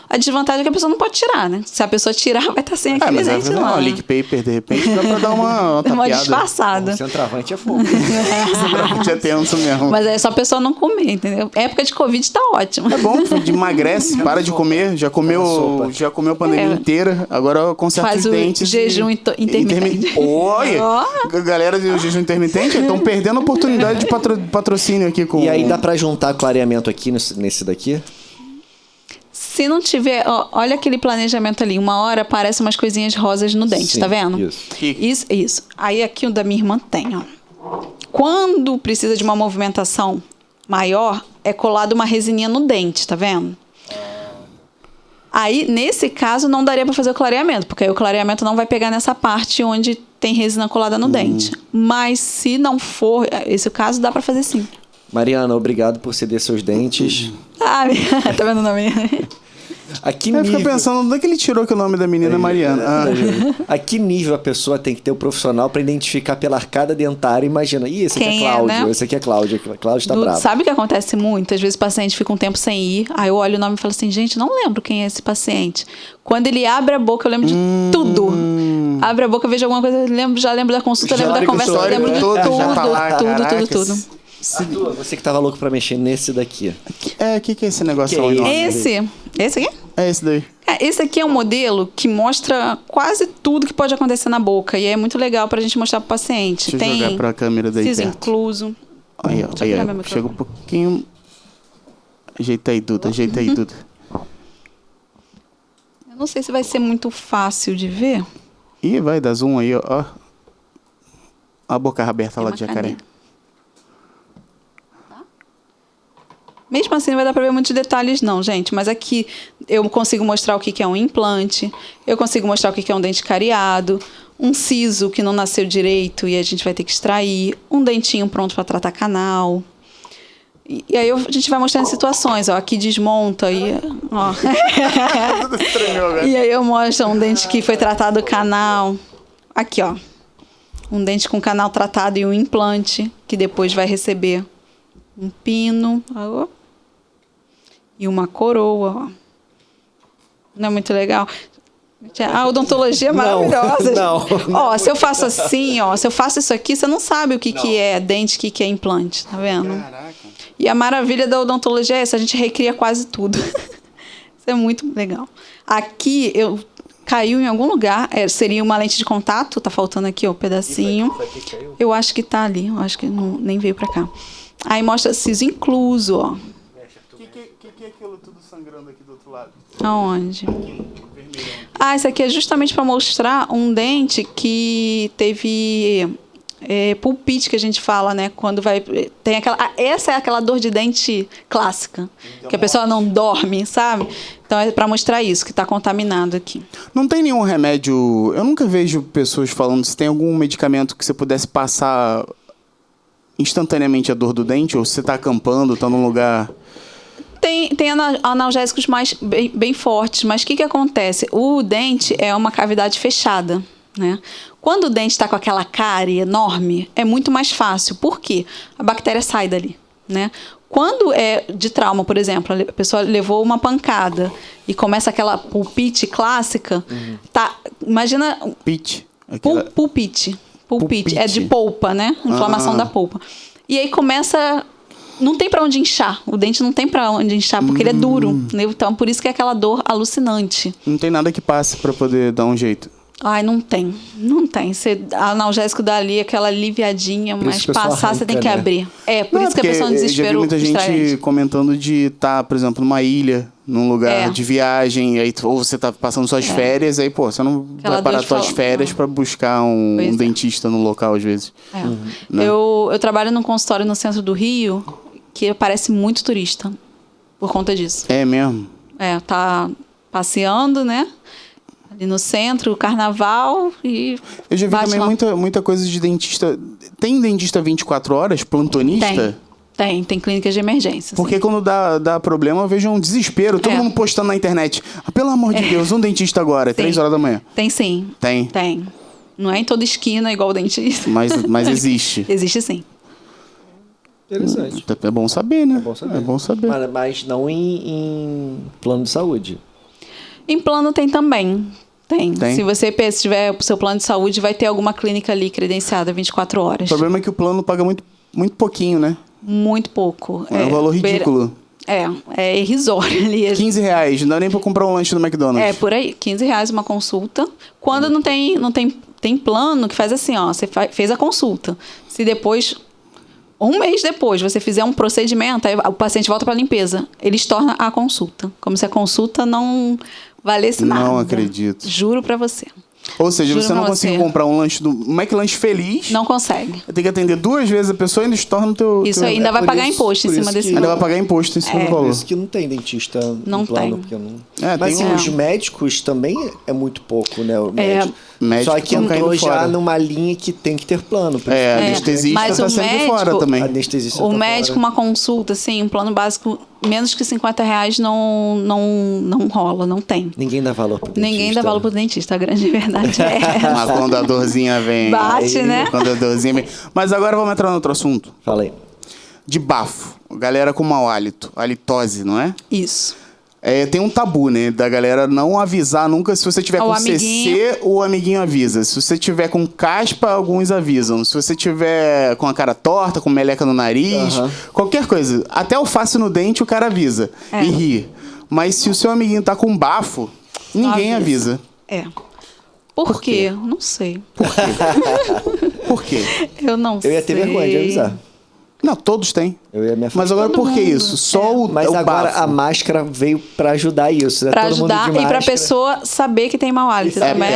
A desvantagem é que a pessoa não pode tirar, né? Se a pessoa tirar, vai estar sem aquele dente lá. Mas lick paper, de repente, dá pra dar uma tapeada. Uma disfarçada. O centroavante é fogo. Centroavante é tenso mesmo. Mas é só a pessoa não comer, entendeu? Época de Covid tá ótimo. É bom, emagrece, para de comer, já comeu a pandemia inteira, agora conserta os dentes. Faz o jejum intermitente. Olha, galera do jejum intermitente estão perdendo a oportunidade de patrocínio aqui com... E aí dá pra juntar clareamento aqui nesse daqui? Se não tiver... olha aquele planejamento ali. Uma hora aparecem umas coisinhas rosas no dente, Sim, tá vendo? Isso. Aí aqui o da minha irmã tem, ó. Quando precisa de uma movimentação maior, é colado uma resininha no dente, tá vendo? Aí, nesse caso, não daria para fazer o clareamento, porque aí o clareamento não vai pegar nessa parte onde tem resina colada no dente. Mas se não for esse o caso, dá para fazer sim. Mariana, obrigado por ceder seus dentes. Ah, tá vendo o nome? A que Eu nível... fico pensando, onde é que ele tirou que o nome da menina é Mariana? A que nível a pessoa tem que ter o profissional para identificar pela arcada dentária? Imagina, esse aqui Quem é Cláudio, né? esse aqui é Cláudio, Cláudio tá bravo. Sabe o que acontece muito? Às vezes o paciente fica um tempo sem ir, aí eu olho o nome e falo assim, gente, não lembro quem é esse paciente. Quando ele abre a boca, eu lembro de tudo. Abre a boca, vejo alguma coisa, já lembro da consulta, lembro da conversa, lembro de tudo, tudo. Arthur, você que tava louco pra mexer nesse daqui. O que é esse negócio? Que aí? Esse aqui? É esse daí. Esse aqui é um modelo que mostra quase tudo que pode acontecer na boca. E é muito legal pra gente mostrar pro paciente. Deixa eu jogar pra câmera daí siso perto. incluso. Aí, ó. Chega um pouquinho... Ajeita aí, Duda. Eu não sei se vai ser muito fácil de ver. Ih, vai dar zoom aí, ó. A boca aberta lá de jacaré. Caneta. Mesmo assim, não vai dar para ver muitos detalhes, não, gente. Mas aqui eu consigo mostrar o que é um implante, eu consigo mostrar o que é um dente cariado, um siso que não nasceu direito e a gente vai ter que extrair, um dentinho pronto para tratar canal. E aí a gente vai mostrando situações, ó. Aqui desmonta e... ó. E aí eu mostro um dente que foi tratado canal. Aqui, ó. Um dente com canal tratado e um implante, que depois vai receber um pino... ó. E uma coroa, ó. Não é muito legal? A odontologia é maravilhosa. Não. Ó, se eu faço assim, ó, se eu faço isso aqui, você não sabe o que é dente, o que é implante, tá vendo? Caraca. E a maravilha da odontologia é essa, a gente recria quase tudo. Isso é muito legal. Aqui, caiu em algum lugar, seria uma lente de contato, tá faltando aqui, ó, um pedacinho. Eu acho que tá ali, eu acho que nem veio pra cá. Aí mostra siso incluso, ó. Que é aquilo tudo sangrando aqui do outro lado? Aonde? Isso aqui é justamente para mostrar um dente que teve pulpite, que a gente fala, né? Quando vai... essa é aquela dor de dente clássica, que a pessoa não dorme, sabe? Então é para mostrar isso, que está contaminado aqui. Não tem nenhum remédio... Eu nunca vejo pessoas falando se tem algum medicamento que você pudesse passar instantaneamente a dor do dente, ou se você está acampando, está num lugar... Tem analgésicos bem fortes, mas o que acontece? O dente é uma cavidade fechada, né? Quando o dente está com aquela cárie enorme, é muito mais fácil. Por quê? A bactéria sai dali, né? Quando é de trauma, por exemplo, a pessoa levou uma pancada e começa aquela pulpite clássica, imagina... Pulpite. É de polpa, né? Inflamação da polpa. E aí começa... Não tem para onde inchar. O dente não tem para onde inchar, porque ele é duro. Né? Então, por isso que é aquela dor alucinante. Não tem nada que passe para poder dar um jeito. Não tem. Não tem. Analgésico dá ali aquela aliviadinha, mas passar você tem que abrir. Por isso que a pessoa no desespero... Já vi muita gente comentando de estar, por exemplo, numa ilha, num lugar de viagem, aí, ou você tá passando suas férias, aí, você não vai parar suas férias para buscar um dentista no local, às vezes. Né? Eu trabalho num consultório no centro do Rio, que parece muito turista, por conta disso. É mesmo? Tá passeando, né? Ali no centro, carnaval e... Eu já vi também muita coisa de dentista... Tem dentista 24 horas, plantonista? Tem clínicas de emergência. Porque sim. Quando dá problema, eu vejo um desespero. Todo mundo postando na internet. Pelo amor de Deus, um dentista agora, 3 horas da manhã. Tem sim. Tem. Não é em toda esquina igual o dentista. Mas existe. Existe sim. Interessante. É bom saber, né? É bom saber. Mas não em plano de saúde. Em plano tem também. Tem. Se você tiver o seu plano de saúde, vai ter alguma clínica ali credenciada 24 horas. O problema é que o plano paga muito, muito pouquinho, né? Muito pouco. É um valor ridículo. É irrisório ali. R$15, não dá nem pra comprar um lanche no McDonald's. Por aí. R$15 uma consulta. Quando não tem plano que faz assim, ó. Você fez a consulta. Se depois Um mês depois, você fizer um procedimento, aí o paciente volta para a limpeza. Ele estorna a consulta. Como se a consulta não valesse nada. Não acredito. Juro para você. Ou seja, você não consegue comprar um lanche do McLanche Feliz. Não consegue. Tem que atender 2 vezes a pessoa e ainda estorna o teu... Isso aí, ainda vai pagar imposto em cima desse valor. Ainda vai pagar imposto em cima do valor. Por isso que não tem dentista não no plano. Tem. Porque não... Mas tem os médicos também é muito pouco, né? O médico. Médico só que entrou já fora. Numa linha que tem que ter plano. Anestesista está saindo fora também. Anestesista o médico, uma consulta, assim, um plano básico, menos que R$50 não rola, não tem. Ninguém dá valor pro dentista. Ninguém dá valor pro dentista, a grande verdade é essa. Mas quando a dorzinha vem... Bate, né? Quando a dorzinha vem... Mas agora vamos entrar no outro assunto. Fala aí. De bafo. Galera com mau hálito. Halitose, não é? Isso. Tem um tabu, né? Da galera não avisar nunca. Se você tiver com CC, o amiguinho avisa. Se você tiver com caspa, alguns avisam. Se você tiver com a cara torta, com meleca no nariz, qualquer coisa. Até alface no dente, o cara avisa. E ri. Mas se o seu amiguinho tá com bafo, ninguém avisa. Por quê? Não sei. Por quê? Por quê? Eu não sei. Eu ia ter vergonha de avisar. Não, todos têm. Eu ia me afastar. Mas agora por que isso? Só o Mas agora bafo. a máscara veio pra ajudar isso, né? Pra Todo ajudar mundo de e pra máscara. pessoa saber que tem mau hálito também.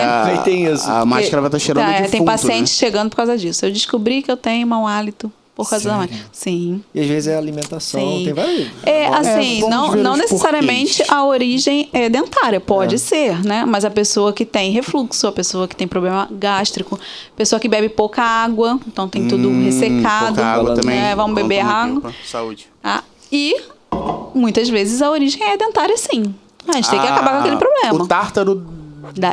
Tem isso. A máscara vai estar cheirando de defunto, tem paciente né? chegando por causa disso. Eu descobri que eu tenho mau hálito por causa da máscara. Sim. E às vezes é alimentação, Sim. tem vários... Não necessariamente a origem é dentária, pode ser, né? Mas a pessoa que tem refluxo, a pessoa que tem problema gástrico, a pessoa que bebe pouca água, então tem tudo ressecado. Pouca água também. Vamos beber água. Saúde. E muitas vezes a origem é dentária, sim. A gente tem que acabar com aquele problema. O tártaro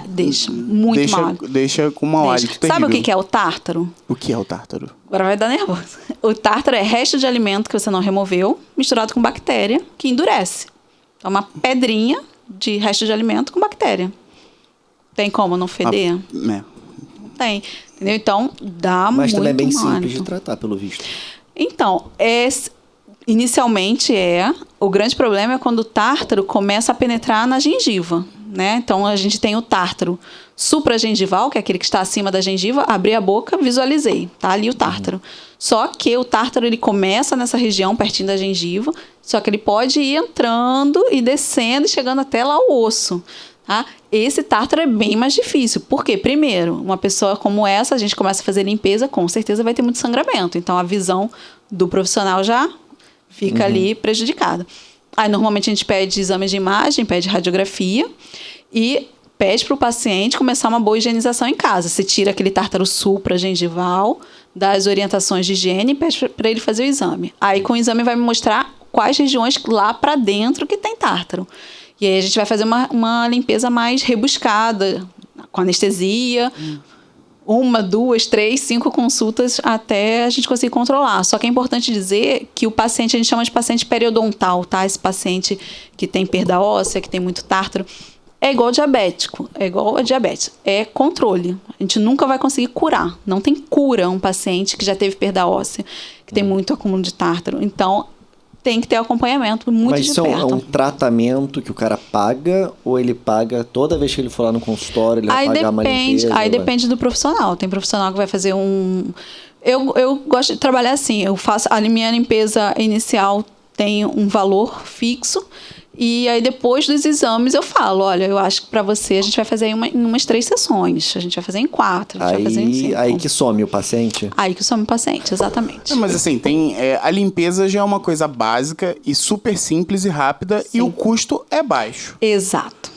deixa muito mal. Deixa com mau hálito terrível. Sabe o que é o tártaro? O que é o tártaro? Agora vai dar nervoso. O tártaro é resto de alimento que você não removeu, misturado com bactéria, que endurece. É uma pedrinha de resto de alimento com bactéria. Tem como não feder? Não tem. Entendeu? Então, dá Mas muito também é bem mal. simples de tratar, pelo visto. Então, inicialmente o grande problema é quando o tártaro começa a penetrar na gengiva, né? Então, a gente tem o tártaro supragengival, que é aquele que está acima da gengiva, abri a boca, visualizei, tá ali o tártaro. Só que o tártaro, ele começa nessa região, pertinho da gengiva, só que ele pode ir entrando e descendo e chegando até lá o osso. Tá? Esse tártaro é bem mais difícil. Por quê? Primeiro, uma pessoa como essa, a gente começa a fazer limpeza, com certeza vai ter muito sangramento. Então, a visão do profissional já fica ali prejudicada. Aí, normalmente, a gente pede exame de imagem, pede radiografia e pede para o paciente começar uma boa higienização em casa. Você tira aquele tártaro supragengival, dá as orientações de higiene e pede para ele fazer o exame. Aí, com o exame, vai me mostrar quais regiões lá para dentro que tem tártaro. E aí a gente vai fazer uma limpeza mais rebuscada, com anestesia, 1, 2, 3, 5 consultas até a gente conseguir controlar. Só que é importante dizer que o paciente, a gente chama de paciente periodontal, tá? Esse paciente que tem perda óssea, que tem muito tártaro, é igual diabético, é igual a diabetes, é controle. A gente nunca vai conseguir curar. Não tem cura um paciente que já teve perda óssea, que tem muito acúmulo de tártaro. Então, tem que ter acompanhamento muito de perto. Mas é um tratamento que o cara paga ou ele paga toda vez que ele for lá no consultório, ele vai pagar uma limpeza? Aí depende do profissional. Tem profissional que vai fazer Eu gosto de trabalhar assim. Eu faço a minha limpeza inicial tem um valor fixo e aí depois dos exames eu falo, olha, eu acho que para você a gente vai fazer em umas 3 sessões, a gente vai fazer em 4, a gente vai fazer em 5. Aí que some o paciente? Aí que some o paciente, exatamente. Mas assim, a limpeza já é uma coisa básica e super simples e rápida. Sim. E o custo é baixo. Exato.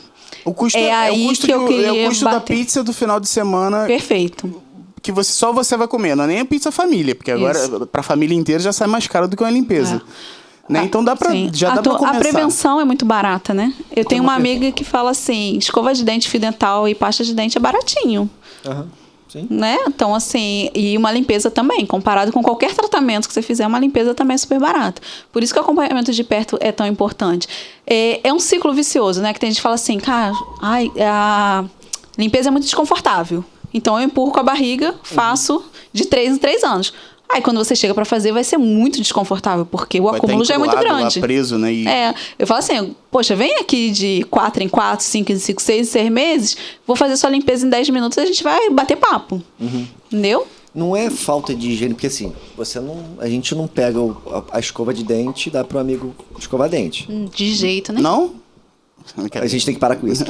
O custo é o custo da pizza do final de semana. Perfeito. Que só você vai comer, não é nem a pizza família, porque agora para a família inteira já sai mais caro do que uma limpeza. Né? Então dá pra começar. A prevenção é muito barata, né? Eu tenho uma amiga que fala assim, escova de dente, fio dental e pasta de dente é baratinho. Sim. Né? Então, assim, e uma limpeza também, comparado com qualquer tratamento que você fizer, uma limpeza também é super barata. Por isso que o acompanhamento de perto é tão importante. É um ciclo vicioso, né? Que tem gente que fala assim, cara, a limpeza é muito desconfortável. Então, eu empurro com a barriga, faço de 3 em 3 anos. Aí quando você chega para fazer, vai ser muito desconfortável, porque o acúmulo já é muito grande. Lá preso, né? Eu falo assim, poxa, vem aqui de 4 em 4, 5 em 5, 6 em 6 meses, vou fazer sua limpeza em 10 minutos e a gente vai bater papo. Entendeu? Não é falta de higiene, porque assim, a gente não pega a escova de dente e dá pro amigo escovar dente. De jeito, né? Não? A gente tem que parar com isso.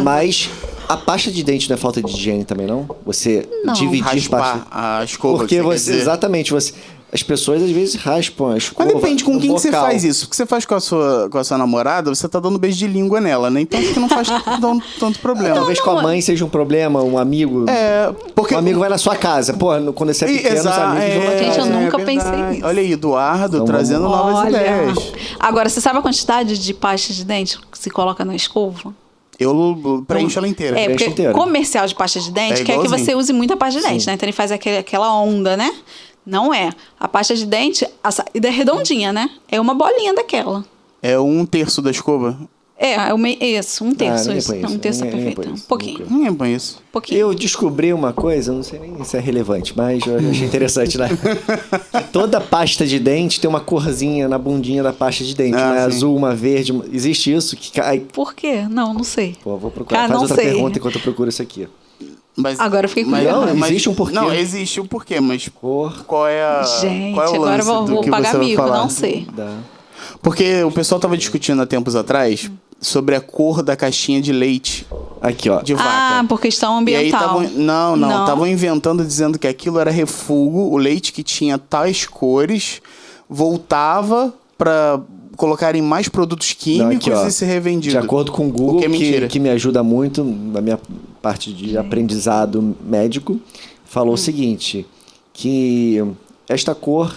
Mas a pasta de dente não é falta de higiene também, não? Você dividir raspar a escova. Porque exatamente, as pessoas às vezes raspam a escova. Mas depende com quem que você faz isso. O que você faz com a sua namorada, você tá dando beijo de língua nela, né? Então acho que não faz tanto problema. Talvez com a mãe seja um problema, um amigo. Porque um amigo vai na sua casa. Pô, quando você é pequeno, os amigos vão na casa. Gente, eu nunca pensei nisso. Olha aí, Eduardo trazendo novas ideias. Agora, você sabe a quantidade de pasta de dente que se coloca na escova? Eu preencho ela inteira. Porque comercial de pasta de dente quer que você use muita pasta de dente, né? Então ele faz aquela onda, né? Não é. A pasta de dente, a saída é redondinha, né? É uma bolinha daquela. É 1/3 da escova? Isso, 1/3. Isso. Um terço é perfeito. Um pouquinho. Ninguém põe isso. Pouquinho. Eu descobri uma coisa, não sei nem se é relevante, mas eu achei interessante, né? Toda pasta de dente tem uma corzinha na bundinha da pasta de dente. Uma azul, uma verde. Existe isso? Por quê? Não sei. Pô, vou procurar. Faz outra pergunta enquanto eu procuro isso aqui. Agora eu fiquei curiosa. Não, existe um porquê. Não, existe um porquê, mas qual é a... Gente, qual é o lance agora vou pagar mico, falar? não sei. Porque o pessoal tava discutindo há tempos atrás sobre a cor da caixinha de leite. Aqui, ó. De vaca. Por questão ambiental. E aí estavam inventando, dizendo que aquilo era refúgio, o leite que tinha tais cores voltava para colocarem mais produtos químicos e ser revendido. De acordo com o Google, que me ajuda muito na minha parte de aprendizado médico, falou o seguinte, que esta cor,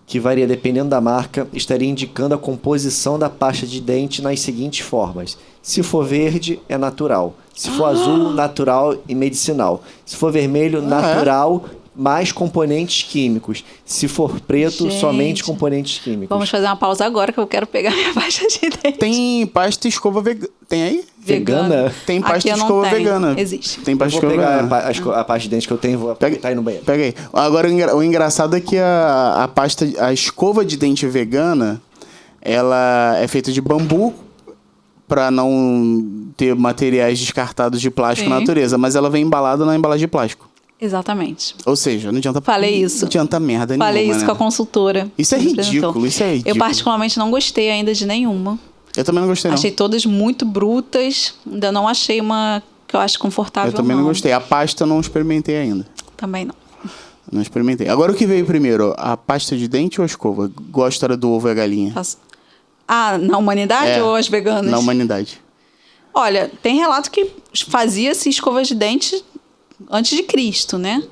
que varia dependendo da marca, estaria indicando a composição da pasta de dente nas seguintes formas. Se for verde, é natural. Se for azul, natural e medicinal. Se for vermelho, natural, mais componentes químicos. Se for preto, somente componentes químicos. Vamos fazer uma pausa agora que eu quero pegar minha pasta de dente. Tem pasta escova vegana. Tem aí? Vegana? Tem pasta de escova vegana. Existe. Tem pasta de escova vegana. vegana. A pasta de dente que eu tenho, vou aproveitar aí no banheiro. Pega aí. Agora, o engraçado é que a escova de dente vegana, ela é feita de bambu para não ter materiais descartados de plástico na natureza, mas ela vem embalada na embalagem de plástico. Exatamente. Ou seja, não adianta... Falei isso. Não adianta merda nenhuma, Falei isso com a consultora. Isso é ridículo, Eu particularmente não gostei ainda de nenhuma. Eu também não gostei, não. Achei todas muito brutas. Ainda não achei uma que eu acho confortável, Eu também não gostei. A pasta eu não experimentei ainda. Também não. Não experimentei. Agora o que veio primeiro? A pasta de dente ou a escova? Igual a história do ovo e a galinha. Na humanidade ou as veganas? Na humanidade. Olha, tem relato que fazia-se escovas de dente antes de Cristo, né?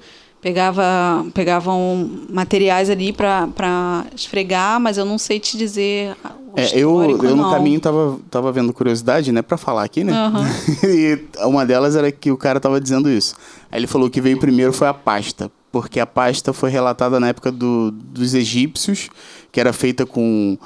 Pegavam materiais ali para esfregar, mas eu não sei te dizer o histórico, eu no caminho tava vendo curiosidade, né, para falar aqui, né? E uma delas era que o cara tava dizendo isso. Aí ele falou que veio primeiro foi a pasta, porque a pasta foi relatada na época dos egípcios, que era feita com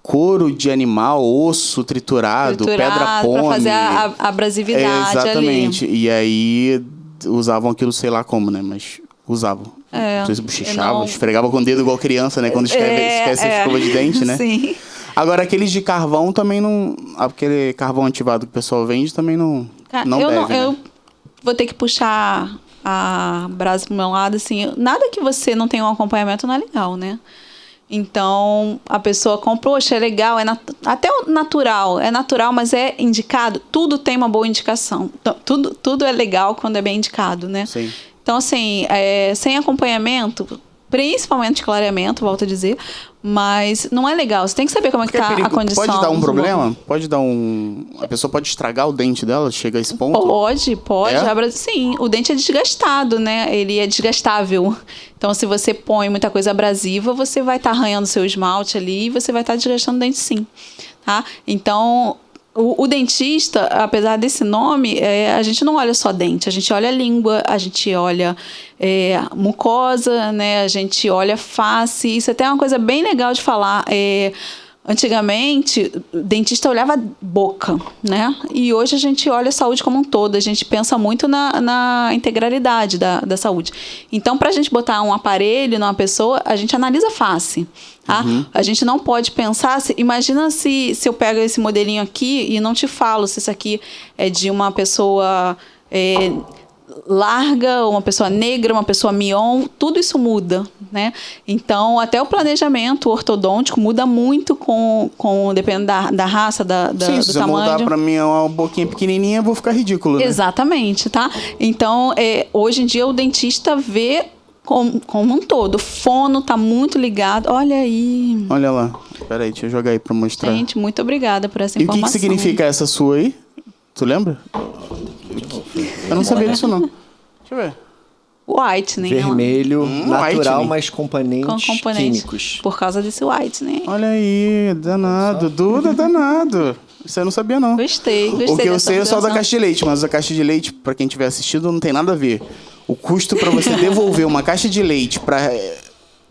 couro de animal, osso triturado pedra pome. Para fazer a abrasividade exatamente. ali. E aí usavam aquilo, sei lá como, né? Mas usavam. Não sei se bochechavam, esfregavam com o dedo igual criança, né? Quando esquece a escova de dente, né? Sim. Agora, aqueles de carvão também não... Aquele carvão ativado que o pessoal vende também não deve, Eu vou ter que puxar a brasa pro meu lado, assim. Nada que você não tenha um acompanhamento não é legal, né? Então, a pessoa compra, poxa, é legal, até o natural, é natural, mas é indicado. Tudo tem uma boa indicação. Então, tudo é legal quando é bem indicado, né? Sim. Então, assim, sem acompanhamento, principalmente clareamento, volto a dizer, mas não é legal. Você tem que saber como é que tá a condição. Pode dar um problema? Pode dar a pessoa pode estragar o dente dela? Chega a esse ponto? Pode. Sim, o dente é desgastado, né? Ele é desgastável. Então, se você põe muita coisa abrasiva, você vai estar arranhando seu esmalte ali e você vai estar desgastando o dente, sim. Tá? Então, o dentista, apesar desse nome, a gente não olha só dente, a gente olha língua, a gente olha mucosa, né? A gente olha face. Isso até é uma coisa bem legal de falar. Antigamente, o dentista olhava a boca, né? E hoje a gente olha a saúde como um todo. A gente pensa muito na integralidade da saúde. Então, para a gente botar um aparelho numa pessoa, a gente analisa a face. Tá? A gente não pode pensar... Imagina se eu pego esse modelinho aqui e não te falo se isso aqui é de uma pessoa... larga, uma pessoa negra, uma pessoa mignon, tudo isso muda, né? Então, até o planejamento ortodôntico muda muito dependendo da raça, do tamanho. Se você mudar para mim uma boquinha pequenininha, eu vou ficar ridículo, né? Exatamente, tá? Então, hoje em dia, o dentista vê como um todo. O fono tá muito ligado. Olha aí. Olha lá. Peraí, deixa eu jogar aí para mostrar. Gente, muito obrigada por essa informação. E o que significa essa sua aí? Tu lembra? Eu não sabia disso, não. Deixa eu ver. Whitening. Vermelho, natural, whitening. mas componentes químicos. Por causa desse whitening. Olha aí, danado. Duda, danado. Isso eu não sabia, não. Gostei. O que eu sei é só da caixa de leite, mas a caixa de leite, pra quem tiver assistido, não tem nada a ver. O custo pra você devolver uma caixa de leite pra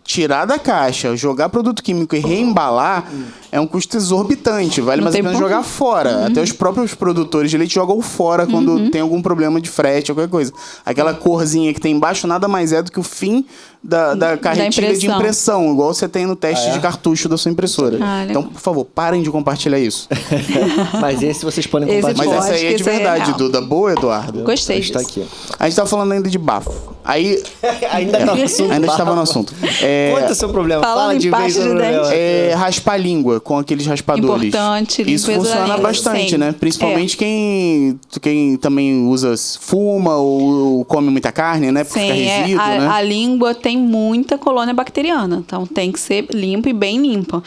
tirar da caixa, jogar produto químico e reembalar é um custo exorbitante. Vale mais a pena jogar fora. Até os próprios produtores de leite jogam fora quando tem algum problema de frete ou qualquer coisa. Aquela corzinha que tem embaixo nada mais é do que o fim da carretilha de impressão, igual você tem no teste de cartucho da sua impressora. Então, por favor, parem de compartilhar isso. Mas esse vocês podem compartilhar. Mas essa aí é de verdade, Duda. Boa, Eduardo? Gostei disso. Tá aqui. A gente tava falando ainda de bafo. Aí... ainda estava no assunto. Conta o seu problema. Fala de vez no problema. Raspar a língua com aqueles raspadores. Importante. Isso funciona bastante, né? Principalmente quem também fuma ou come muita carne, né? Porque fica resíduo, né? A língua tem muita colônia bacteriana. Então, tem que ser limpa e bem limpa.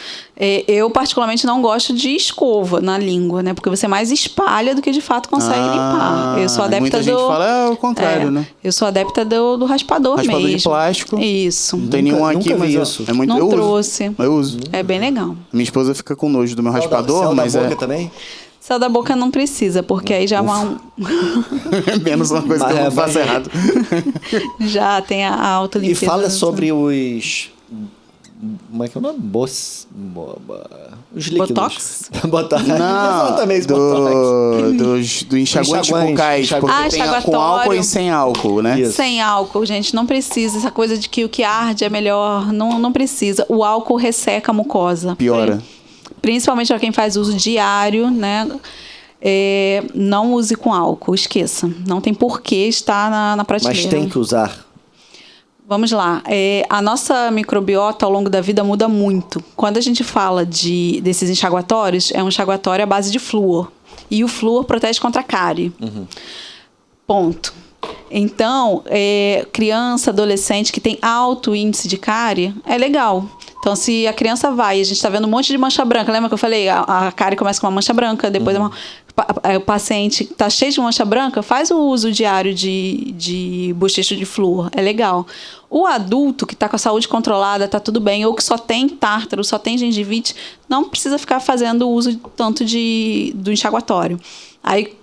Eu, particularmente, não gosto de escova na língua, né? Porque você mais espalha do que, de fato, consegue limpar. Eu sou adepta muita gente fala o contrário, né? Eu sou adepta do raspador mesmo. Raspador de plástico. Isso. Não tem nenhum aqui, mas isso. É muito... Não trouxe. Eu uso. É bem legal. Minha esposa fica com nojo do meu raspador, mas da boca também? Céu da boca não precisa, porque aí já menos uma coisa que eu não faço errado. Já tem a autolimpeza. E fala sobre os... Como é que é o nome? Os líquidos. Botox? Botox. Não, do enxaguantes bucais. Porque tem com álcool e sem álcool, né? Isso. Sem álcool, gente. Não precisa. Essa coisa de que o que arde é melhor. Não precisa. O álcool resseca a mucosa. Piora. Principalmente para quem faz uso diário, né? Não use com álcool. Esqueça. Não tem porquê estar na prateleira. Mas tem que usar. Vamos lá. A nossa microbiota ao longo da vida muda muito. Quando a gente fala desses enxaguatórios, é um enxaguatório à base de flúor. E o flúor protege contra a cárie. Ponto. Então, criança, adolescente que tem alto índice de cárie, é legal. Então, se a criança vai, a gente está vendo um monte de mancha branca. Lembra que eu falei? A cárie começa com uma mancha branca, depois o paciente está cheio de mancha branca, faz o uso diário de bochecho de flúor. É legal. O adulto que está com a saúde controlada, está tudo bem, ou que só tem tártaro, só tem gengivite, não precisa ficar fazendo uso tanto do enxaguatório. Aí,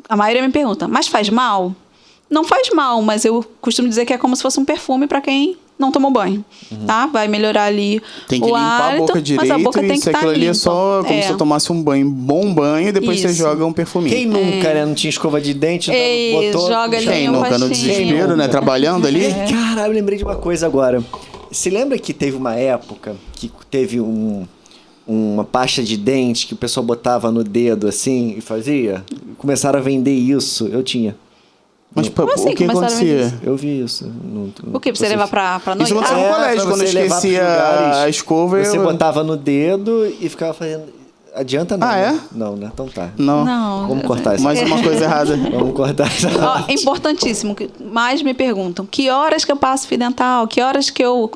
a maioria me pergunta, mas faz mal? Não faz mal, mas eu costumo dizer que é como se fosse um perfume para quem não tomou banho, tá? Vai melhorar ali tem que limpar hálito, a boca direito, mas a boca tem que estar limpa. Ali é só como se eu tomasse um bom banho e depois você joga um perfuminho. Quem nunca, né? Não tinha escova de dente, botou... Joga ali Quem nunca no desespero, né? Trabalhando ali. Caralho, eu lembrei de uma coisa agora. Você lembra que teve uma época que teve uma pasta de dente que o pessoal botava no dedo assim e fazia? Começaram a vender isso. Eu tinha. Mas assim, o que acontecia? Eu vi isso. O que? Pra você levar pra noite? Isso aconteceu no colégio, quando eu esquecia a escova. Você botava no dedo e ficava fazendo... Adianta não. Ah, é? Né? Não, né? Então tá. Não. Vamos cortar isso. Mais uma coisa errada. Vamos cortar essa parte. Importantíssimo. Mais me perguntam, que horas que eu passo fio dental? Que horas que eu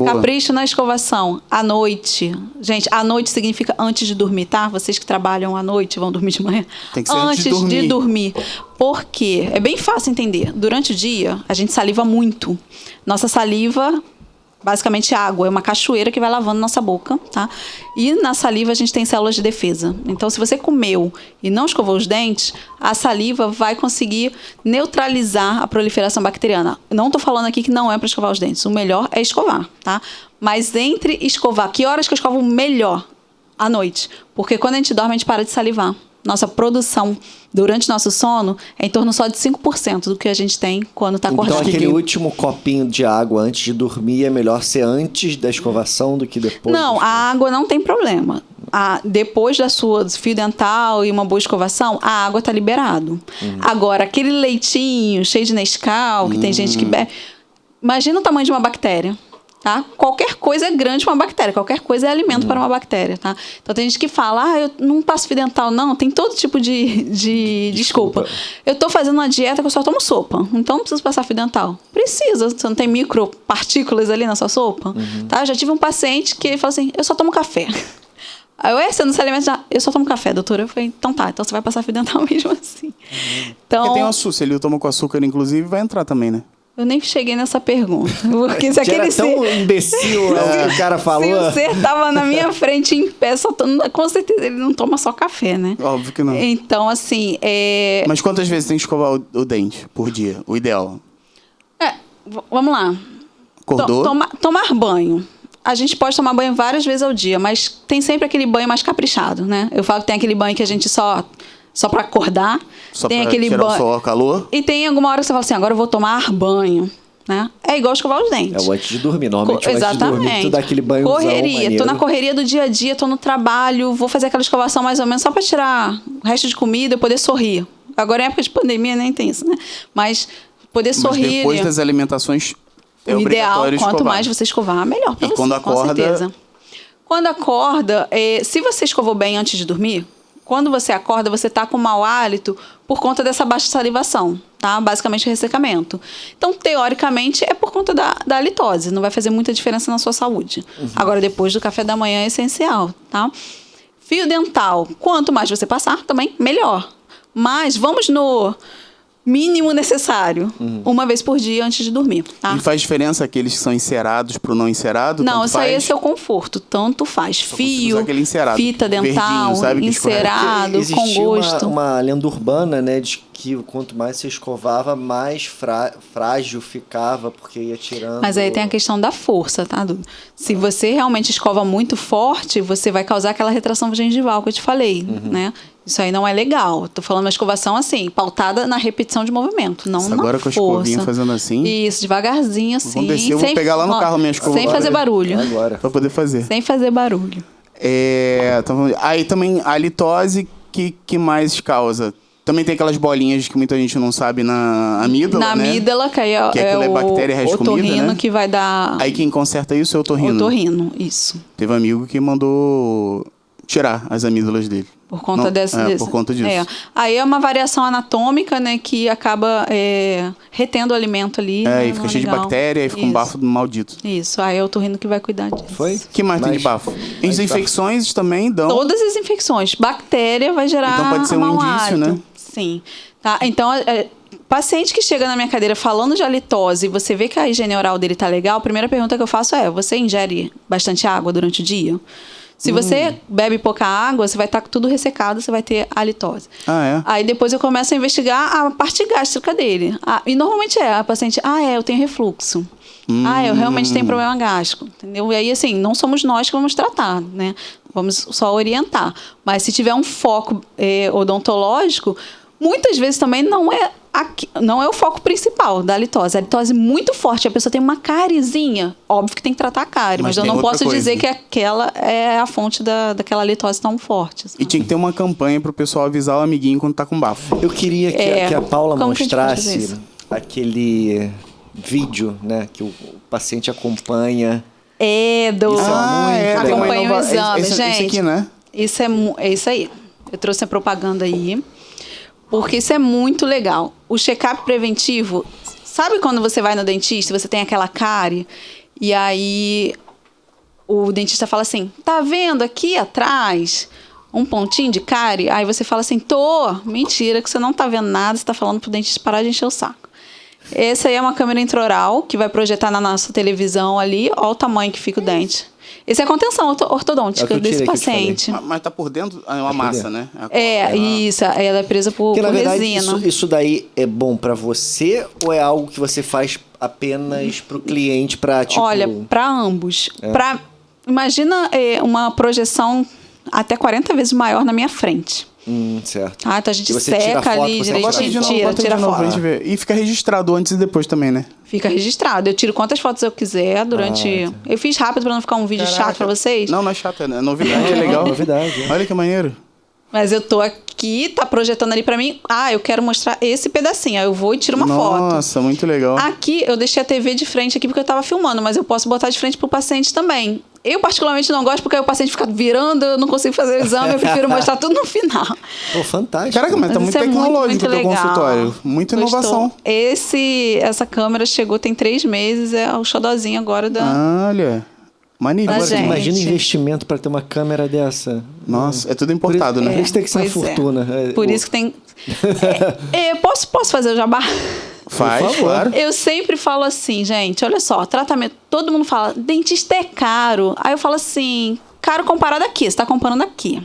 capricho na escovação? À noite. Gente, à noite significa antes de dormir, tá? Vocês que trabalham à noite, vão dormir de manhã. Tem que ser antes de dormir. Por quê? É bem fácil entender. Durante o dia, a gente saliva muito. Nossa saliva... Basicamente água, é uma cachoeira que vai lavando nossa boca, tá? E na saliva a gente tem células de defesa. Então, se você comeu e não escovou os dentes, a saliva vai conseguir neutralizar a proliferação bacteriana. Não estou falando aqui que não é para escovar os dentes. O melhor é escovar, tá? Mas entre escovar, que horas que eu escovo melhor? à noite. Porque quando a gente dorme, a gente para de salivar. Nossa produção durante nosso sono é em torno só de 5% do que a gente tem quando está acordado. Então aquele último copinho de água antes de dormir é melhor ser antes da escovação do que depois? Não, a água não tem problema. Depois da sua fio dental e uma boa escovação, a água está liberado. Agora, aquele leitinho cheio de Nescau, que tem gente que bebe... Imagina o tamanho de uma bactéria. Tá? Qualquer coisa é grande para uma bactéria, qualquer coisa é alimento para uma bactéria, tá? Então tem gente que fala, eu não passo fio dental, não, tem todo tipo de desculpa. Eu tô fazendo uma dieta que eu só tomo sopa, então não preciso passar fio dental. Precisa, você não tem micropartículas ali na sua sopa, tá? Já tive um paciente que falou assim, eu só tomo café. Aí você não se alimenta, eu só tomo café, doutora. Eu falei, então tá, então você vai passar fio dental mesmo assim. Então, porque tem o açúcar, se ele toma com açúcar, inclusive, vai entrar também, né? Eu nem cheguei nessa pergunta. Porque se aquele era tão imbecil o cara falou. Se o ser tava na minha frente em pé, com certeza ele não toma só café, né? Óbvio que não. Então, assim... Mas quantas vezes tem que escovar o dente por dia? O ideal? Vamos lá. Acordou? Tomar banho. A gente pode tomar banho várias vezes ao dia, mas tem sempre aquele banho mais caprichado, né? Eu falo que tem aquele banho que a gente só para acordar. Só tem pra aquele tirar o sol, calor. E tem alguma hora que você fala assim, agora eu vou tomar banho, né? É igual escovar os dentes. É o antes de dormir. Normalmente Exatamente. Antes de dormir, tu dá aquele banho. Correria. Tô na correria do dia a dia, tô no trabalho, vou fazer aquela escovação mais ou menos só para tirar o resto de comida e poder sorrir. Agora em época de pandemia nem tem isso, né? Mas poder sorrir. Mas depois das alimentações é o ideal, obrigatório escovar. quanto mais você escovar, melhor para você. Quando acorda... Com certeza. Quando acorda, se você escovou bem antes de dormir, quando você acorda, você está com mau hálito por conta dessa baixa salivação, tá? Basicamente ressecamento. Então, teoricamente, é por conta da halitose. Não vai fazer muita diferença na sua saúde. Agora, depois do café da manhã é essencial, tá? Fio dental. Quanto mais você passar, também melhor. Mas vamos no mínimo necessário, uma vez por dia antes de dormir, tá? E faz diferença aqueles que são encerados pro não encerado? Não, isso aí é seu conforto, tanto faz. Fio, fita dental, verdinho, encerado, com gosto. Uma lenda urbana, né, de que quanto mais você escovava, mais frágil ficava, porque ia tirando... Mas aí tem a questão da força, tá, Duda? Se você realmente escova muito forte, você vai causar aquela retração gengival que eu te falei, né? Isso aí não é legal. Tô falando uma escovação assim, pautada na repetição de movimento, não na força. Agora com a escovinha fazendo assim... Isso, devagarzinho assim. Vamos descer, eu vou pegar lá no carro a minha escova. Sem fazer barulho. Agora. Pra poder fazer. Sem fazer barulho. Então, aí também a halitose, que mais causa? Também tem aquelas bolinhas que muita gente não sabe na amígdala, na né? amígdala, que aí é bactéria resto de comida, otorrino, né? que vai dar... Aí quem conserta isso é o otorrino. Otorrino, isso. Teve um amigo que mandou tirar as amígdalas dele. Por conta por conta disso. Aí é uma variação anatômica, né? Que acaba retendo o alimento ali. E fica cheio de bactéria, e fica um bafo maldito. Isso, aí é o otorrino que vai cuidar disso. Foi? Que mais tem de bafo? As infecções também dão... Todas as infecções. Bactéria vai gerar então pode ser um indício, né? Sim. Tá? Então, paciente que chega na minha cadeira falando de halitose e você vê que a higiene oral dele tá legal, a primeira pergunta que eu faço é, você ingere bastante água durante o dia? Se você bebe pouca água, você vai estar tudo ressecado, você vai ter halitose. Aí depois eu começo a investigar a parte gástrica dele. E normalmente a paciente, eu tenho refluxo. Eu realmente tenho problema gástrico, entendeu? E aí, assim, não somos nós que vamos tratar, né? Vamos só orientar. Mas se tiver um foco odontológico, muitas vezes também não é o foco principal da halitose. A halitose é muito forte, a pessoa tem uma carizinha, óbvio que tem que tratar a cárie, mas eu não posso dizer que aquela é a fonte daquela halitose tão forte. Sabe? E tinha que ter uma campanha pro pessoal avisar o amiguinho quando tá com bafo. Eu queria que a Paula mostrasse aquele vídeo, né, que o paciente acompanha. Acompanha o exame, gente. Esse aqui, né? É isso aí. Eu trouxe a propaganda aí. Porque isso é muito legal. O check-up preventivo, sabe quando você vai no dentista e você tem aquela cárie? E aí o dentista fala assim, tá vendo aqui atrás um pontinho de cárie? Aí você fala assim, mentira, que você não tá vendo nada, você tá falando pro dentista parar de encher o saco. Essa aí é uma câmera intraoral que vai projetar na nossa televisão ali, olha o tamanho que fica o dente. Essa é a contenção ortodôntica desse paciente. Mas tá por dentro, é uma massa, né? Isso. Ela é presa por resina. Isso daí é bom pra você ou é algo que você faz apenas pro cliente pra, tipo... Olha, pra ambos. Imagina uma projeção até 40 vezes maior na minha frente. Certo. Então a gente seca ali direitinho, tira foto. E fica registrado antes e depois também, né? Fica registrado. Eu tiro quantas fotos eu quiser durante... Eu fiz rápido pra não ficar um vídeo chato pra vocês. Não é chato, é novidade, é legal. Novidade. Olha que maneiro. Mas eu tô aqui, tá projetando ali pra mim. Eu quero mostrar esse pedacinho. Aí eu vou e tiro uma foto. Nossa, muito legal. Aqui, eu deixei a TV de frente aqui porque eu tava filmando, mas eu posso botar de frente pro paciente também. Eu, particularmente, não gosto porque aí o paciente fica virando, eu não consigo fazer o exame, eu prefiro mostrar tudo no final. Pô, fantástico. Caraca, mas tá muito tecnológico o teu consultório. Muita inovação. Essa câmera chegou tem 3 meses, é o xodozinho agora da... Olha... Maneirinho. Agora, imagina o investimento para ter uma câmera dessa. Nossa, é tudo importado, né? Por isso tem que ser uma fortuna. Por isso que tem... Posso fazer o jabá? Faz, claro. Eu sempre falo assim, gente, olha só, tratamento... Todo mundo fala, dentista é caro. Aí eu falo assim, caro comparado aqui. Você tá comparando aqui.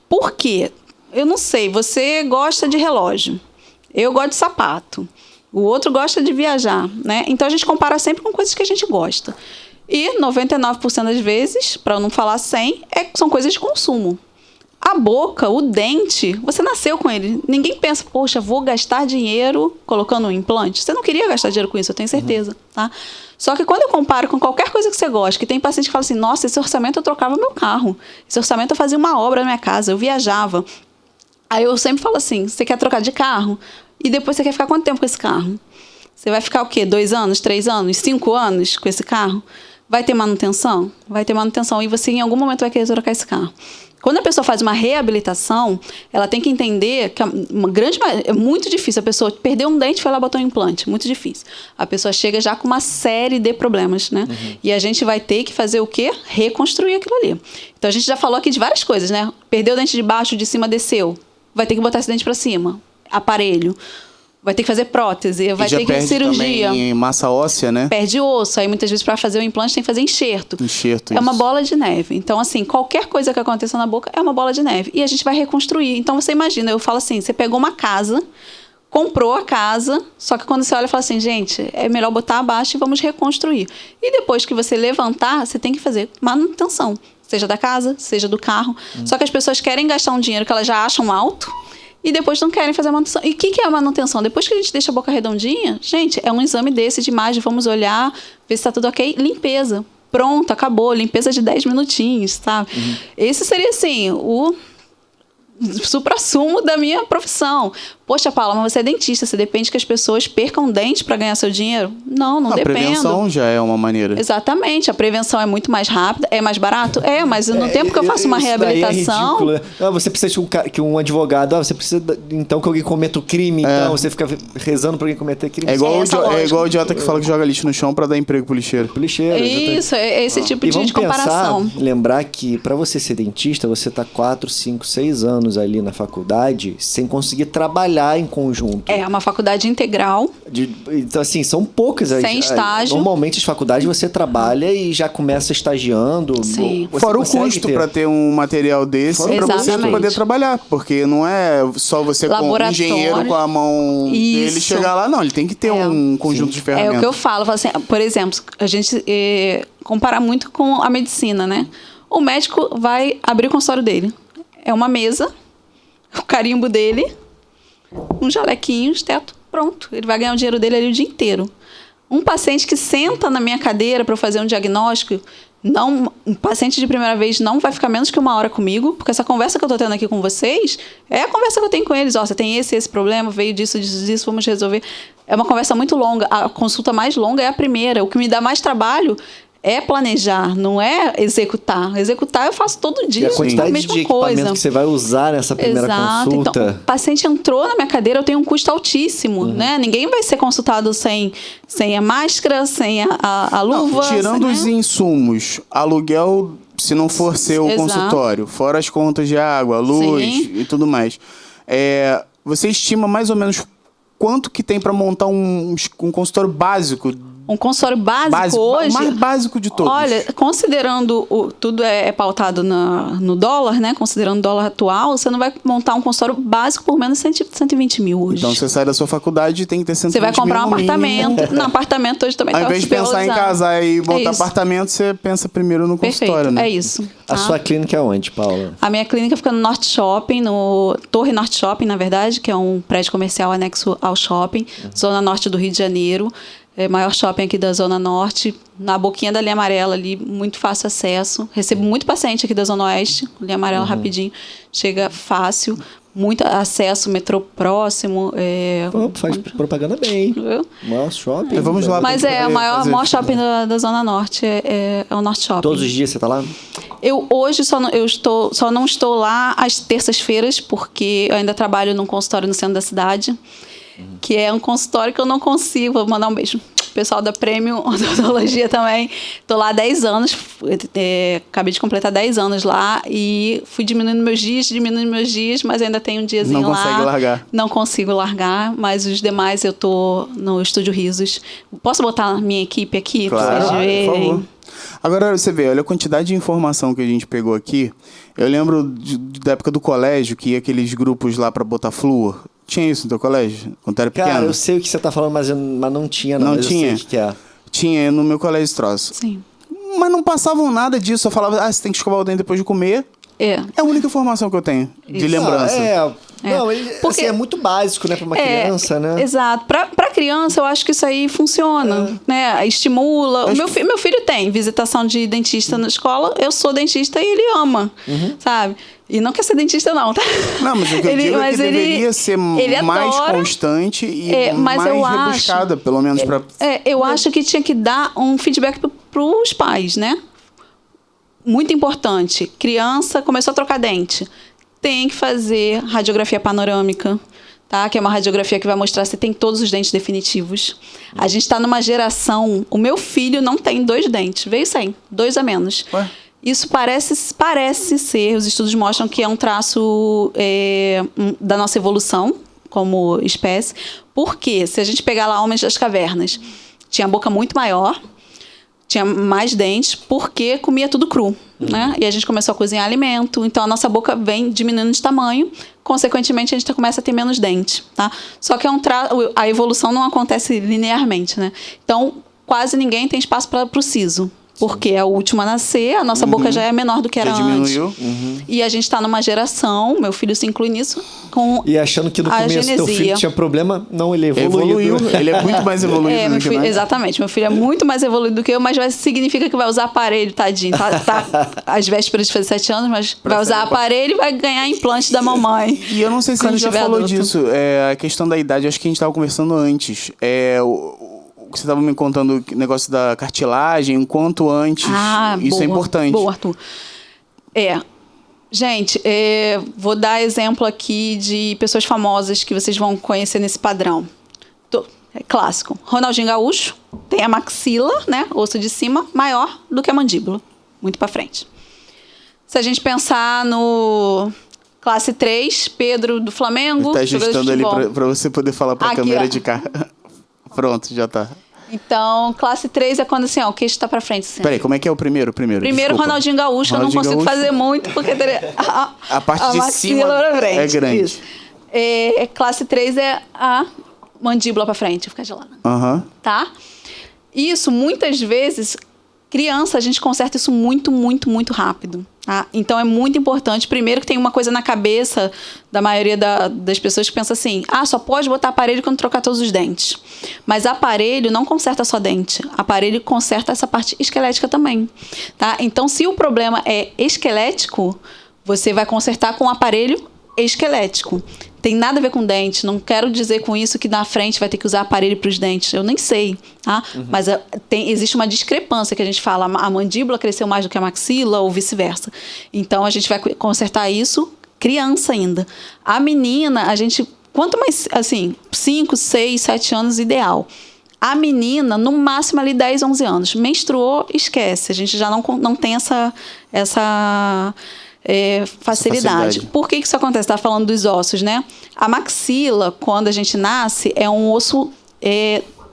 Por quê? Eu não sei, você gosta de relógio. Eu gosto de sapato. O outro gosta de viajar, né? Então a gente compara sempre com coisas que a gente gosta. E 99% das vezes, para não falar 100%, são coisas de consumo. A boca, o dente, você nasceu com ele. Ninguém pensa, poxa, vou gastar dinheiro colocando um implante. Você não queria gastar dinheiro com isso, eu tenho certeza. Tá? Só que quando eu comparo com qualquer coisa que você gosta, que tem paciente que fala assim, nossa, esse orçamento eu trocava meu carro. Esse orçamento eu fazia uma obra na minha casa, eu viajava. Aí eu sempre falo assim, você quer trocar de carro? E depois você quer ficar quanto tempo com esse carro? Você vai ficar o quê? 2 anos, 3 anos, 5 anos com esse carro? Vai ter manutenção? Vai ter manutenção. E você, em algum momento, vai querer trocar esse carro. Quando a pessoa faz uma reabilitação, ela tem que entender que é muito difícil. A pessoa perdeu um dente e foi lá e botou um implante. Muito difícil. A pessoa chega já com uma série de problemas, né? E a gente vai ter que fazer o quê? Reconstruir aquilo ali. Então, a gente já falou aqui de várias coisas, né? Perdeu o dente de baixo, de cima desceu. Vai ter que botar esse dente para cima. Aparelho. Vai ter que fazer prótese, vai ter que fazer cirurgia. Também massa óssea, né? Perde osso. Aí, muitas vezes, para fazer o implante, tem que fazer enxerto. Enxerto, é uma bola de neve. Então, assim, qualquer coisa que aconteça na boca é uma bola de neve. E a gente vai reconstruir. Então, você imagina, eu falo assim, você pegou uma casa, comprou a casa, só que quando você olha, fala assim, gente, é melhor botar abaixo e vamos reconstruir. E depois que você levantar, você tem que fazer manutenção. Seja da casa, seja do carro. Só que as pessoas querem gastar um dinheiro que elas já acham alto, e depois não querem fazer a manutenção. E o que é a manutenção? Depois que a gente deixa a boca redondinha, gente, é um exame desse de imagem, vamos olhar, ver se está tudo ok. Limpeza. Pronto, acabou. Limpeza de 10 minutinhos, sabe? Esse seria, assim, o suprassumo da minha profissão. Poxa, Paula, mas você é dentista, você depende que as pessoas percam dente para ganhar seu dinheiro? Não dependo. A prevenção já é uma maneira. Exatamente, a prevenção é muito mais rápida, é mais barato? Mas no tempo que eu faço uma reabilitação... É ridículo. Você precisa que um advogado, você precisa então que alguém cometa o crime, então você fica rezando para alguém cometer crime. É igual o idiota que fala que joga lixo no chão para dar emprego pro lixeiro. Isso, é esse tipo de comparação. Lembrar que para você ser dentista, você tá 4, 5, 6 anos ali na faculdade sem conseguir trabalhar em conjunto. É uma faculdade integral. Então, assim, são poucas. Sem estágio. Normalmente, as faculdades você trabalha e já começa estagiando. Sim. Fora o custo para ter um material desse, para você poder trabalhar. Porque não é só você com um engenheiro com a mão dele chegar lá. Não, ele tem que ter um conjunto de ferramentas. É o que eu falo assim, por exemplo, a gente compara muito com a medicina, né? O médico vai abrir o consultório dele. É uma mesa, o carimbo dele, um jalequinho, teto, pronto. Ele vai ganhar o dinheiro dele ali o dia inteiro. Um paciente que senta na minha cadeira para fazer um diagnóstico, um paciente de primeira vez não vai ficar menos que 1 hora comigo, porque essa conversa que eu estou tendo aqui com vocês é a conversa que eu tenho com eles. Você tem esse problema, veio disso, vamos resolver. É uma conversa muito longa. A consulta mais longa é a primeira. O que me dá mais trabalho é planejar, não é executar. Executar eu faço todo dia. E a quantidade de equipamento que você vai usar nessa primeira consulta. Então, o paciente entrou na minha cadeira, eu tenho um custo altíssimo, né? Ninguém vai ser consultado sem a máscara, sem a luva. Não, tirando os insumos, aluguel, se não for seu consultório, fora as contas de água, luz e tudo mais. Você estima mais ou menos quanto que tem para montar um consultório básico Um consultório básico hoje... O mais básico de todos. Olha, considerando... tudo é pautado no dólar, né? Considerando o dólar atual, você não vai montar um consultório básico por menos de 120 mil hoje. Então, você sai da sua faculdade e tem que ter 120 mil. Você vai comprar um apartamento. Não, apartamento hoje também Ao invés de pensar em casar e montar apartamento, você pensa primeiro no consultório, né? É isso. A sua clínica é onde, Paula? A minha clínica fica no Norte Shopping, no Torre Norte Shopping, na verdade, que é um prédio comercial anexo ao shopping, zona norte do Rio de Janeiro. É o maior shopping aqui da Zona Norte, na boquinha da linha amarela ali, muito fácil acesso. Recebo muito paciente aqui da Zona Oeste, linha amarela rapidinho, chega fácil, muito acesso, metrô próximo. Faz propaganda bem. Maior shopping. Vamos lá. Mas o maior shopping da Zona Norte é o Norte Shopping. Todos os dias você está lá? Eu hoje só não estou lá às terças-feiras, porque eu ainda trabalho num consultório no centro da cidade. Que é um consultório que eu não consigo. Vou mandar um beijo. Pessoal da Premium Odontologia também. Estou lá há 10 anos. Acabei de completar 10 anos lá. E fui diminuindo meus dias, mas ainda tenho um diazinho lá. Não consegue largar. Não consigo largar, mas os demais eu estou no Estúdio Risos. Posso botar a minha equipe aqui? Claro, pra vocês verem? por favor. Agora, você vê, olha a quantidade de informação que a gente pegou aqui. Eu lembro da época do colégio, que ia aqueles grupos lá para botar flúor. Tinha isso no teu colégio? Quando era pequeno? Cara, eu sei o que você tá falando, mas não tinha, não. Não mas tinha? Eu sei o que é. Tinha, no meu colégio esse troço. Sim. Mas não passavam nada disso. Só falava, você tem que escovar o dente depois de comer. É a única informação que eu tenho de lembrança. Não, porque assim, é muito básico, né, para uma criança, né? Exato. Para criança, eu acho que isso aí funciona, né? Estimula. Meu filho tem visitação de dentista na escola. Eu sou dentista e ele ama, sabe? E não quer ser dentista, não, tá? Não, mas o que eu digo é que deveria ser mais constante e mais rebuscada, pelo menos para... eu acho que tinha que dar um feedback para os pais, né? Muito importante. Criança começou a trocar dente. Tem que fazer radiografia panorâmica, tá? Que é uma radiografia que vai mostrar se tem todos os dentes definitivos. A gente está numa geração... O meu filho não tem 2 dentes. Veio sem. 2 a menos. Ué? Isso parece ser... Os estudos mostram que é um traço da nossa evolução como espécie. Porque se a gente pegar lá Homens das Cavernas, tinha a boca muito maior, tinha mais dentes, porque comia tudo cru, né? E a gente começou a cozinhar alimento, então a nossa boca vem diminuindo de tamanho, consequentemente a gente começa a ter menos dente, tá? Só que a evolução não acontece linearmente, né? Então, quase ninguém tem espaço para o siso. Porque é o último a nascer, a nossa boca já é menor do que era antes. E a gente está numa geração, meu filho se inclui nisso, com e achando que no começo teu filho tinha problema, não, ele evoluiu. Ele é muito mais evoluído do que nós. Exatamente, meu filho é muito mais evoluído do que eu, mas significa que vai usar aparelho, tadinho. Tá às vésperas de fazer 7 anos, mas vai usar aparelho e vai ganhar implante da mamãe. E eu não sei se a gente já falou disso, a questão da idade, acho que a gente estava conversando antes. Você estava me contando o negócio da cartilagem, o quanto antes. Isso é importante. Boa, Arthur. Gente, vou dar exemplo aqui de pessoas famosas que vocês vão conhecer nesse padrão. É clássico. Ronaldinho Gaúcho tem a maxila, né, osso de cima, maior do que a mandíbula. Muito para frente. Se a gente pensar no... Classe 3, Pedro do Flamengo. Está ajustando ali para você poder falar para a câmera de cá. Pronto, já tá. Então, classe 3 é quando assim, o queixo tá pra frente. Assim. Peraí, como é que é o primeiro? Primeiro, Ronaldinho Gaúcho, eu não consigo fazer muito, porque teria a parte de cima é grande. Isso. Classe 3 é a mandíbula pra frente, fica gelada. Tá? Isso, muitas vezes, criança, a gente conserta isso muito, muito, muito rápido. Tá? Então, é muito importante. Primeiro que tem uma coisa na cabeça da maioria das pessoas que pensa assim, só pode botar aparelho quando trocar todos os dentes. Mas aparelho não conserta só dente. Aparelho conserta essa parte esquelética também. Tá? Então, se o problema é esquelético, você vai consertar com o aparelho esquelético. Tem nada a ver com dente. Não quero dizer com isso que na frente vai ter que usar aparelho para os dentes. Eu nem sei, tá? Mas existe uma discrepância que a gente fala. A mandíbula cresceu mais do que a maxila ou vice-versa. Então, a gente vai consertar isso criança ainda. A menina, quanto mais, assim, 5, 6, 7 anos, ideal. A menina, no máximo ali 10, 11 anos. Menstruou, esquece. A gente já não tem essa facilidade. Por que isso acontece? Está falando dos ossos, né? A maxila, quando a gente nasce, é um osso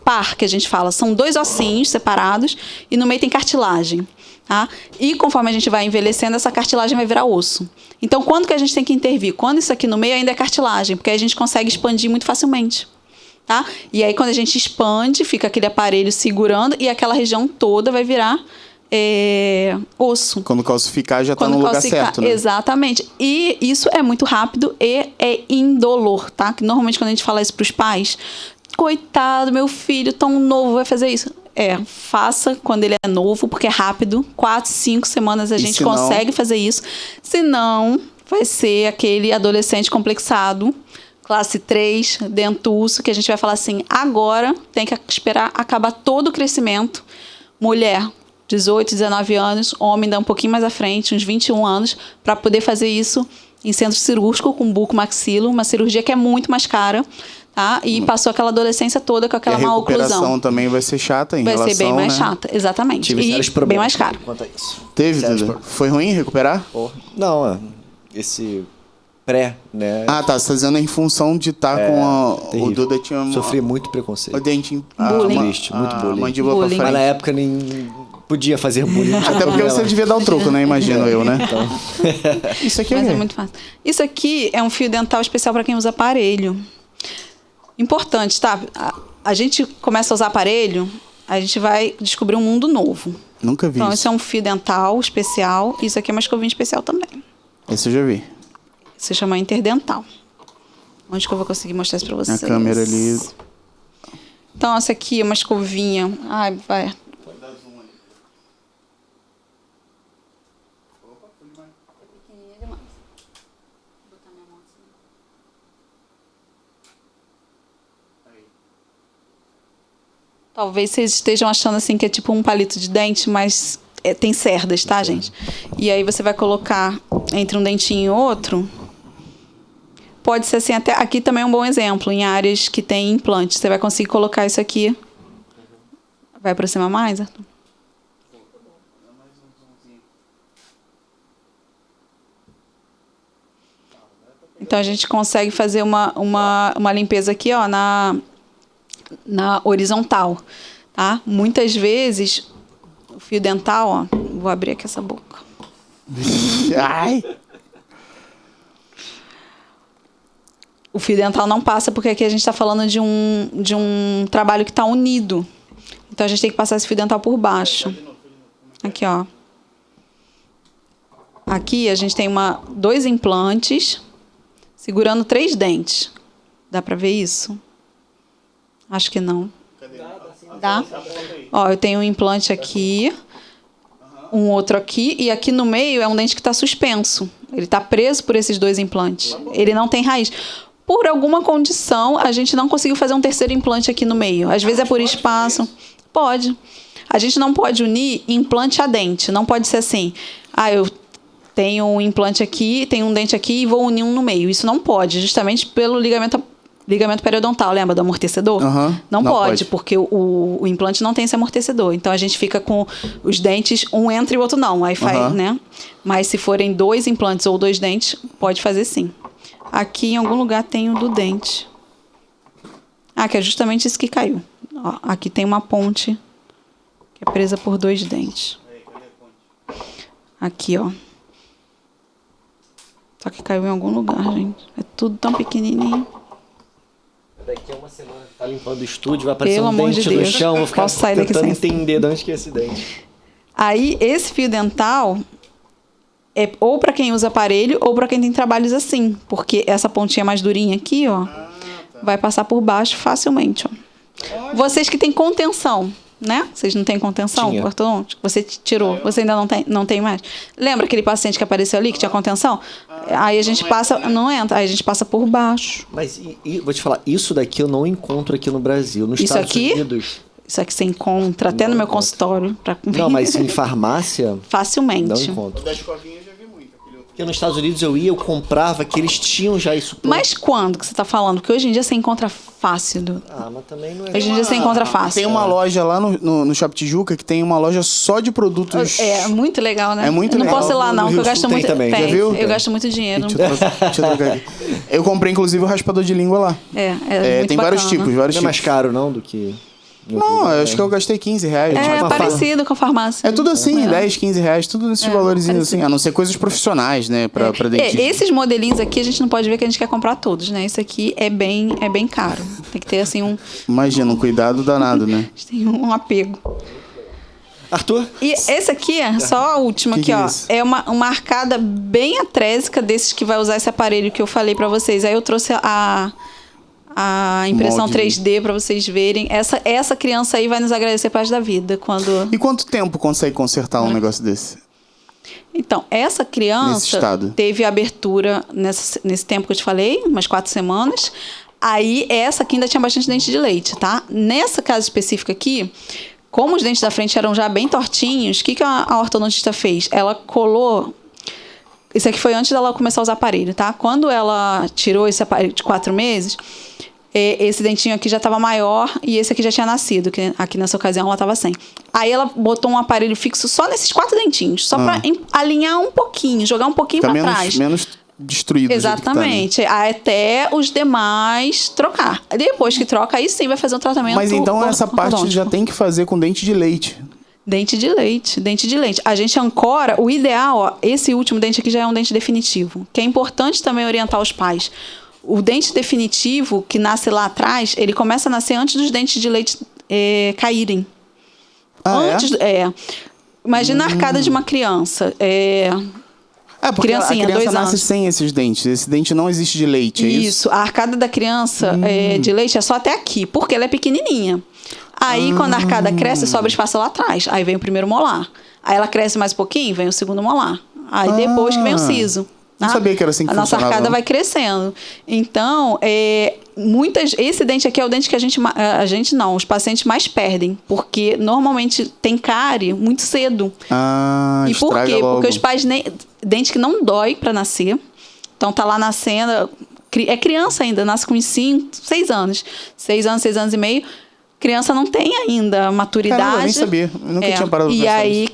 par, que a gente fala. São 2 ossinhos separados e no meio tem cartilagem. Tá? E conforme a gente vai envelhecendo, essa cartilagem vai virar osso. Então, quando que a gente tem que intervir? Quando isso aqui no meio ainda é cartilagem, porque aí a gente consegue expandir muito facilmente. Tá? E aí, quando a gente expande, fica aquele aparelho segurando e aquela região toda vai virar osso. Quando calcificar, já está no lugar certo, né? Exatamente. E isso é muito rápido e é indolor, tá? Que normalmente quando a gente fala isso para os pais, coitado, meu filho tão novo vai fazer isso. Faça quando ele é novo, porque é rápido. 4, 5 semanas a gente consegue fazer isso. Senão, vai ser aquele adolescente complexado, classe 3, dentuço, que a gente vai falar assim, agora tem que esperar acabar todo o crescimento. Mulher, 18, 19 anos, homem dá um pouquinho mais à frente, uns 21 anos, para poder fazer isso em centro cirúrgico com bucomaxilo, uma cirurgia que é muito mais cara, tá? E passou aquela adolescência toda com aquela má oclusão. A recuperação também vai ser chata em relação, vai ser bem mais chata, exatamente. Tive sérios e bem mais caro. Quanto a isso. Teve, Duda? Foi ruim recuperar? Não, esse pré, né? Ah, tá. Você tá dizendo em função de estar com a... O Duda tinha... Sofri muito preconceito. O dente... Muito triste, muito bullying. Mandíbula pra frente. Mas na época nem podia fazer bullying. Até porque você devia dar um troco, né? Imagino eu, né? Então. Isso aqui é muito fácil. Isso aqui é um fio dental especial para quem usa aparelho. Importante, tá? A gente começa a usar aparelho, a gente vai descobrir um mundo novo. Nunca vi Então, esse é um fio dental especial. Isso aqui é uma escovinha especial também. Esse eu já vi. Se chama interdental. Onde que eu vou conseguir mostrar isso pra vocês? A câmera ali. Então, essa aqui é uma escovinha. Ai, vai. Pode dar zoom ali. Opa, foi demais. É pequenininha demais. Vou botar minha mão assim. Aí. Talvez vocês estejam achando assim que é tipo um palito de dente, mas tem cerdas, tá, gente? E aí você vai colocar entre um dentinho e outro. Pode ser assim, até aqui também é um bom exemplo, em áreas que tem implante. Você vai conseguir colocar isso aqui. Vai aproximar mais, Arthur? Então a gente consegue fazer uma limpeza aqui, ó, na horizontal, tá? Muitas vezes o fio dental, ó, vou abrir aqui essa boca. Ai! O fio dental não passa porque aqui a gente está falando de um trabalho que está unido. Então a gente tem que passar esse fio dental por baixo. Aqui, ó. Aqui a gente tem 2 implantes segurando 3 dentes. Dá para ver isso? Acho que não. Dá? Ó, eu tenho um implante aqui, um outro aqui, e aqui no meio é um dente que está suspenso. Ele está preso por esses 2 implantes. Ele não tem raiz. Por alguma condição, a gente não conseguiu fazer um terceiro implante aqui no meio. Às vezes é por espaço. Pode. A gente não pode unir implante a dente. Não pode ser assim. Eu tenho um implante aqui, tenho um dente aqui e vou unir um no meio. Isso não pode, justamente pelo ligamento periodontal. Lembra do amortecedor? Não pode, porque o implante não tem esse amortecedor. Então, a gente fica com os dentes, um entra e o outro não. Aí faz, né? Mas se forem 2 implantes ou 2 dentes, pode fazer sim. Aqui em algum lugar tem o do dente. Que é justamente isso que caiu. Ó, aqui tem uma ponte que é presa por 2 dentes. Aqui, ó. Só que caiu em algum lugar, gente. É tudo tão pequenininho. Daqui a uma semana tá limpando o estúdio, vai aparecer um dente no chão. Vou ficar tentando entender de onde que é esse dente. Aí, esse fio dental é ou para quem usa aparelho ou para quem tem trabalhos assim. Porque essa pontinha mais durinha aqui, ó, vai passar por baixo facilmente, ó. Vocês que têm contenção, né? Vocês não têm contenção? Ortodôntico? Você tirou. Você ainda não tem mais? Lembra aquele paciente que apareceu ali, que tinha contenção? Aí a gente passa... Não entra. Aí a gente passa por baixo. Mas, vou te falar, isso daqui eu não encontro aqui no Brasil. Nos Estados Unidos... Isso aqui você encontra até no meu consultório. Não, mas em farmácia... Facilmente. Não encontro. Porque nos Estados Unidos eu comprava que eles tinham já isso pronto. Mas quando que você está falando? Porque hoje em dia você encontra fácil. Mas também não é... Hoje em dia você encontra fácil. Tem uma loja lá no Shopping Tijuca que tem uma loja só de produtos... É muito legal, né? É muito legal. Não posso ir lá não, porque eu gasto muito... Também. Já viu? Eu gasto muito dinheiro. Deixa eu trocar aqui. Eu comprei, inclusive, o raspador de língua lá. Muito tem bacana. vários tipos, vários Não é mais tipos. caro, não, do que... Não, eu acho que eu gastei R$15. É parecido com a farmácia. É tudo assim, R$10, R$15, tudo nesses valores assim. A não ser coisas profissionais, né? Pra dentista. Esses modelinhos aqui, a gente não pode ver que a gente quer comprar todos, né? Esse aqui é bem caro. Tem que ter, assim, um... Imagina, um cuidado danado, né? A gente tem um apego. Arthur? E esse aqui é só a última aqui, ó. É uma arcada bem atrésica desses que vai usar esse aparelho que eu falei pra vocês. Aí eu trouxe a impressão 3D para vocês verem. Essa criança aí vai nos agradecer a parte da vida. E quanto tempo consegue consertar um negócio desse? Então, essa criança teve abertura nesse tempo que eu te falei, umas 4 semanas. Aí, essa aqui ainda tinha bastante dente de leite, tá? Nessa casa específica aqui, como os dentes da frente eram já bem tortinhos, o que a ortodontista fez? Ela colou... Isso aqui foi antes dela começar a usar aparelho, tá? Quando ela tirou esse aparelho de 4 meses, esse dentinho aqui já estava maior e esse aqui já tinha nascido, que aqui nessa ocasião ela estava sem. Aí ela botou um aparelho fixo só nesses 4 dentinhos, só para alinhar um pouquinho, jogar um pouquinho para trás. Menos destruído. Exatamente. Tá, né? Até os demais trocar. Depois que troca, aí sim vai fazer um tratamento. Mas então essa parte já tem que fazer com dente de leite. Dente de leite. A gente ancora, o ideal, ó, esse último dente aqui já é um dente definitivo, que é importante também orientar os pais. O dente definitivo, que nasce lá atrás, ele começa a nascer antes dos dentes de leite caírem. Imagina a arcada de uma criança. Porque criancinha, a criança 2 nasce anos. sem esses dentes. Esse dente não existe de leite, é isso? Isso. A arcada da criança de leite é só até aqui, porque ela é pequenininha. Aí, quando a arcada cresce, sobra espaço lá atrás. Aí vem o primeiro molar. Aí ela cresce mais um pouquinho, vem o segundo molar. Aí depois que vem o siso. Não sabia que era assim que funcionava. A nossa arcada não. vai crescendo. Então, esse dente aqui é o dente que os pacientes mais perdem. Porque normalmente tem cárie muito cedo. E por quê? Logo. Porque os pais, dente que não dói para nascer. Então, tá lá nascendo. É criança ainda, nasce com 5, 6 anos. 6 anos, 6 anos e meio. Criança não tem ainda maturidade. Caramba, eu nem sabia. Eu nunca tinha parado pra pensar. E aí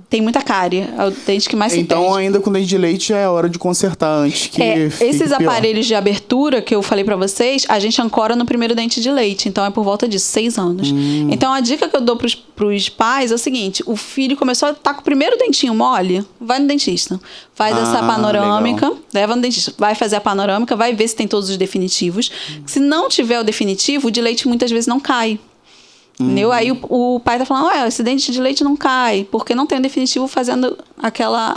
tem muita cárie. É o dente que mais se perde. Então, ainda com dente de leite, já é hora de consertar antes que esses aparelhos de abertura que eu falei pra vocês, a gente ancora no primeiro dente de leite. Então, é por volta disso, 6 anos. Então, a dica que eu dou pros pais é o seguinte. O filho começou a estar com o primeiro dentinho mole, vai no dentista. Faz essa panorâmica, leva no dentista. Vai fazer a panorâmica, vai ver se tem todos os definitivos. Se não tiver o definitivo, o de leite muitas vezes não cai. Entendeu? Aí o pai tá falando, esse dente de leite não cai, porque não tem o definitivo fazendo aquela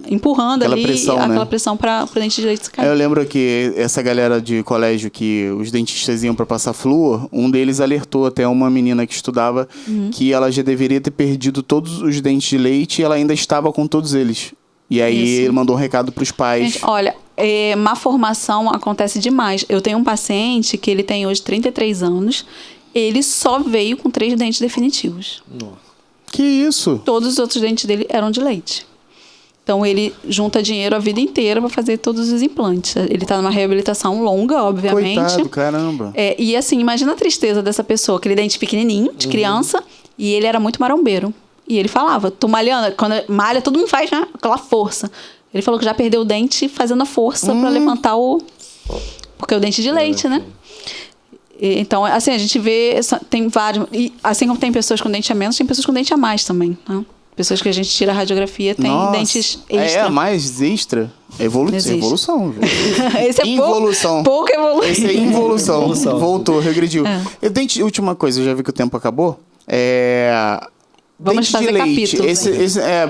empurrando aquela ali pressão, aquela pressão para o dente de leite cair. Eu lembro que essa galera de colégio que os dentistas iam para passar flúor, um deles alertou até uma menina que estudava que ela já deveria ter perdido todos os dentes de leite e ela ainda estava com todos eles. E aí ele mandou um recado para os pais. Gente, olha, má formação acontece demais. Eu tenho um paciente que ele tem hoje 33 anos. Ele só veio com 3 dentes definitivos. Nossa. Que isso? Todos os outros dentes dele eram de leite. Então, ele junta dinheiro a vida inteira para fazer todos os implantes. Ele tá numa reabilitação longa, obviamente. Coitado, caramba. E assim, imagina a tristeza dessa pessoa. Aquele dente pequenininho, de criança. E ele era muito marombeiro. E ele falava, tô malhando. Quando malha, todo mundo faz, né? Aquela força. Ele falou que já perdeu o dente fazendo a força para levantar porque é o dente de leite, né? Então, assim, a gente vê, tem vários, e assim como tem pessoas com dente a menos, tem pessoas com dente a mais também, né? Pessoas que a gente tira a radiografia tem dentes extra. Mais extra? Evolução. Esse é involução. Pouca evolução. Esse é involução. Voltou, regrediu. Última coisa, eu já vi que o tempo acabou. Vamos fazer capítulos.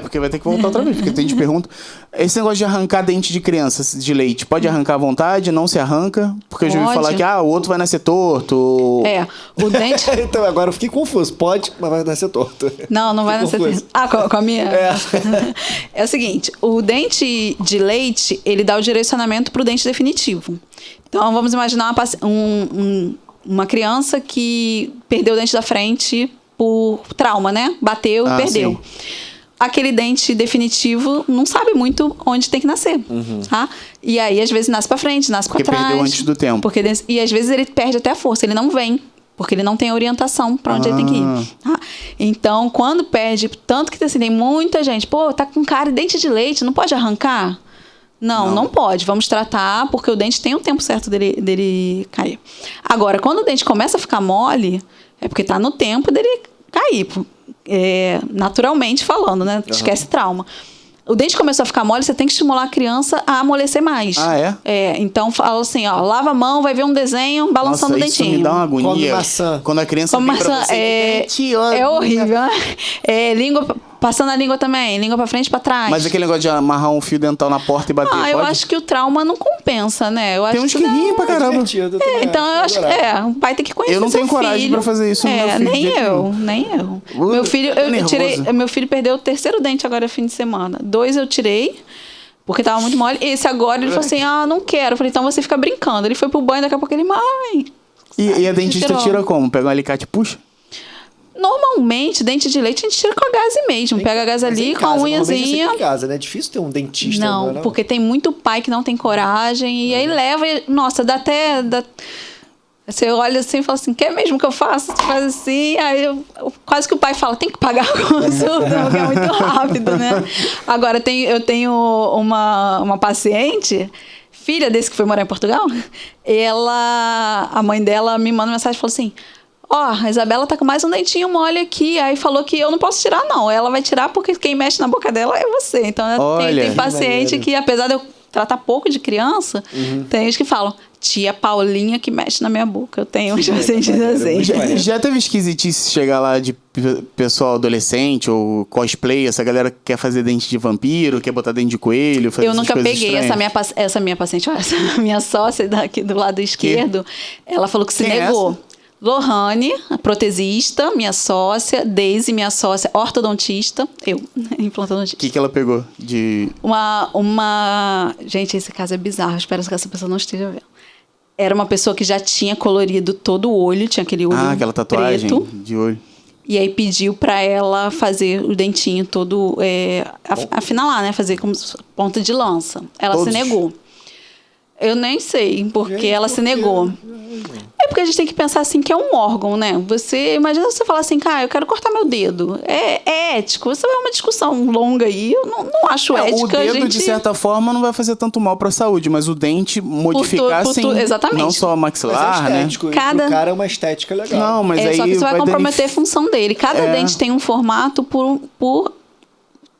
Porque vai ter que voltar outra vez, porque tem gente pergunta. Esse negócio de arrancar dente de criança de leite, pode arrancar à vontade? Não se arranca? Porque eu já ouvi falar que o outro vai nascer torto. O dente... Então, agora eu fiquei confuso. Pode, mas vai nascer torto. Não vai nascer torto. Com a minha... É o seguinte, o dente de leite, ele dá o direcionamento para o dente definitivo. Então, vamos imaginar uma criança que perdeu o dente da frente por trauma, né? Bateu e perdeu. Sim. Aquele dente definitivo não sabe muito onde tem que nascer, tá? E aí, às vezes, nasce pra frente, nasce pra trás. Porque perdeu antes do tempo. E, às vezes, ele perde até a força. Ele não vem, porque ele não tem orientação pra onde ele tem que ir. Tá? Então, quando perde... Tanto que, assim, tem muita gente... tá com cara de dente de leite, não pode arrancar? Não pode. Vamos tratar, porque o dente tem um tempo certo dele cair. Agora, quando o dente começa a ficar mole... É porque tá no tempo dele cair, naturalmente falando, né? Esquece trauma. O dente começou a ficar mole, você tem que estimular a criança a amolecer mais. Ah, é? Então fala assim, ó, lava a mão, vai ver um desenho balançando o dentinho. Isso me dá uma agonia. Come maçã. Quando a criança Come vem pra maçã, você, é horrível, né? Língua, passando a língua também, língua pra frente e pra trás. Mas aquele negócio de amarrar um fio dental na porta e bater, eu acho que o trauma não compensa, né? Eu acho tem uns que riem pra caramba. Então eu acho que o pai tem que conhecer. Eu não tenho coragem pra fazer isso no meu filho. Nem eu. Meu filho perdeu o 3º dente agora fim de semana. 2 eu tirei, porque tava muito mole. Esse agora ele falou assim: não quero. Eu falei, então você fica brincando. Ele foi pro banho, daqui a pouco ele, mãe. E a dentista tira como? Pega um alicate e puxa? Normalmente, dente de leite a gente tira com a gaze mesmo. Pega a gaze ali com a unhazinha. Em casa, né? É difícil ter um dentista. Não, porque tem muito pai que não tem coragem. E aí leva. Nossa, dá até. Você olha assim e fala assim: quer mesmo que eu faça? Você faz assim. Aí quase que o pai fala: tem que pagar a consulta, porque é muito rápido, né? Agora, eu tenho uma paciente. Filha desse que foi morar em Portugal. A mãe dela me manda mensagem e falou assim: a Isabela tá com mais um dentinho mole aqui. Aí falou que eu não posso tirar, não. Ela vai tirar porque quem mexe na boca dela é você. Então, tem paciente que, apesar de eu tratar pouco de criança, tem gente que falam: tia Paulinha que mexe na minha boca. Eu tenho uns pacientes assim. Já teve esquisitice chegar lá de pessoal adolescente ou cosplay, essa galera que quer fazer dente de vampiro, quer botar dente de coelho, fazer Eu nunca peguei estranhas. essa minha paciente, essa minha sócia daqui do lado esquerdo, ela falou que se negou. Lohane, protesista, minha sócia. Daisy, minha sócia, ortodontista. Eu, implantodontista. O que ela pegou? Gente, esse caso é bizarro. Espero que essa pessoa não esteja vendo. Era uma pessoa que já tinha colorido todo o olho. Tinha aquele olho aquela tatuagem preto, de olho. E aí pediu pra ela fazer o dentinho todo... afinalar, né? Fazer como ponta de lança. Ela se negou. Eu nem sei porque ela se negou. É porque a gente tem que pensar assim que é um órgão, né? Imagina você falar assim, eu quero cortar meu dedo. É ético. Você vai uma discussão longa aí, eu não acho ético. O dedo, de certa forma, não vai fazer tanto mal pra saúde, mas o dente modificar, sim. Exatamente. Não só maxilar, mas é estético, né? Pro cara é uma estética legal. Não, mas aí só que isso vai comprometer a função dele. Cada dente tem um formato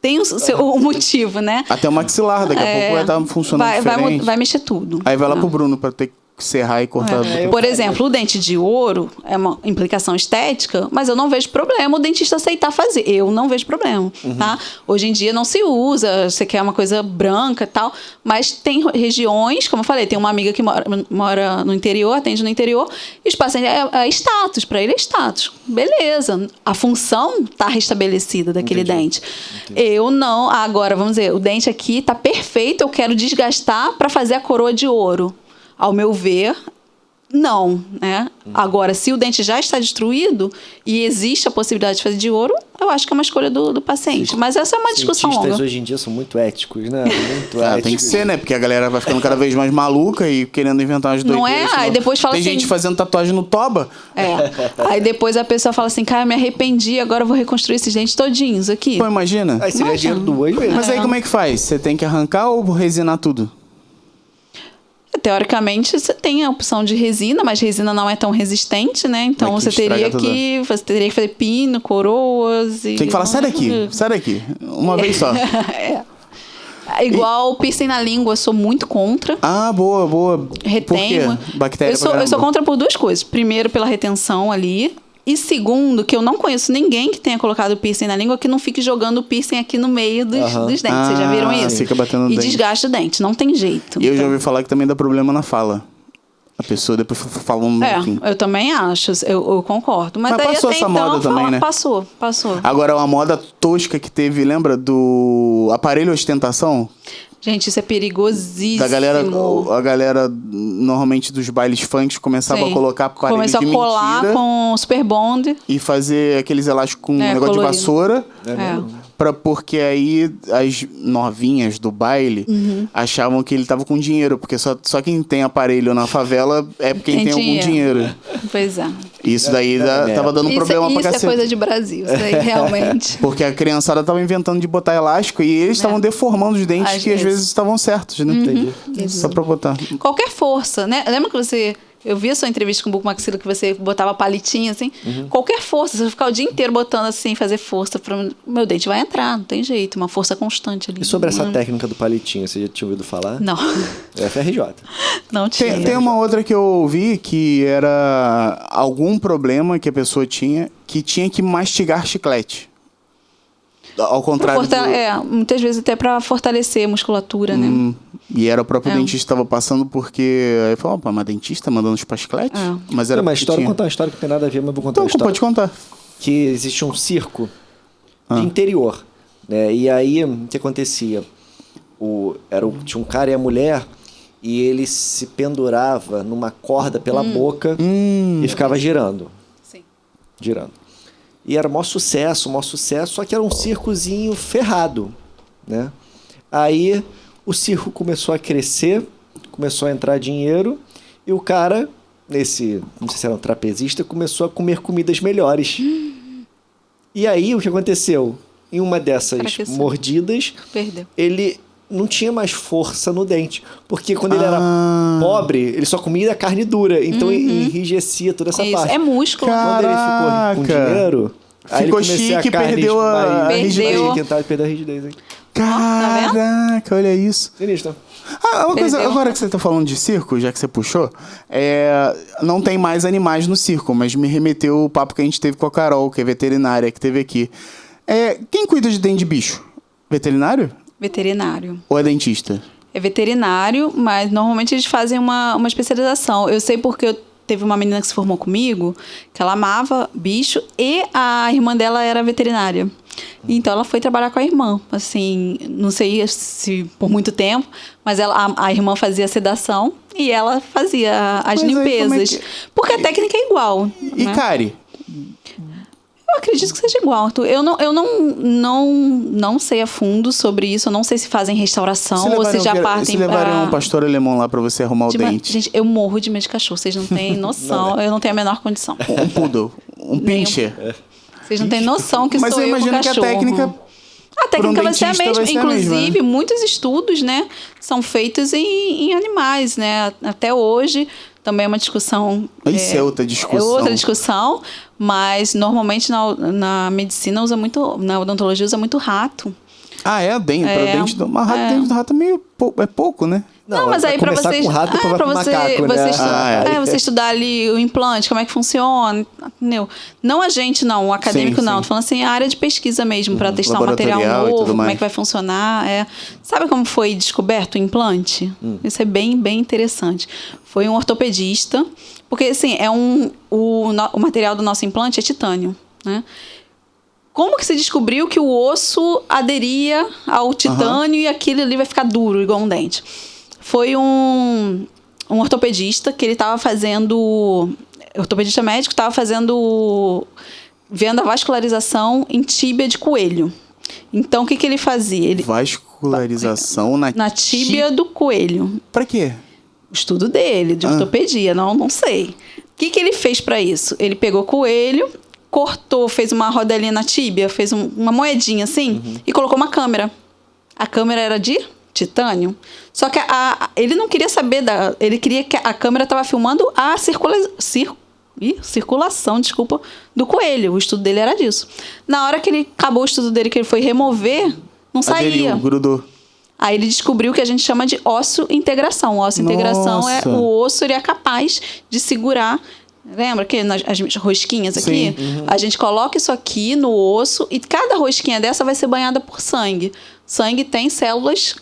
tem o motivo, né? Até o maxilar, daqui a pouco vai estar funcionando diferente. Vai mexer tudo. Aí vai lá pro Bruno pra ter que serrar e cortar. Por exemplo, o dente de ouro é uma implicação estética, mas eu não vejo problema o dentista aceitar fazer. Eu não vejo problema, tá? Hoje em dia não se usa, você quer uma coisa branca e tal, mas tem regiões, como eu falei, tem uma amiga que mora no interior, atende no interior, e os pacientes é status, para ele é status. Beleza, a função tá restabelecida daquele dente. Eu não, agora, vamos dizer, o dente aqui tá perfeito, eu quero desgastar para fazer a coroa de ouro. Ao meu ver, não, né? Agora, se o dente já está destruído e existe a possibilidade de fazer de ouro, eu acho que é uma escolha do paciente. Mas essa é uma discussão longa. Os cientistas hoje em dia são muito éticos, né? Muito éticos. Tem que ser, né? Porque a galera vai ficando cada vez mais maluca e querendo inventar umas doideiras. Não é? Aí depois fala Tem assim... gente fazendo tatuagem no toba. Aí depois a pessoa fala assim, eu me arrependi, agora eu vou reconstruir esses dentes todinhos aqui. Pô, imagina. Aí seria dinheiro 2 vezes. Mas aí como é que faz? Você tem que arrancar ou resinar tudo? Teoricamente, você tem a opção de resina, mas resina não é tão resistente, né? Então, você teria que fazer pino, coroas e... Tem que falar, sai daqui. Uma vez só. Igual piercing na língua, eu sou muito contra. Boa. Retenho. Por quê? Bactéria eu sou contra por 2 coisas. Primeiro, pela retenção ali. E segundo, que eu não conheço ninguém que tenha colocado piercing na língua que não fique jogando o piercing aqui no meio dos dentes. Vocês já viram isso? Fica batendo no dente. E desgasta o dente, não tem jeito. E eu já ouvi falar que também dá problema na fala. A pessoa depois fala um... eu também acho, eu concordo. Mas daí passou até essa moda também, né? Passou. Agora, uma moda tosca que teve, lembra? Do aparelho ostentação? Gente, isso é perigosíssimo. A galera, normalmente dos bailes funk, começava a colocar aparelho de mentira. Começou a colar com super bond. E fazer aqueles elásticos com um negócio colorido. De vassoura. Porque aí as novinhas do baile achavam que ele tava com dinheiro. Porque só quem tem aparelho na favela é quem tem algum dinheiro. Pois é. Isso daí tava dando problema pra cacete. Isso é coisa de Brasil, isso aí realmente. Porque a criançada tava inventando de botar elástico e eles estavam deformando os dentes às vezes estavam certos, né? Entendi. Só pra botar. Qualquer força, né? Lembra que você Eu vi a sua entrevista com o bucomaxilo que você botava palitinho, assim. Qualquer força, se eu ficar o dia inteiro botando assim, fazer força, meu dente vai entrar, não tem jeito. Uma força constante ali. E sobre essa técnica do palitinho, você já tinha ouvido falar? Não. É FRJ. Não tinha. Tem uma outra que eu ouvi que era algum problema que a pessoa tinha que mastigar chiclete. Ao contrário muitas vezes até para fortalecer a musculatura, né? E era o próprio dentista que estava passando, porque aí falou, opa, mas dentista mandando chupar chiclete? Mas era uma história, vou contar uma história que não tem nada a ver, mas vou contar uma história. Pode contar. Que existe um circo de interior, né? E aí, o que acontecia? Tinha um cara e a mulher, e ele se pendurava numa corda pela boca e ficava girando. Sim. Girando. E era o maior sucesso, só que era um circozinho ferrado, né? Aí o circo começou a crescer, começou a entrar dinheiro, e o cara, não sei se era um trapezista, começou a comer comidas melhores. E aí o que aconteceu? Em uma dessas mordidas, perdeu. Ele não tinha mais força no dente. Porque quando ele era pobre, ele só comia carne dura. Então enrijecia toda essa parte. É músculo. Quando ele ficou com dinheiro, aí ficou ele chique e perdeu a rigidez. Perdeu a rigidez, hein? Caraca, olha isso. Sinistro. Uma coisa, agora que você tá falando de circo, já que você puxou, não tem mais animais no circo, mas me remeteu o papo que a gente teve com a Carol, que é veterinária, que teve aqui. Quem cuida de dente de bicho? Veterinário? Veterinário. Ou é dentista? É veterinário, mas normalmente eles fazem uma especialização. Eu sei porque teve uma menina que se formou comigo, que ela amava bicho, e a irmã dela era veterinária. Então ela foi trabalhar com a irmã, assim, não sei se por muito tempo, mas a irmã fazia sedação e ela fazia as limpezas. Porque a técnica é igual. E cárie? Eu acredito que seja igual, Arthur. Eu não sei a fundo sobre isso. Eu não sei se fazem restauração ou se já partem se levarem um pastor alemão lá pra você arrumar o dente. Gente, eu morro de medo de cachorro. Vocês não têm noção. Eu não tenho a menor condição. Um poodle. Um pincher. Vocês não têm noção que mas sou eu com cachorro. Mas eu imagino que a técnica vai ser a mesma. Inclusive, muitos estudos, né, são feitos em animais, né? Até hoje... Também é uma discussão... Isso é outra discussão. É outra discussão, mas normalmente na medicina usa muito... Na odontologia usa muito rato. Dente do rato é meio pouco, né? Não, mas aí pra você... com rato, pra você macaco, né? Você estudar ali o implante, como é que funciona, entendeu? Não a gente, não, o acadêmico não. Tô falando assim, a área de pesquisa mesmo, pra testar um material novo, como é que vai funcionar. Sabe como foi descoberto o implante? Isso é bem, bem interessante. Foi um ortopedista, porque assim, o material do nosso implante é titânio, né? Como que se descobriu que o osso aderia ao titânio e aquilo ali vai ficar duro, igual um dente? Foi um ortopedista que ele estava fazendo... Ortopedista médico estava vendo a vascularização em tíbia de coelho. Então, o que ele fazia? Vascularização na tíbia do coelho. Para quê? O estudo dele, de ortopedia. Não sei. O que ele fez para isso? Ele pegou o coelho... cortou, fez uma rodelinha na tíbia, fez uma moedinha assim e colocou uma câmera. A câmera era de titânio. Só que ele não queria saber ele queria que a câmera estava filmando a circulação, do coelho. O estudo dele era disso. Na hora que ele acabou o estudo dele, que ele foi remover, não saía. Grudou. Aí ele descobriu o que a gente chama de osso-integração. Osso-integração o osso, ele é capaz de segurar. Lembra que as rosquinhas aqui? A gente coloca isso aqui no osso e cada rosquinha dessa vai ser banhada por sangue. Sangue tem células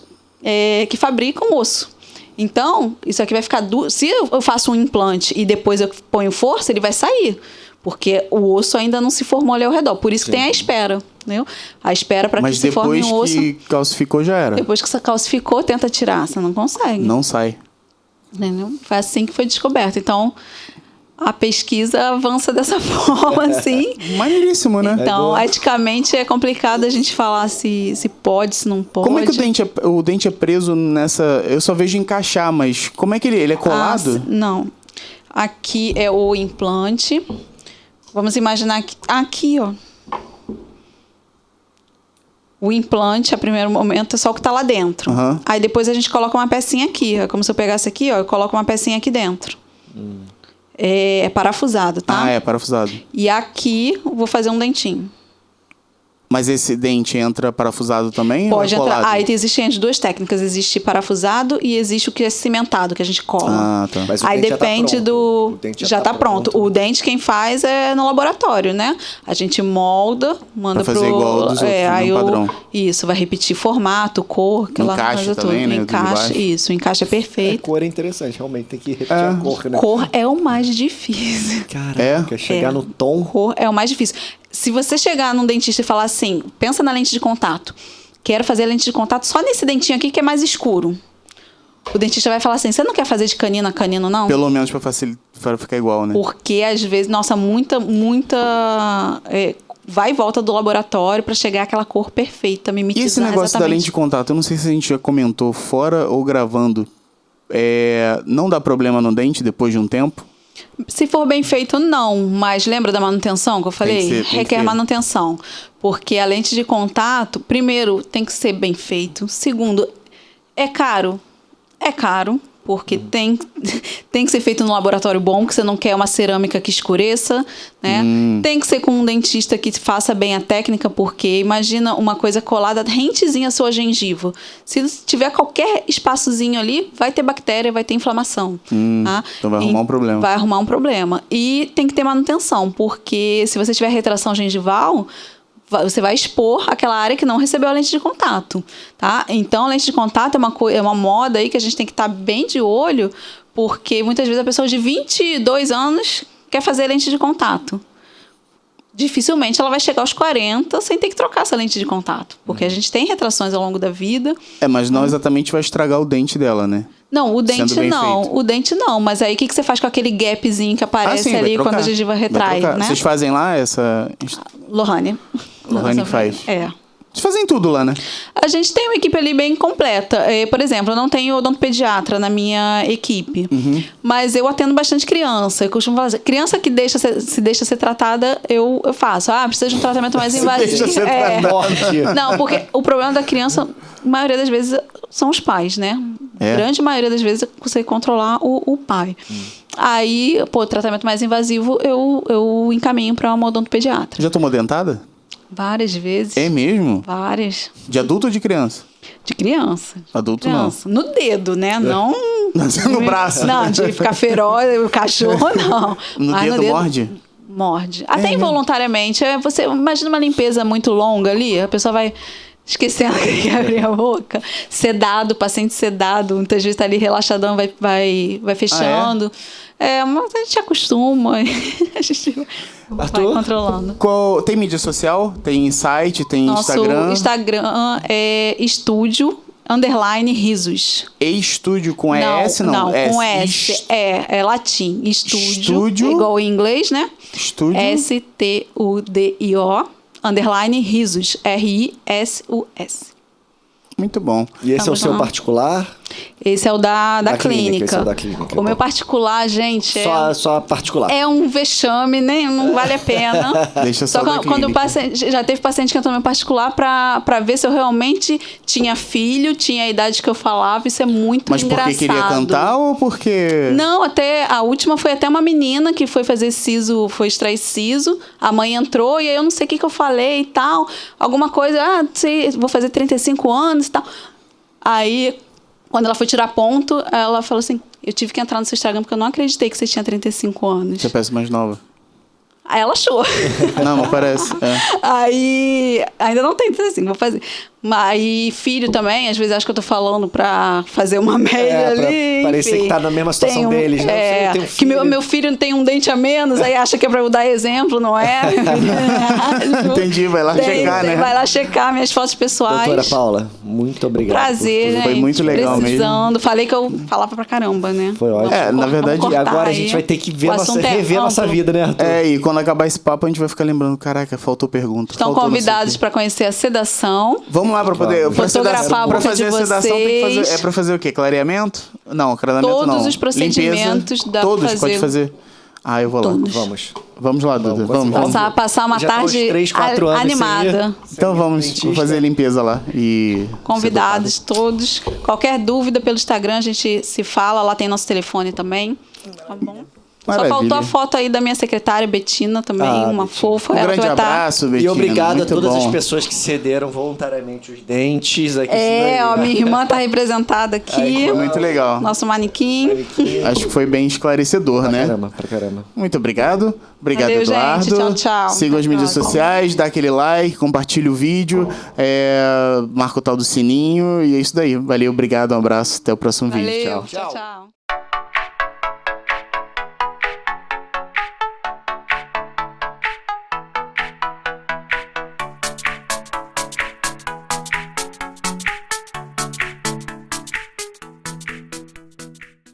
que fabricam osso. Então, isso aqui vai ficar duro. Se eu faço um implante e depois eu ponho força, ele vai sair. Porque o osso ainda não se formou ali ao redor. Por isso que tem a espera. Entendeu? A espera para que se forme um osso. Mas depois que calcificou já era. Depois que você calcificou, tenta tirar. Você não consegue. Não sai. Entendeu? Foi assim que foi descoberto. Então... A pesquisa avança dessa forma, assim. Maneiríssimo, né? Então, eticamente, é complicado a gente falar se pode, se não pode. Como é que o dente é preso nessa... Eu só vejo encaixar, mas como é que ele é colado? Não. Aqui é o implante. Vamos imaginar que... Aqui, ó. O implante, a primeiro momento, é só o que tá lá dentro. Aí depois a gente coloca uma pecinha aqui. É como se eu pegasse aqui, ó. Eu coloco uma pecinha aqui dentro. É parafusado, tá? Ah, é parafusado. E aqui eu vou fazer um dentinho. Mas esse dente entra parafusado também? Pode ou é entrar. Existem as duas técnicas. Existe parafusado e existe o que é cimentado, que a gente cola. Ah, tá. Mas o Aí dente depende do... O dente já tá pronto. O dente quem faz é no laboratório, né? A gente molda, manda pra fazer igual dos outros, aí padrão. Isso, vai repetir formato, cor, aquela encaixe coisa também, toda. né? Encaixe, isso, o encaixe é perfeito. Cor é interessante, realmente tem que repetir a cor, né? Cor é o mais difícil. Caraca, chegar no tom. Cor é o mais difícil. Se você chegar num dentista e falar assim, pensa na lente de contato. Quero fazer a lente de contato só nesse dentinho aqui que é mais escuro. O dentista vai falar assim, você não quer fazer de canino a canino, não? Pelo menos pra ficar igual, né? Porque, às vezes, nossa, muita vai e volta do laboratório pra chegar aquela cor perfeita, mimetizar. E esse negócio da lente de contato, eu não sei se a gente já comentou fora ou gravando. Não dá problema no dente depois de um tempo? Se for bem feito, não. Mas lembra da manutenção que eu falei? Requer manutenção. Porque a lente de contato, primeiro, tem que ser bem feito. Segundo, é caro. É caro. Porque tem que ser feito num laboratório bom, que você não quer uma cerâmica que escureça, né? Tem que ser com um dentista que faça bem a técnica, porque imagina uma coisa colada rentezinha à sua gengiva. Se tiver qualquer espaçozinho ali, vai ter bactéria, vai ter inflamação. Tá? Então vai arrumar um problema. Vai arrumar um problema. E tem que ter manutenção, porque se você tiver retração gengival, você vai expor aquela área que não recebeu a lente de contato, tá? Então, a lente de contato é uma moda aí que a gente tem que estar bem de olho, porque muitas vezes a pessoa de 22 anos quer fazer lente de contato. Dificilmente ela vai chegar aos 40 sem ter que trocar essa lente de contato, porque a gente tem retrações ao longo da vida. Mas não exatamente vai estragar o dente dela, né? Não, o dente não. Mas aí o que você faz com aquele gapzinho que aparece ali quando a gengiva retrai, né? Vocês fazem lá essa... Lohane faz. É. Vocês fazem tudo lá, né? A gente tem uma equipe ali bem completa. Por exemplo, eu não tenho odontopediatra na minha equipe. Mas eu atendo bastante criança. Eu costumo fazer. Criança que se deixa ser tratada, eu faço. Precisa de um tratamento mais invasivo. Deixa ser tratada. Não, porque o problema da criança, a maioria das vezes, são os pais, né? A grande maioria das vezes é você controlar o pai. Aí, tratamento mais invasivo, eu encaminho para uma odontopediatra. Já tomou dentada? Várias vezes. É mesmo? Várias. De adulto ou de criança? De criança. Adulto criança. Não. No dedo, né? Não... No braço. Não, de ficar feroz, o cachorro, não. No dedo morde? Morde. Até involuntariamente. Você imagina uma limpeza muito longa ali, a pessoa vai esquecendo que abrir a boca. Sedado, paciente sedado, muitas vezes está ali relaxadão, vai fechando. Mas a gente acostuma, a gente vai controlando. Tem mídia social? Tem site? Tem Instagram? Nosso Instagram é estúdio_risos. Estúdio com ES, não? Não, com S. É latim. Estúdio. Igual em inglês, né? Estúdio. STUDIO _risos. RISUS. Muito bom. E esse é o seu particular? Esse é o da clínica. Esse é o da clínica. O meu particular, gente, só particular. É um vexame, nem não vale a pena. Deixa só quando o paciente, já teve paciente que entrou no meu particular pra ver se eu realmente tinha filho, tinha a idade que eu falava. Isso é muito engraçado. Mas porque queria cantar ou porque... Não, a última foi até uma menina que foi fazer siso, foi extrair siso. A mãe entrou e aí eu não sei o que eu falei e tal. Alguma coisa, vou fazer 35 anos e tal. Aí... Quando ela foi tirar ponto, ela falou assim, eu tive que entrar no seu Instagram porque eu não acreditei que você tinha 35 anos. Você parece mais nova. Aí ela achou. Não parece. Aí, ainda não tem 35, vou fazer. Mas filho também, às vezes acho que eu tô falando pra fazer uma média ali. Parecer que tá na mesma situação deles, né? Que meu filho tem um dente a menos, aí acha que é pra eu dar exemplo, não é? Entendi, vai lá checar, né? Vai lá checar minhas fotos pessoais. Doutora Paula, muito obrigado. Prazer, gente. Foi muito legal mesmo. Falei que eu falava pra caramba, né? Foi ótimo. Na verdade, agora a gente vai ter que rever nossa vida, né, Arthur? E quando acabar esse papo, a gente vai ficar lembrando, caraca, faltou pergunta. Estão convidados pra conhecer a sedação. Vamos lá pra poder... Fotografar a boca de vocês. É pra fazer o quê? Clareamento? Não, clareamento não. Todos os procedimentos dá pra fazer. Todos pode fazer? Eu vou lá. Vamos lá, Duda. Vamos. Passar uma tarde 3, 4 anos animada. Então vamos fazer limpeza lá. Convidados todos. Qualquer dúvida pelo Instagram, a gente se fala. Lá tem nosso telefone também. Tá bom? Maravilha. Só faltou a foto aí da minha secretária, Betina, também, uma Betina. fofa. Um ela grande abraço, Betina. E obrigado a muito todas as bom. pessoas que cederam voluntariamente os dentes aqui. Ó, minha irmã tá representada aqui. Foi muito legal. Nosso manequim. Acho que foi bem esclarecedor, né? Pra caramba. Muito obrigado. Obrigado, Valeu, Eduardo. gente. Tchau, tchau. Sigam as Até mídias próxima. sociais, dá aquele like, compartilha o vídeo, marca o tal do sininho e é isso daí. Valeu, obrigado, um abraço, até o próximo vídeo. Valeu. Tchau. Tchau.